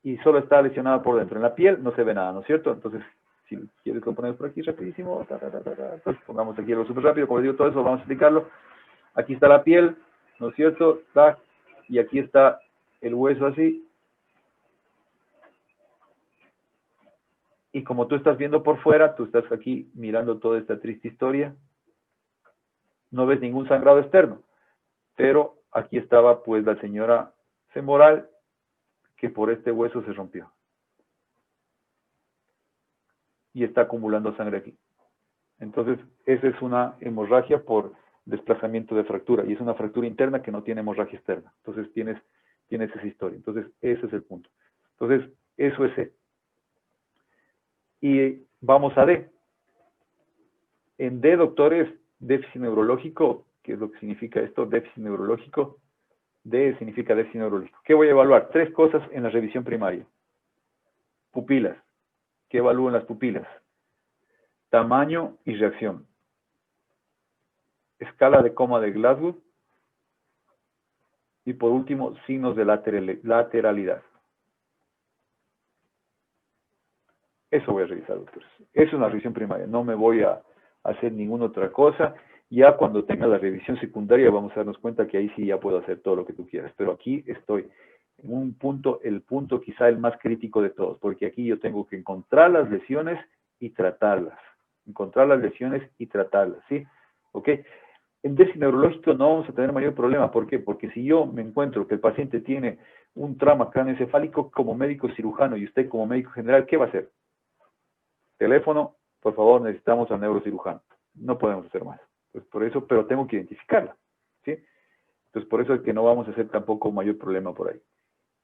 y solo está lesionada por dentro. En la piel no se ve nada, ¿no es cierto? Entonces, si quieres lo ponemos por aquí rapidísimo, entonces pongamos aquí algo súper rápido, como les digo, todo eso vamos a explicarlo. Aquí está la piel, ¿no es cierto? Y aquí está el hueso así. Y como tú estás viendo por fuera, tú estás aquí mirando toda esta triste historia, no ves ningún sangrado externo, pero aquí estaba pues la señora femoral que por este hueso se rompió. Y está acumulando sangre aquí. Entonces, esa es una hemorragia por desplazamiento de fractura, y es una fractura interna que no tiene hemorragia externa. Entonces, tienes esa historia. Entonces, ese es el punto. Entonces, eso es C. Y vamos a D. En D, doctores, déficit neurológico, ¿qué es lo que significa esto? Déficit neurológico. D significa déficit neurológico. ¿Qué voy a evaluar? 3 cosas en la revisión primaria. Pupilas. ¿Qué evalúan las pupilas? Tamaño y reacción. Escala de coma de Glasgow Y por último, signos de lateralidad. Eso voy a revisar, doctores. Eso es una revisión primaria. No me voy a hacer ninguna otra cosa. Ya cuando tenga la revisión secundaria vamos a darnos cuenta que ahí sí ya puedo hacer todo lo que tú quieras. Pero aquí estoy en un punto, el punto quizá el más crítico de todos, porque aquí yo tengo que encontrar las lesiones y tratarlas. Encontrar las lesiones y tratarlas, ¿sí? ¿Ok? En déficit neurológico no vamos a tener mayor problema. ¿Por qué? Porque si yo me encuentro que el paciente tiene un trauma cráneoencefálico como médico cirujano y usted como médico general, ¿qué va a hacer? Teléfono, por favor, necesitamos al neurocirujano. No podemos hacer más. Pues por eso, pero tengo que identificarla, ¿sí? Entonces, por eso es que no vamos a hacer tampoco mayor problema por ahí.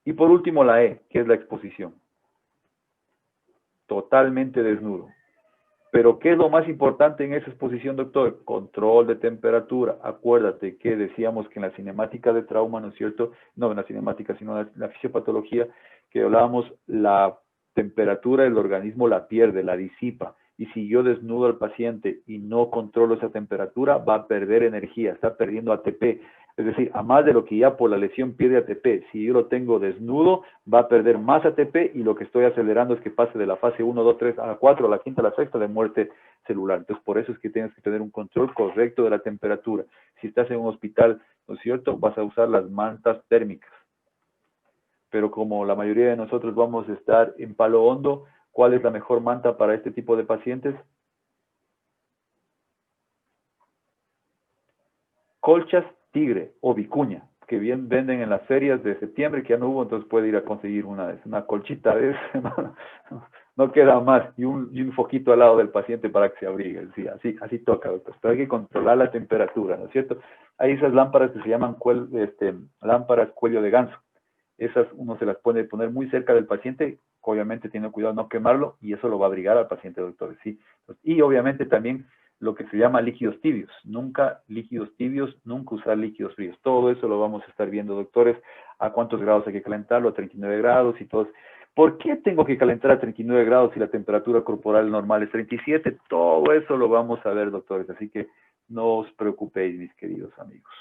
Y por último, la E, que es la exposición. Totalmente desnudo. Pero, ¿qué es lo más importante en esa exposición, doctor? Control de temperatura. Acuérdate que decíamos que en la cinemática de trauma, ¿no es cierto? No en la cinemática, sino en la fisiopatología, que hablábamos, la temperatura del organismo la pierde, la disipa. Y si yo desnudo al paciente y no controlo esa temperatura, va a perder energía, está perdiendo ATP. Es decir, a más de lo que ya por la lesión pierde ATP, si yo lo tengo desnudo, va a perder más ATP y lo que estoy acelerando es que pase de la fase 1, 2, 3 a la 4, a la quinta, a la sexta de muerte celular. Entonces, por eso es que tienes que tener un control correcto de la temperatura. Si estás en un hospital, ¿no es cierto?, vas a usar las mantas térmicas. Pero como la mayoría de nosotros vamos a estar en Palo Hondo, ¿cuál es la mejor manta para este tipo de pacientes? Colchas Tigre o Vicuña, que bien venden en las ferias de septiembre, que ya no hubo, entonces puede ir a conseguir una colchita de esa, no queda más, y un foquito al lado del paciente para que se abrigue, sí, así toca, doctor. Pero hay que controlar la temperatura, ¿no es cierto? Hay esas lámparas que se llaman lámparas cuello de ganso. Esas uno se las puede poner muy cerca del paciente, obviamente tiene cuidado de no quemarlo, y eso lo va a abrigar al paciente, doctor, ¿sí? Y obviamente también lo que se llama líquidos tibios, nunca líquidos tibios, nunca usar líquidos fríos. Todo eso lo vamos a estar viendo, doctores, a cuántos grados hay que calentarlo, a 39 grados y todo. ¿Por qué tengo que calentar a 39 grados si la temperatura corporal normal es 37? Todo eso lo vamos a ver, doctores, así que no os preocupéis, mis queridos amigos.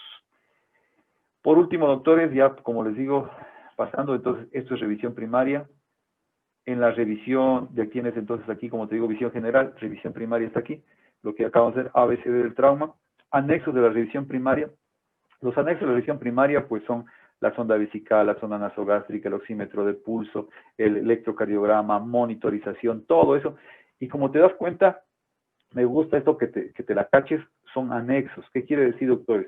Por último, doctores, ya como les digo, pasando, entonces, esto es revisión primaria. En la revisión, ya tienes entonces aquí, como te digo, visión general, revisión primaria está aquí, lo que acabamos de hacer, ABCD del trauma, anexos de la revisión primaria. Los anexos de la revisión primaria, pues son la sonda vesical, la sonda nasogástrica, el oxímetro de pulso, el electrocardiograma, monitorización, todo eso. Y como te das cuenta, me gusta esto que te la caches, son anexos. ¿Qué quiere decir, doctores?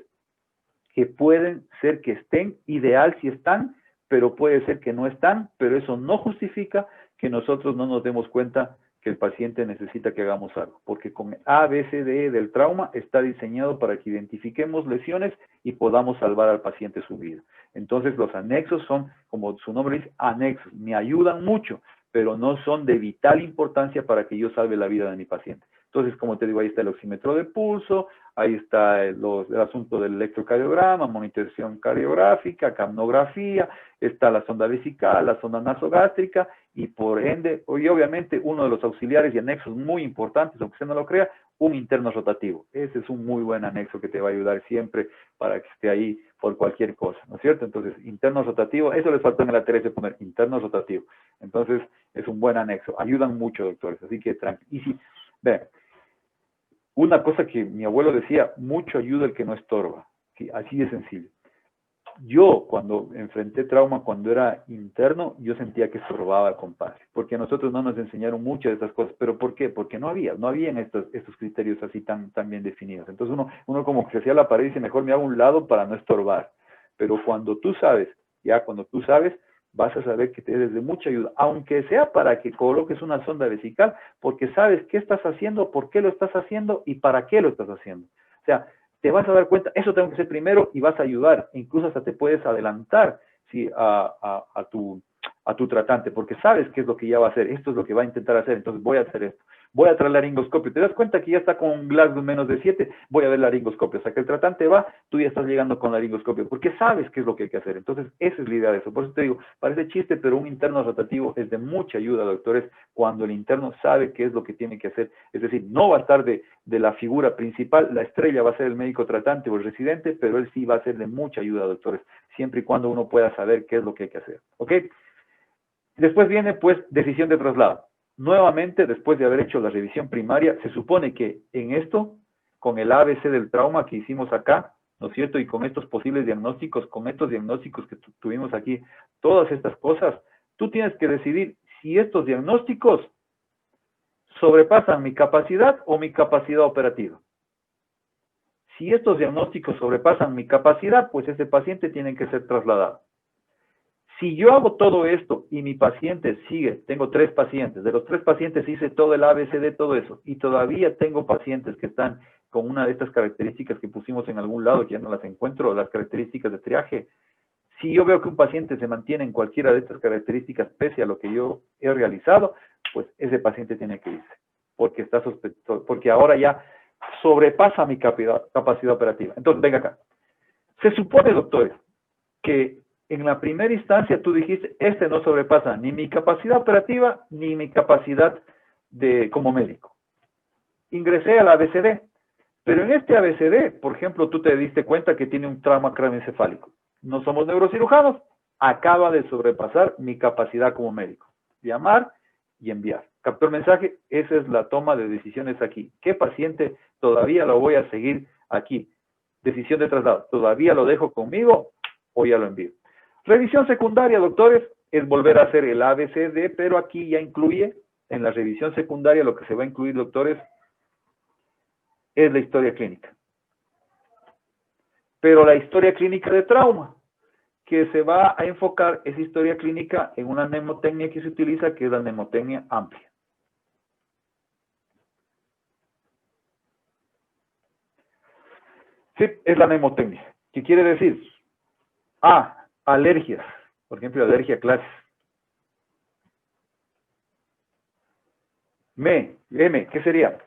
Que pueden ser que estén, ideal si están, pero puede ser que no están, pero eso no justifica que nosotros no nos demos cuenta que el paciente necesita que hagamos algo, porque con ABCDE del trauma está diseñado para que identifiquemos lesiones y podamos salvar al paciente su vida. Entonces los anexos son, como su nombre dice, anexos, me ayudan mucho, pero no son de vital importancia para que yo salve la vida de mi paciente. Entonces, como te digo, ahí está el oxímetro de pulso, ahí está el asunto del electrocardiograma, monitorización cardiográfica, capnografía, está la sonda vesical, la sonda nasogástrica, y por ende, y obviamente uno de los auxiliares y anexos muy importantes, aunque usted no lo crea, un interno rotativo. Ese es un muy buen anexo que te va a ayudar siempre para que esté ahí por cualquier cosa, ¿no es cierto? Entonces, interno rotativo, eso les faltó en el A3 de poner interno rotativo. Entonces, es un buen anexo. Ayudan mucho, doctores, así que tranqui. Y si, vean, una cosa que mi abuelo decía, mucho ayuda el que no estorba, que así de sencillo. Yo, cuando enfrenté trauma, cuando era interno, yo sentía que estorbaba al compadre, porque a nosotros no nos enseñaron muchas de estas cosas. ¿Pero por qué? Porque no habían estos criterios así tan bien definidos. Entonces uno como que se hacía la pared y dice, mejor me hago a un lado para no estorbar. Pero cuando tú sabes, vas a saber que te eres de mucha ayuda, aunque sea para que coloques una sonda vesical, porque sabes qué estás haciendo, por qué lo estás haciendo y para qué lo estás haciendo. O sea, te vas a dar cuenta, eso tengo que hacer primero y vas a ayudar, incluso hasta te puedes adelantar, ¿sí?, a tu tratante, porque sabes qué es lo que ya va a hacer, esto es lo que va a intentar hacer, entonces voy a hacer esto, voy a traer laringoscopio. ¿Te das cuenta que ya está con un Glasgow menos de 7? Voy a ver laringoscopio. O sea, que el tratante va, tú ya estás llegando con laringoscopio, porque sabes qué es lo que hay que hacer. Entonces, esa es la idea de eso. Por eso te digo, parece chiste, pero un interno rotativo es de mucha ayuda, doctores, cuando el interno sabe qué es lo que tiene que hacer. Es decir, no va a estar de la figura principal, la estrella va a ser el médico tratante o el residente, pero él sí va a ser de mucha ayuda, doctores, siempre y cuando uno pueda saber qué es lo que hay que hacer. ¿Ok? Después viene, pues, decisión de traslado. Nuevamente, después de haber hecho la revisión primaria, se supone que en esto, con el ABC del trauma que hicimos acá, ¿no es cierto? Y con estos posibles diagnósticos, con estos diagnósticos que tuvimos aquí, todas estas cosas, tú tienes que decidir si estos diagnósticos sobrepasan mi capacidad o mi capacidad operativa. Si estos diagnósticos sobrepasan mi capacidad, pues ese paciente tiene que ser trasladado. Si yo hago todo esto y mi paciente sigue, tengo 3 pacientes, de los 3 pacientes hice todo el ABCD, todo eso, y todavía tengo pacientes que están con una de estas características que pusimos en algún lado, que ya no las encuentro, las características de triaje. Si yo veo que un paciente se mantiene en cualquiera de estas características pese a lo que yo he realizado, pues ese paciente tiene que irse, porque porque ahora ya sobrepasa mi capacidad operativa. Entonces, venga acá. Se supone, doctores, que en la primera instancia tú dijiste, este no sobrepasa ni mi capacidad operativa ni mi capacidad como médico. Ingresé al ABCD, pero en este ABCD, por ejemplo, tú te diste cuenta que tiene un trauma craneoencefálico. No somos neurocirujanos, acaba de sobrepasar mi capacidad como médico. Llamar y enviar. Captó el mensaje, esa es la toma de decisiones aquí. ¿Qué paciente todavía lo voy a seguir aquí? Decisión de traslado, ¿todavía lo dejo conmigo o ya lo envío? Revisión secundaria, doctores, es volver a hacer el ABCD, pero aquí ya incluye, en la revisión secundaria, lo que se va a incluir, doctores, es la historia clínica. Pero la historia clínica de trauma, que se va a enfocar esa historia clínica en una mnemotecnia que se utiliza, que es la mnemotecnia amplia. Sí, es la mnemotecnia. ¿Qué quiere decir? A, alergias, por ejemplo, alergia a clases. M, ¿qué sería?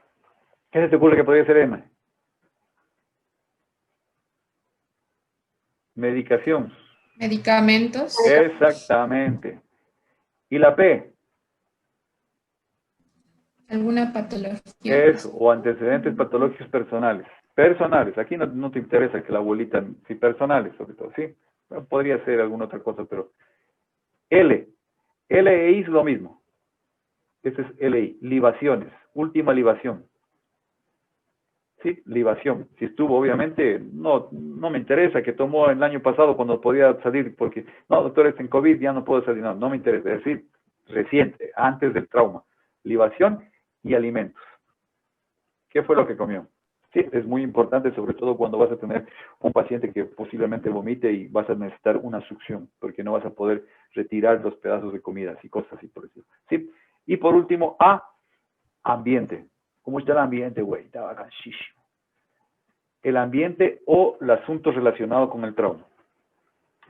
¿Qué se te ocurre que podría ser M? Medicación. Medicamentos. Exactamente. ¿Y la P? Alguna patología. Es o antecedentes patológicos personales. Personales, aquí no te interesa que la abuelita, sí, personales sobre todo, sí. Podría ser alguna otra cosa, pero L e I es lo mismo. Este es LI, libaciones, última libación. Sí, libación. Si estuvo, obviamente, no me interesa que tomó el año pasado cuando podía salir, porque, no, doctor, en COVID ya no puedo salir, no me interesa. Es decir, reciente, antes del trauma. Libación y alimentos. ¿Qué fue lo que comió? Sí, es muy importante, sobre todo cuando vas a tener un paciente que posiblemente vomite y vas a necesitar una succión, porque no vas a poder retirar los pedazos de comida y cosas así por decirlo. Sí. Y por último, A, ambiente. ¿Cómo está el ambiente, güey? Estaba cansísimo. El ambiente o el asunto relacionado con el trauma.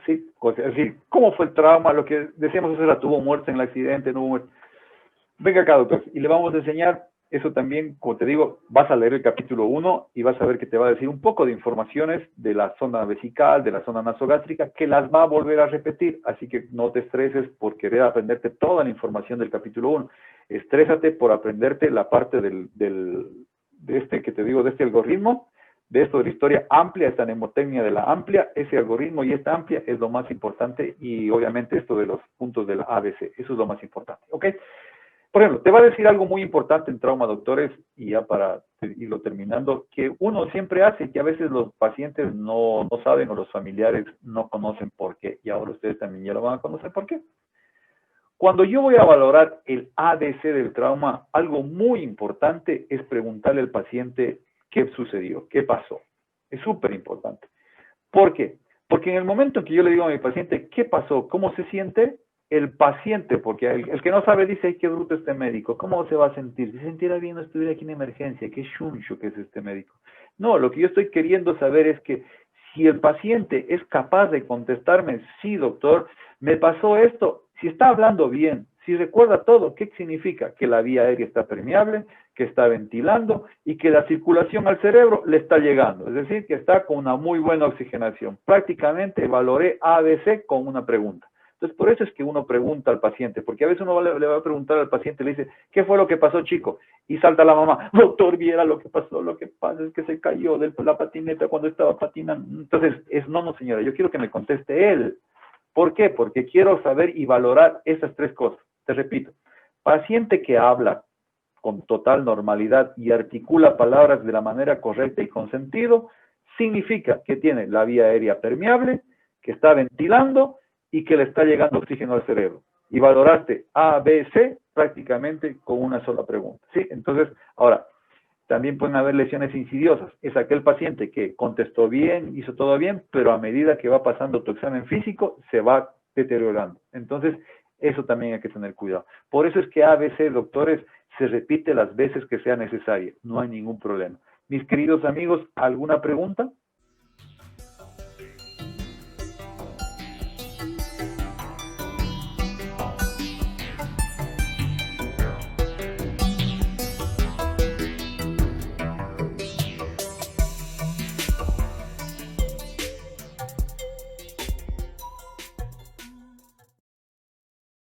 ¿Sí? Es decir, ¿cómo fue el trauma? Lo que decíamos hace rato, ¿tuvo muerte en el accidente? ¿No hubo muerte? Venga acá, doctor, y le vamos a enseñar eso también, como te digo, vas a leer el capítulo 1 y vas a ver que te va a decir un poco de informaciones de la zona vesical, de la zona nasogástrica, que las va a volver a repetir, así que no te estreses por querer aprenderte toda la información del capítulo 1. Estrésate por aprenderte la parte de este que te digo, de este algoritmo, de esto de la historia amplia, esta mnemotecnia de la amplia, ese algoritmo y esta amplia es lo más importante, y obviamente esto de los puntos del ABC, eso es lo más importante, ¿ok? Por ejemplo, te va a decir algo muy importante en trauma, doctores, y ya para irlo terminando, que uno siempre hace, que a veces los pacientes no saben o los familiares no conocen por qué, y ahora ustedes también ya lo van a conocer por qué. Cuando yo voy a valorar el ADC del trauma, algo muy importante es preguntarle al paciente qué sucedió, qué pasó. Es súper importante. ¿Por qué? Porque en el momento en que yo le digo a mi paciente qué pasó, cómo se siente, el paciente, porque el que no sabe dice, ay, qué bruto este médico, ¿cómo se va a sentir? Si se sintiera bien no estuviera aquí en emergencia, qué chuncho que es este médico. No, lo que yo estoy queriendo saber es que si el paciente es capaz de contestarme, sí, doctor, me pasó esto, si está hablando bien, Si recuerda todo, ¿qué significa? Que la vía aérea está permeable, que está ventilando y que la circulación al cerebro le está llegando. Es decir, que está con una muy buena oxigenación. Prácticamente valoré ABC con una pregunta. Entonces, por eso es que uno pregunta al paciente, porque a veces uno le va a preguntar al paciente, le dice, ¿qué fue lo que pasó, chico? Y salta la mamá, doctor, viera lo que pasó, lo que pasa es que se cayó de la patineta cuando estaba patinando. Entonces, no, señora, yo quiero que me conteste él. ¿Por qué? Porque quiero saber y valorar esas tres cosas. Te repito, paciente que habla con total normalidad y articula palabras de la manera correcta y con sentido, significa que tiene la vía aérea permeable, que está ventilando y que le está llegando oxígeno al cerebro. Y valoraste A, B, C prácticamente con una sola pregunta. ¿Sí? Entonces, ahora, también pueden haber lesiones insidiosas. Es aquel paciente que contestó bien, hizo todo bien, pero a medida que va pasando tu examen físico, se va deteriorando. Entonces, eso también hay que tener cuidado. Por eso es que ABC, doctores, se repite las veces que sea necesario. No hay ningún problema. Mis queridos amigos, ¿alguna pregunta?